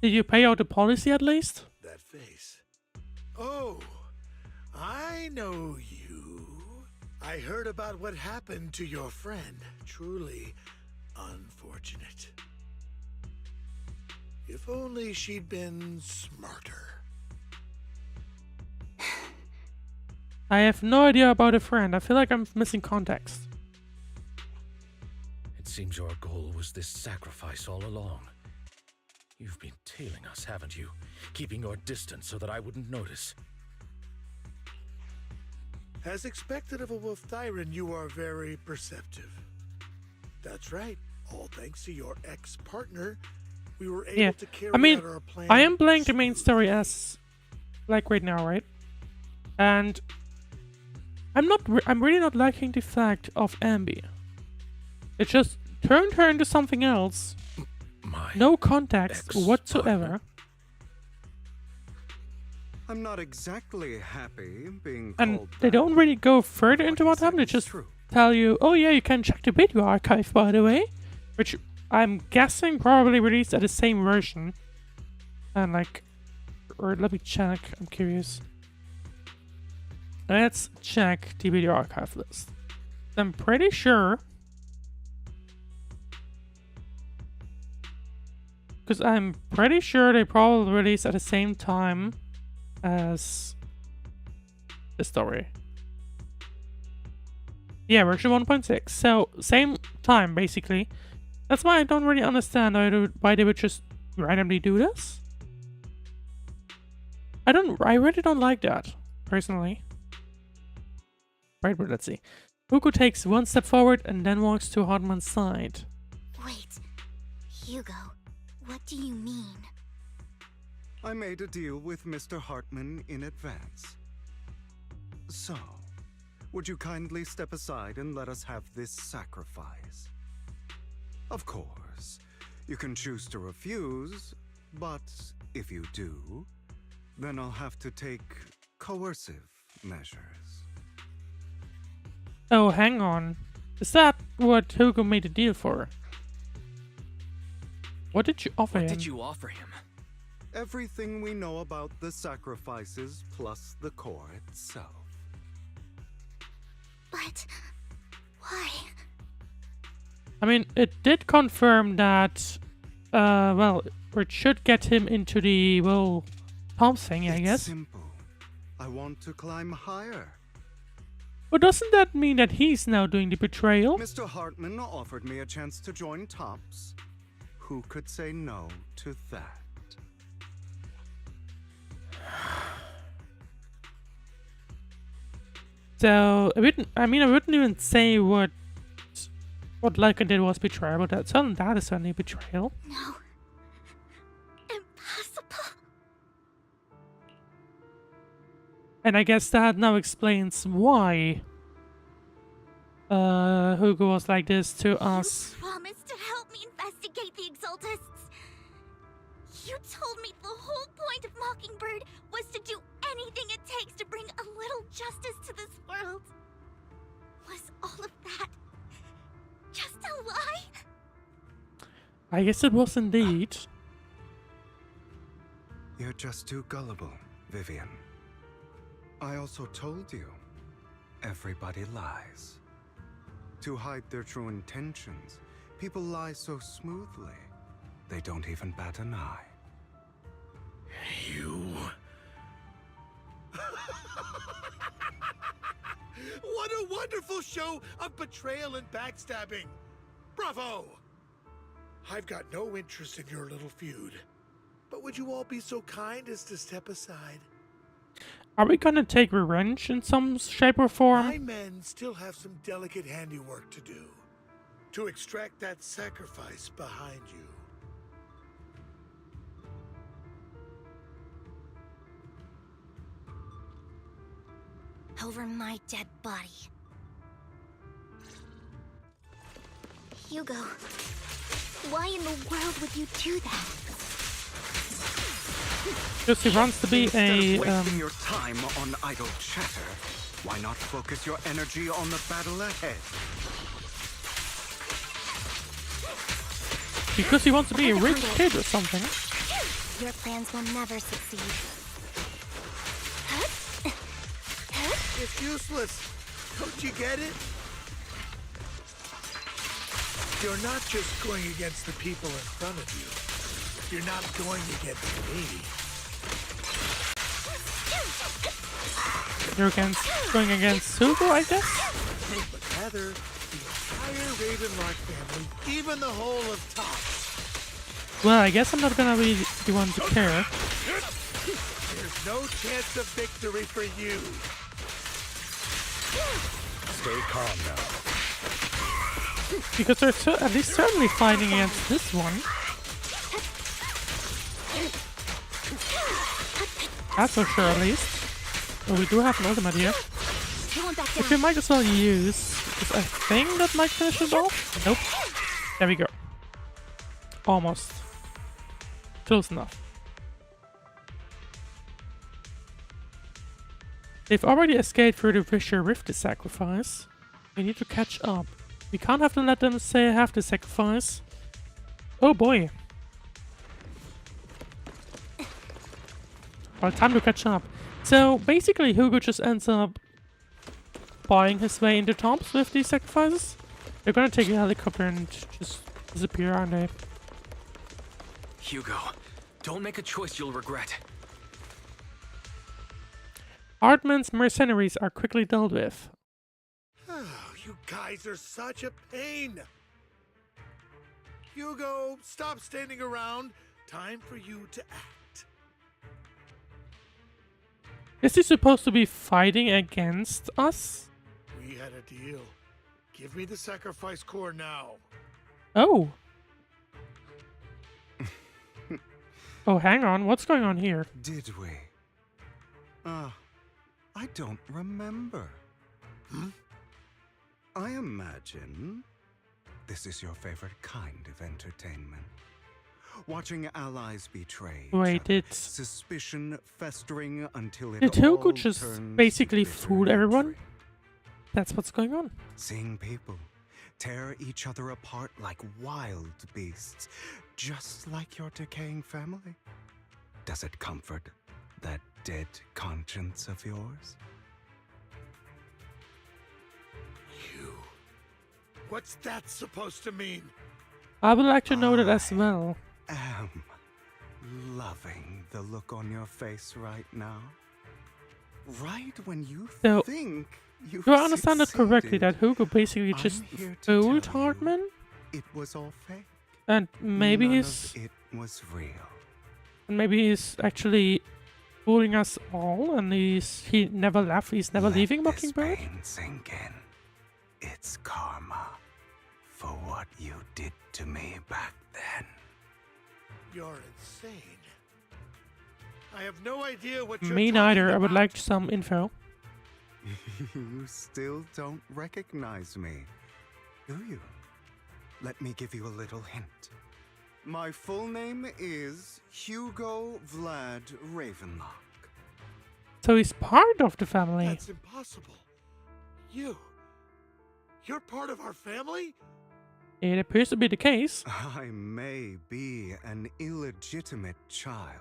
Did you pay out the policy at least? That face. Oh, I know you. I heard about what happened to your friend. Truly unfortunate. If only she'd been smarter. I have no idea about a friend. I feel like I'm missing context. It seems your goal was this sacrifice all along. You've been tailing us, haven't you? Keeping your distance so that I wouldn't notice. As expected of a wolf Thyran, you are very perceptive. That's right. All thanks to your ex-partner, we were able to carry out our plan. I am playing the main story as, like, right now, right? And I'm really not liking the fact of Ambi. It just turned her into something else. No context whatsoever. I'm not exactly happy being And called they don't really go further into what happened. They just tell you, oh yeah, you can check the video archive, by the way. Which I'm guessing probably released at the same version. And like, or let me check, I'm curious. Let's check the video archive list. I'm pretty sure, because I'm pretty sure they probably released at the same time as the story. Yeah, version 1.6. So same time basically. That's why I don't really understand why they would just randomly do this. I really don't like that personally. Right, but let's see. Hugo takes one step forward and then walks to Hartman's side. Wait, Hugo, what do you mean? I made a deal with Mr. Hartman in advance. So, would you kindly step aside and let us have this sacrifice? Of course, you can choose to refuse, but if you do, then I'll have to take coercive measures. Oh, hang on. Is that what Hugo made a deal for? What did you offer him? What did you offer him? Everything we know about the sacrifices plus the core itself. But why? I mean, it did confirm that, well, it should get him into the, well, Tom thing, I guess. Simple. I want to climb higher. But doesn't that mean that he's now doing the betrayal? Mr. Hartman offered me a chance to join Tops. Who could say no to that? So, I wouldn't even say what Lycan did was betrayal, but that is certainly betrayal. No. Impossible. And I guess that now explains why Hugo was like this to us. You promised to help me investigate the Exaltists. You told me the whole point of Mockingbird was to do anything it takes to bring a little justice to this world. Was all of that just a lie? I guess it was indeed. You're just too gullible, Vivian. I also told you, everybody lies. To hide their true intentions, people lie so smoothly, they don't even bat an eye. You... What a wonderful show of betrayal and backstabbing! Bravo! I've got no interest in your little feud, but would you all be so kind as to step aside? Are we gonna take revenge in some shape or form? My men still have some delicate handiwork to do, to extract that sacrifice behind you. Over my dead body. Hugo, why in the world would you do that? Because he wants to be Instead of wasting your time on idle chatter, why not focus your energy on the battle ahead? Because he wants to be a rich kid or something. Your plans will never succeed. It's useless. Don't you get it? You're not just going against the people in front of you. You're not going against me. You're going against Hugo, I guess? But rather, the entire Ravenlock family, even the whole of Tops. Well, I guess I'm not gonna be the one to care. There's no chance of victory for you. Stay calm now. Because they're at least certainly fighting against this one. That's for sure, at least. But we do have an ultimate here. Which we might as well use, because I think that might finish it off. Nope. There we go. Almost. Close enough. They've already escaped through the Fissure Rift to sacrifice. We need to catch up. We can't have to let them say have to sacrifice. Oh boy. Well, time to catch up. So basically Hugo just ends up buying his way into tops with these sacrifices. They're gonna take a helicopter and just disappear, aren't they? Hugo, don't make a choice you'll regret. Hartman's mercenaries are quickly dealt with. Oh, you guys are such a pain. Hugo, stop standing around. Time for you to act. Is he supposed to be fighting against us? We had a deal. Give me the sacrifice core now. Oh. Oh, hang on. What's going on here? Did we? I don't remember. I imagine this is your favorite kind of entertainment. Watching allies betray Wait, each other, it's... suspicion festering until it Did Hugo all just turns basically to bitter fool everyone? hatred. That's what's going on. Seeing people tear each other apart like wild beasts, just like your decaying family. Does it comfort that dead conscience of yours? You. What's that supposed to mean? I would like to know that as well. Am loving the look on your face right now. Right when you So, think you've do I understand it correctly succeeded, that Hugo basically I'm just here to fooled tell you Hartman? it was all fake. And maybe None he's... of it was real. And maybe he's actually fooling us all, and he never left. He's never leaving Mockingbird. Pain sink in. It's karma for what you did to me back then. You're insane. I have no idea what you're Me talking neither. I would about. like some info. You still don't recognize me, do you? Let me give you a little hint. My full name is Hugo Vlad Ravenlock. So he's part of the family. That's impossible. You're part of our family? It appears to be the case. I may be an illegitimate child,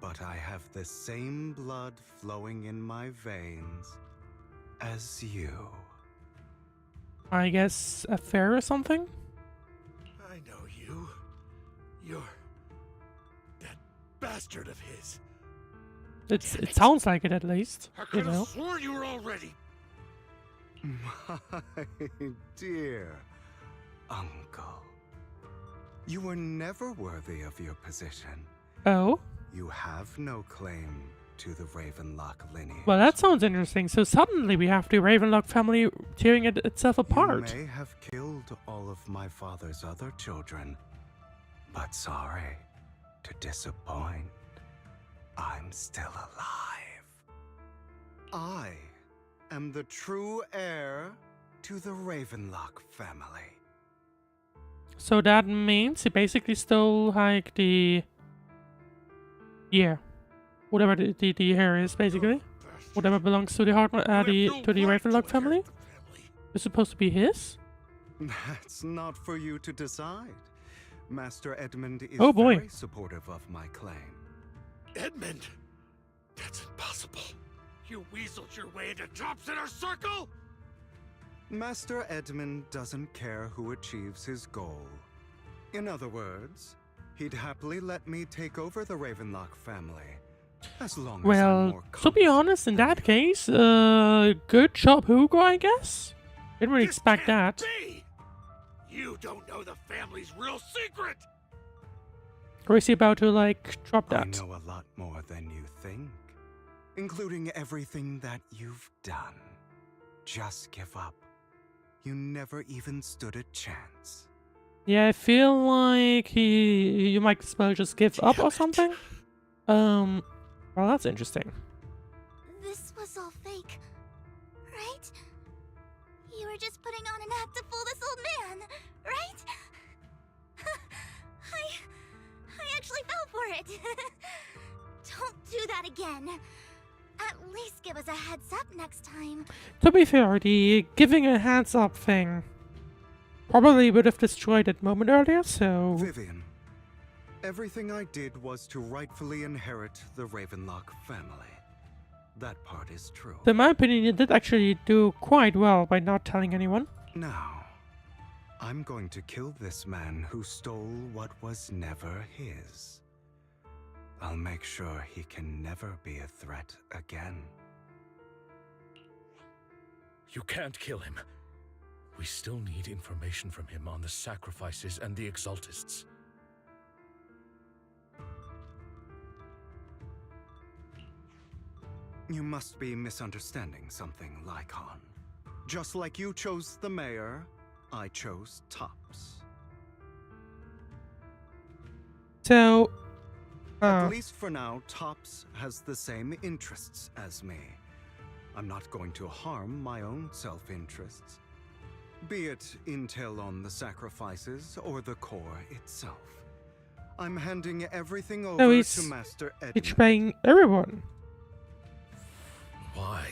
but I have the same blood flowing in my veins as you. I guess a fair or something? I know you. You're that bastard of his. It sounds like it at least. I You could have know. sworn you were already. My dear uncle, you were never worthy of your position. Oh? You have no claim to the Ravenlock lineage. Well, that sounds interesting. So suddenly we have the Ravenlock family tearing itself apart. You may have killed all of my father's other children, but sorry to disappoint. I'm still alive. I am the true heir to the Ravenlock family. So that means he basically stole like the... Yeah. Whatever the hair is, basically. Whatever belongs to the to the Ravenlock family. Is supposed to be his? That's not for you to decide. Master Edmund is Oh boy. very supportive of my claim. Edmund? That's impossible. You weaseled your way into Drops Inner Circle? Master Edmund doesn't care who achieves his goal. In other words, he'd happily let me take over the Ravenlock family. As long as I'm Well, more to be honest, in that case, good job, Hugo, I guess. Didn't really expect that. Be! You don't know the family's real secret! Or is he about to, like, drop I that? know a lot more than you think, including everything that you've done. Just give up. You never even stood a chance. Yeah, I feel like you might as well just give up or something. Well, that's interesting. This was all fake. you're just putting on an act to fool this old man, right? I actually fell for it. Don't do that again. At least give us a heads up next time. To be fair, the giving a heads up thing probably would have destroyed that moment earlier, so... Vivian, everything I did was to rightfully inherit the Ravenlock family. That part is true. In my opinion, you did actually do quite well by not telling anyone. Now, I'm going to kill this man who stole what was never his. I'll make sure he can never be a threat again. You can't kill him. We still need information from him on the sacrifices and the Exaltists. You must be misunderstanding something, Lycon. Just like you chose the mayor, I chose Tops. So... At least for now, Tops has the same interests as me. I'm not going to harm my own self-interests. Be it intel on the sacrifices or the core itself. I'm handing everything over to Master Edmund. Betraying everyone. Why?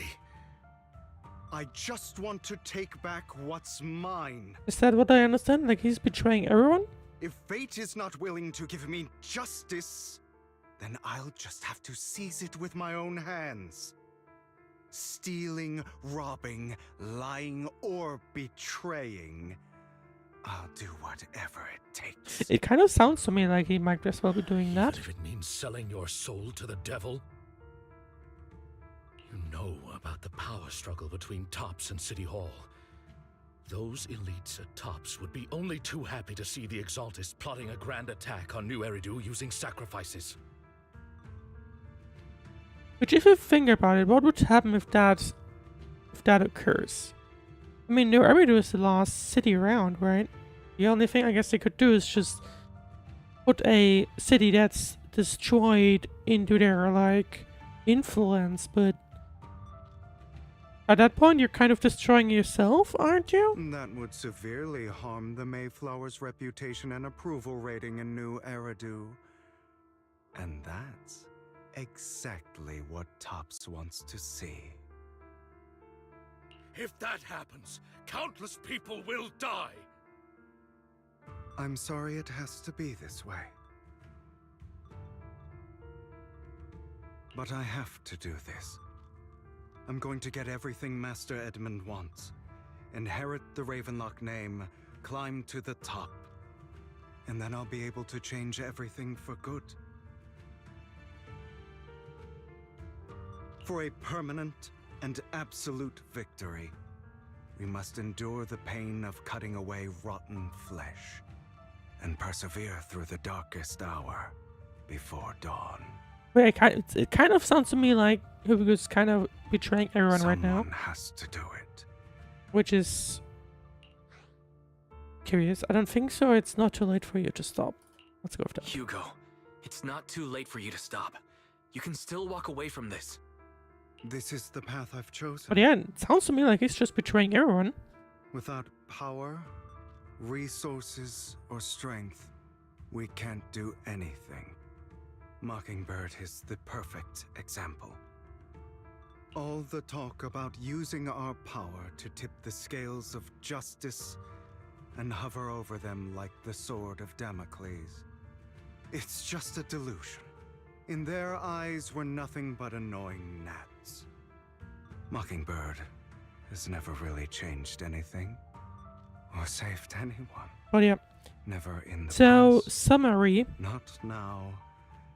I just want to take back what's mine. Is that what I understand? Like he's betraying everyone? If fate is not willing to give me justice, then I'll just have to seize it with my own hands. Stealing, robbing, lying, or betraying. I'll do whatever it takes. It kind of sounds to me like he might as well be doing that. Even if it means selling your soul to the devil? You know about the power struggle between Tops and City Hall. Those elites at Tops would be only too happy to see the Exaltists plotting a grand attack on New Eridu using sacrifices. Which, if you think about it, what would happen if that occurs? I mean, New Eridu is the last city around, right? The only thing I guess they could do is just put a city that's destroyed into their, like, influence, but at that point you're kind of destroying yourself, aren't you? That would severely harm the Mayflower's reputation and approval rating in New Eridu. And that's exactly what Tops wants to see. If that happens, countless people will die! I'm sorry it has to be this way. But I have to do this. I'm going to get everything Master Edmund wants. Inherit the Ravenlock name, climb to the top. And then I'll be able to change everything for good. For a permanent and absolute victory, we must endure the pain of cutting away rotten flesh and persevere through the darkest hour before dawn. Wait, it kind of sounds to me like he was kind of betraying everyone right now. Someone has to do it. Which is curious. I don't think so. It's not too late for you to stop. Let's go with that. Hugo, it's not too late for you to stop. You can still walk away from this. This is the path I've chosen. But yeah, it sounds to me like he's just betraying everyone. Without power, resources, or strength, we can't do anything. Mockingbird is the perfect example. All the talk about using our power to tip the scales of justice and hover over them like the sword of Damocles. It's just a delusion. In their eyes, we're nothing but annoying gnats. Mockingbird has never really changed anything or saved anyone. But yeah. Never in the So, past. summary. Not now.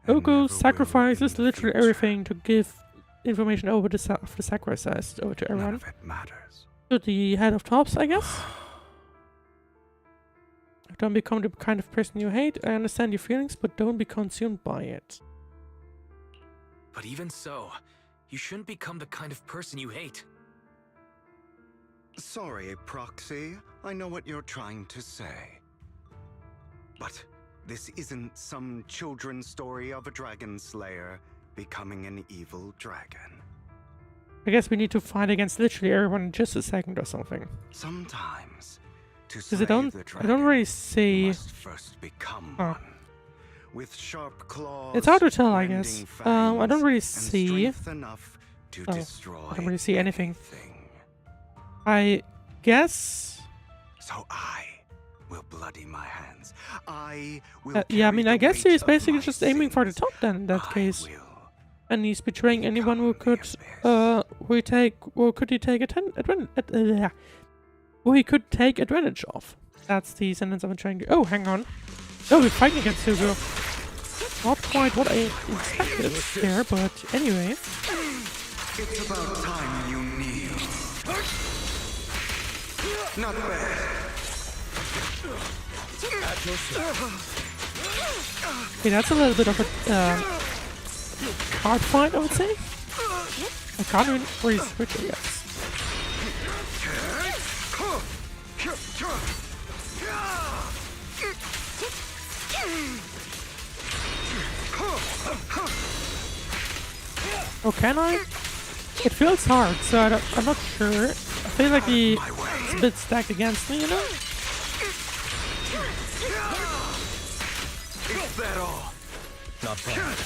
Hugo sacrifices literally everything to give information over the sacrifices over to everyone. None of it matters. To the head of Tops, I guess. Don't become the kind of person you hate. I understand your feelings, but don't be consumed by it. But even so, you shouldn't become the kind of person you hate. Sorry, Proxy. I know what you're trying to say. But this isn't some children's story of a dragon slayer becoming an evil dragon. I guess we need to fight against literally everyone in just a second or something. Sometimes, to Because slay I don't the really see. you must first become one. With sharp claws, It's hard to tell, I guess. fangs, I don't really and see. strength enough to I destroy don't really see anything. anything. I guess. So I will bloody my hands. I will. Yeah, I carry mean, the I guess weight he's of basically my just aiming for the top then in that case. And he's betraying anyone who could, who he take advantage of. That's the sentence I'm trying to. Oh, hang on. Oh, we're fighting against Hugo. Not quite what I expected there, but anyway. It's about time you kneel. Not bad. Okay, that's a little bit of a hard fight, I would say. I can't really switch, I guess. Oh, can I? It feels hard, so I'm not sure. I feel like it's a bit stacked against me, you know? Is that all? Not bad.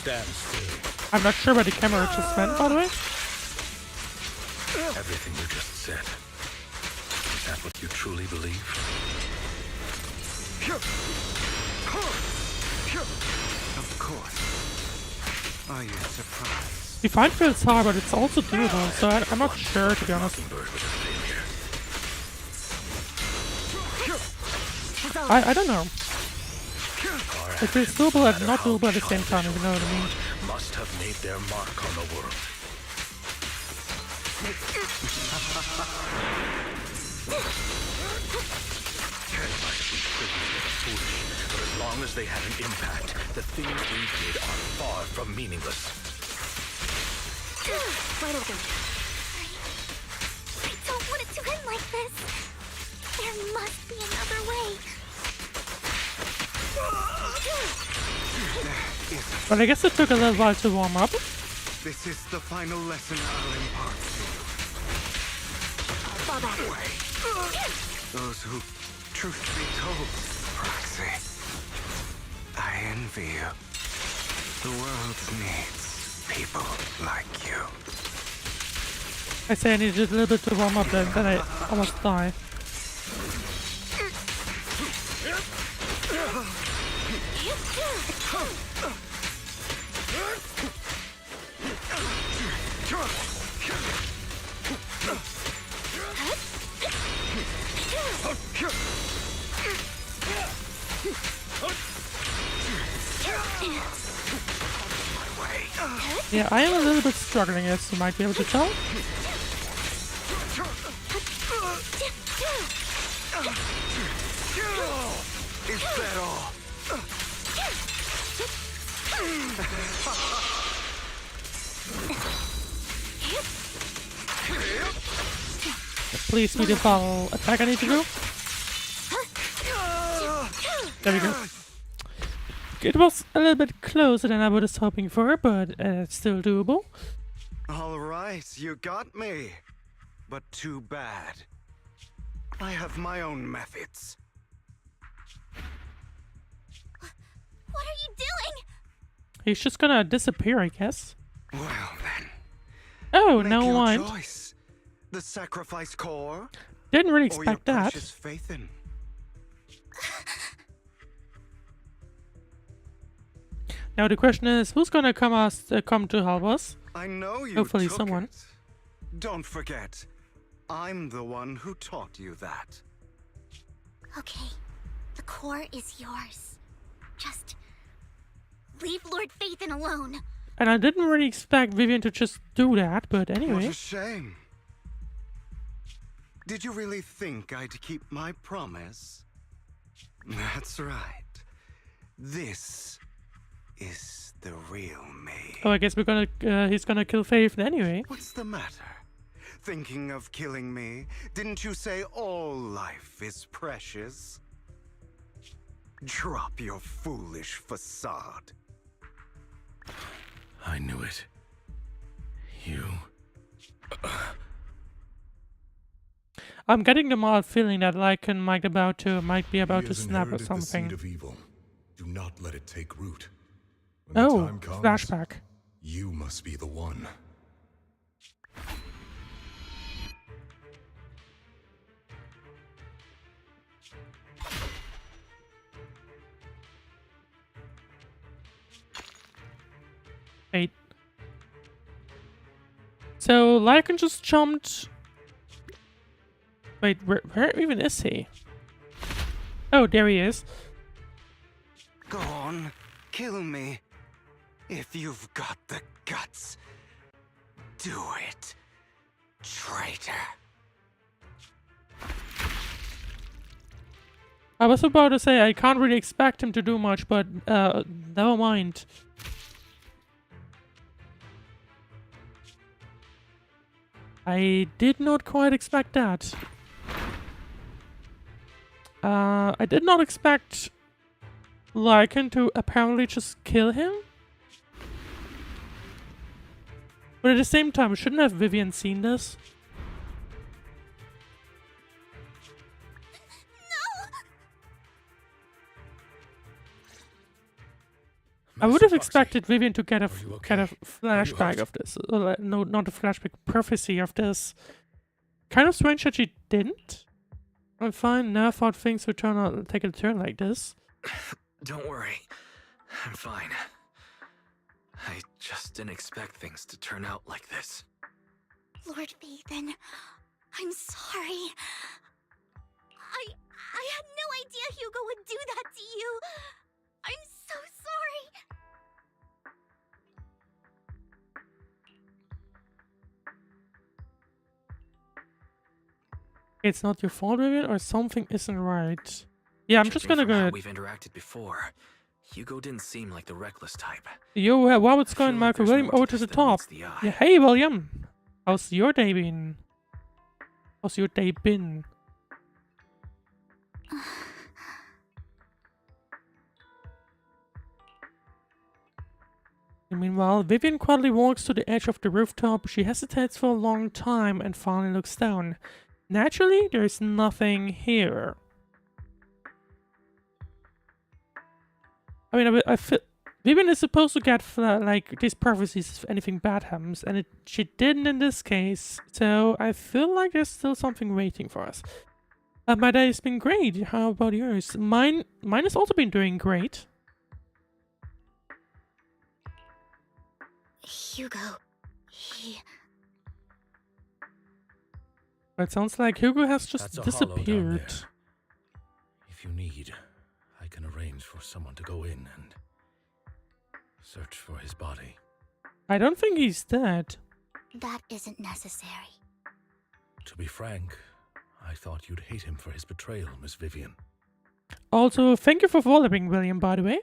Stand still. I'm not sure where the camera just went, by the way. Everything you just said. Is that what you truly believe? Of course. Are you surprised? The fight feels hard, but it's also doable, so I'm not sure, to be honest. I don't know. It feels doable and not doable at the same time, if you know what I mean. Must have made their mark on the world. But as long as they had an impact, the things we did are far from meaningless. Wide open. I don't want it to end like this. There must be another way. But I guess it took a little while to warm up. This is the final lesson I'll impart to you. Fall back. Those who, truth be told, Roxy, I envy you. The world needs people like you. I say I needed a little bit to warm up then I almost die. Yeah, I am a little bit struggling, as you might be able to tell. Is that all? Please be the final attack I need to do. There we go. It was a little bit closer than I was hoping for, but it's still doable. All right, you got me. But too bad. I have my own methods. What are you doing? He's just gonna disappear, I guess. Well then. Oh, Make no your mind. choice. The sacrifice core. Didn't really or your expect that. precious Phaethon. Now the question is, who's gonna come to help us? I know you. Hopefully took someone. it. Don't forget, I'm the one who taught you that. Okay, the core is yours. Just leave Lord Phaethon alone. And I didn't really expect Vivian to just do that, but What anyway. a shame. Did you really think I'd keep my promise? That's right. This is the real me. Oh, I guess we're gonna, he's gonna kill Phaethon anyway. What's the matter? Thinking of killing me? Didn't you say all life is precious? Drop your foolish facade. I knew it. You... I'm getting the mild feeling that Lycan might be about He to has snap or inherited the something. seed of evil. Do not let it take root. When Oh, the time comes, flashback. you must be the one. Wait. So Lycan just jumped. Wait, where even is he? Oh, there he is. Go on, kill me. If you've got the guts, do it, traitor. I was about to say I can't really expect him to do much, but never mind. I did not quite expect that. I did not expect Lycan to apparently just kill him. But at the same time, shouldn't have Vivian seen this? I would have expected Vivian to get a flashback of this. No, not a flashback, prophecy of this. Kind of strange that she didn't. I'm fine. Never thought things would take a turn like this. Don't worry. I'm fine. I just didn't expect things to turn out like this. Lord Phaethon, I'm sorry. I had no idea Hugo would do that to you. I'm so sorry. It's not your fault, Vivian, or something isn't right. Yeah, I'm just gonna go ahead. We've interacted before. Hugo didn't seem like the reckless type. Yo, what's going on, Michael? William, over to the top. Yeah, hey, William. How's your day been? How's your day been? Meanwhile, Vivian quietly walks to the edge of the rooftop. She hesitates for a long time and finally looks down. Naturally, there's nothing here. I mean, I feel Vivian is supposed to get like these prophecies if anything bad happens, and she didn't in this case. So I feel like there's still something waiting for us. My day has been great. How about yours? Mine has also been doing great. Hugo, he... It sounds like Hugo has just That's a hollow down disappeared. there. If you need, I can arrange for someone to go in and search for his body. I don't think he's dead. That isn't necessary. To be frank, I thought you'd hate him for his betrayal, Miss Vivian. Also, thank you for following, William, by the way.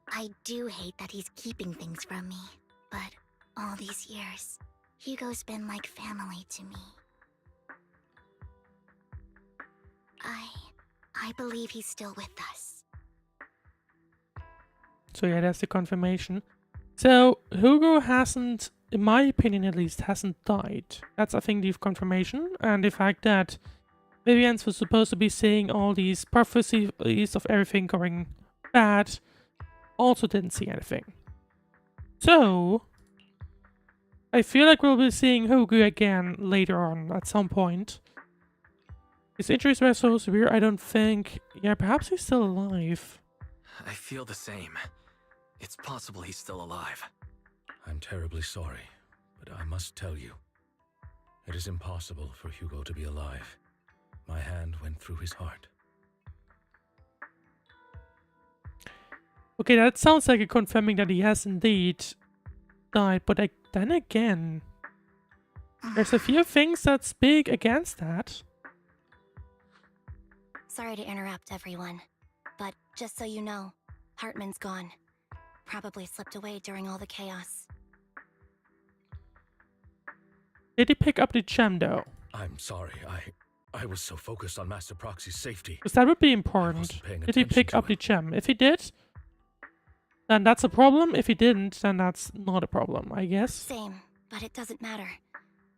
I do hate that he's keeping things from me, but all these years, Hugo's been like family to me. I believe he's still with us. So yeah, that's the confirmation. So Hugo hasn't, in my opinion at least, hasn't died. That's, I think, the confirmation. And the fact that Vivian was supposed to be saying all these prophecies of everything going bad, also didn't see anything. So I feel like we'll be seeing Hugo again later on at some point. His injuries were so severe, I don't think... Yeah, perhaps he's still alive. I feel the same. It's possible he's still alive. I'm terribly sorry, but I must tell you, it is impossible for Hugo to be alive. My hand went through his heart. Okay, that sounds like a confirming that he has indeed died, but then again, there's a few things that speak against that. Sorry to interrupt, everyone. But just so you know, Hartman's gone. Probably slipped away during all the chaos. Did he pick up the gem though? I'm sorry, I was so focused on Master Proxy's safety. Because that would be important. Did he pick up the gem? If he did, then that's a problem. If he didn't, then that's not a problem, I guess. Same, but it doesn't matter.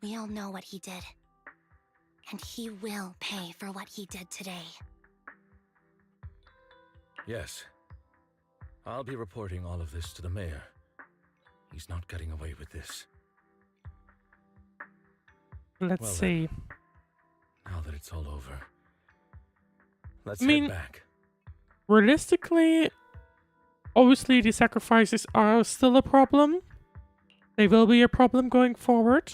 We all know what he did. And he will pay for what he did today. Yes. I'll be reporting all of this to the mayor. He's not getting away with this. Let's Well, see. then, now that it's all over, let's I mean, head back. Realistically, obviously the sacrifices are still a problem. They will be a problem going forward.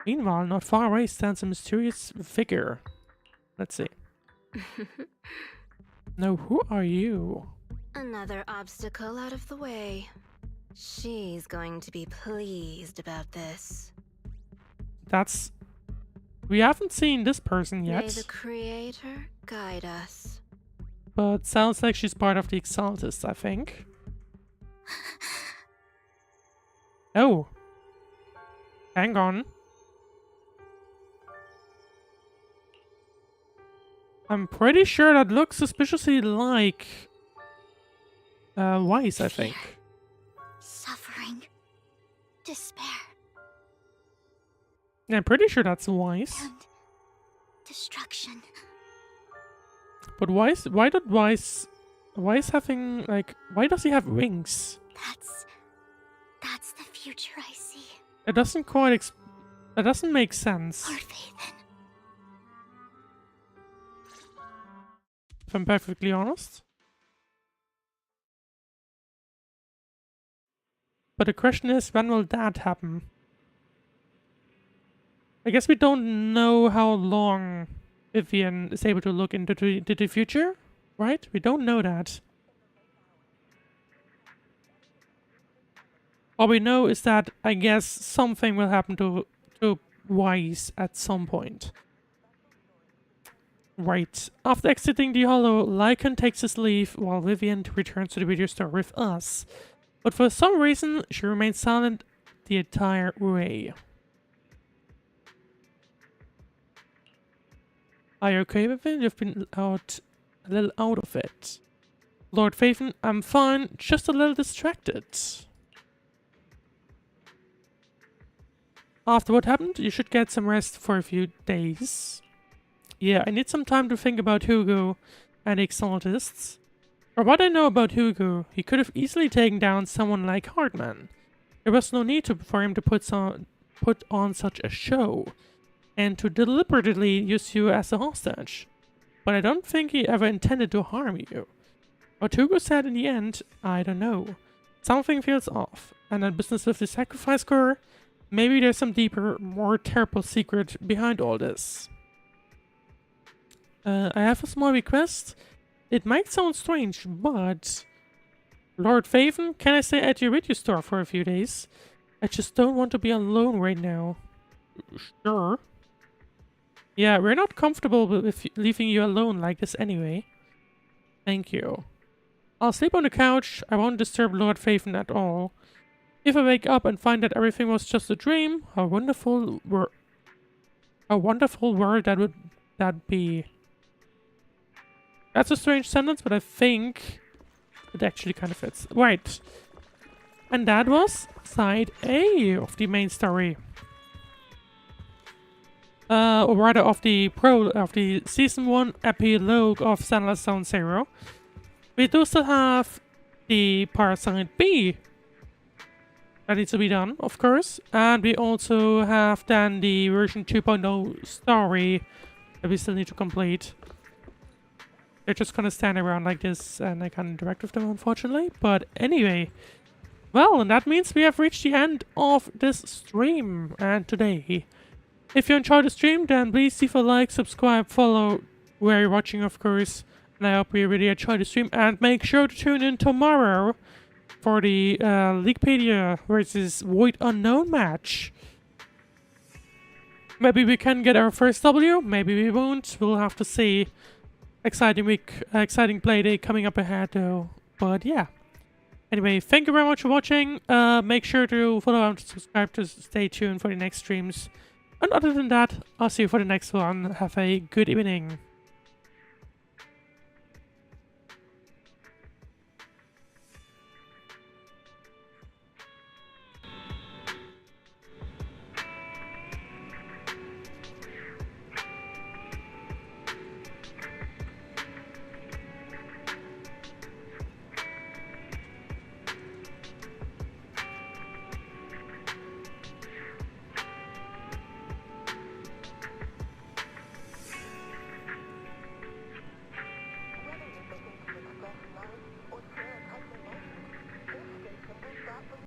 Meanwhile, not far away stands a mysterious figure. Let's see. Now, who are you? Another obstacle out of the way. She's going to be pleased about this. That's... We haven't seen this person May yet. the Creator guide us. But sounds like she's part of the Exaltists, I think. Oh. Hang on. I'm pretty sure that looks suspiciously like... Weiss, I think. Suffering. Despair. Yeah, I'm pretty sure that's Weiss. And destruction. But Weiss, why did Weiss having, like, why does he have wings? That's the future I see. It doesn't quite that doesn't make sense. Lord Phaethon. If I'm perfectly honest. But the question is, when will that happen? I guess we don't know how long Vivian is able to look into the future, right? We don't know that. All we know is that, I guess, something will happen to Weiss at some point. Right. After exiting the Hollow, Lycan takes his leave while Vivian returns to the video store with us. But for some reason, she remains silent the entire way. Are you okay with it? You've been a little out of it. Lord Phaethon, I'm fine, just a little distracted. After what happened, you should get some rest for a few days. Yeah, I need some time to think about Hugo and the Exaltists. From what I know about Hugo, he could have easily taken down someone like Hartman. There was no need for him to put on such a show, and to deliberately use you as a hostage. But I don't think he ever intended to harm you. What Hugo said in the end, I don't know. Something feels off, and that business with the sacrifice core, maybe there's some deeper, more terrible secret behind all this. I have a small request. It might sound strange, but... Lord Phaethon, can I stay at your video store for a few days? I just don't want to be alone right now. Sure. Yeah, we're not comfortable with leaving you alone like this anyway. Thank you. I'll sleep on the couch. I won't disturb Lord Phaethon at all. If I wake up and find that everything was just a dream, how wonderful world that would that be. That's a strange sentence, but I think it actually kind of fits. Right. And that was side A of the main story. Or rather of the season 1 epilogue of Zenless Zone Zero. We do still have the part side B that needs to be done, of course. And we also have then the version 2.0 story that we still need to complete. They're just gonna stand around like this and I can't interact with them, unfortunately. But anyway, well, and that means we have reached the end of this stream and today. If you enjoyed the stream, then please leave a like, subscribe, follow where you're watching, of course. And I hope you really enjoyed the stream. And make sure to tune in tomorrow for the Leaguepedia versus Void Unknown match. Maybe we can get our first W, maybe we won't. We'll have to see. Exciting week, exciting play day coming up ahead though. But yeah. Anyway, thank you very much for watching. Make sure to follow and subscribe to stay tuned for the next streams. And other than that, I'll see you for the next one. Have a good evening.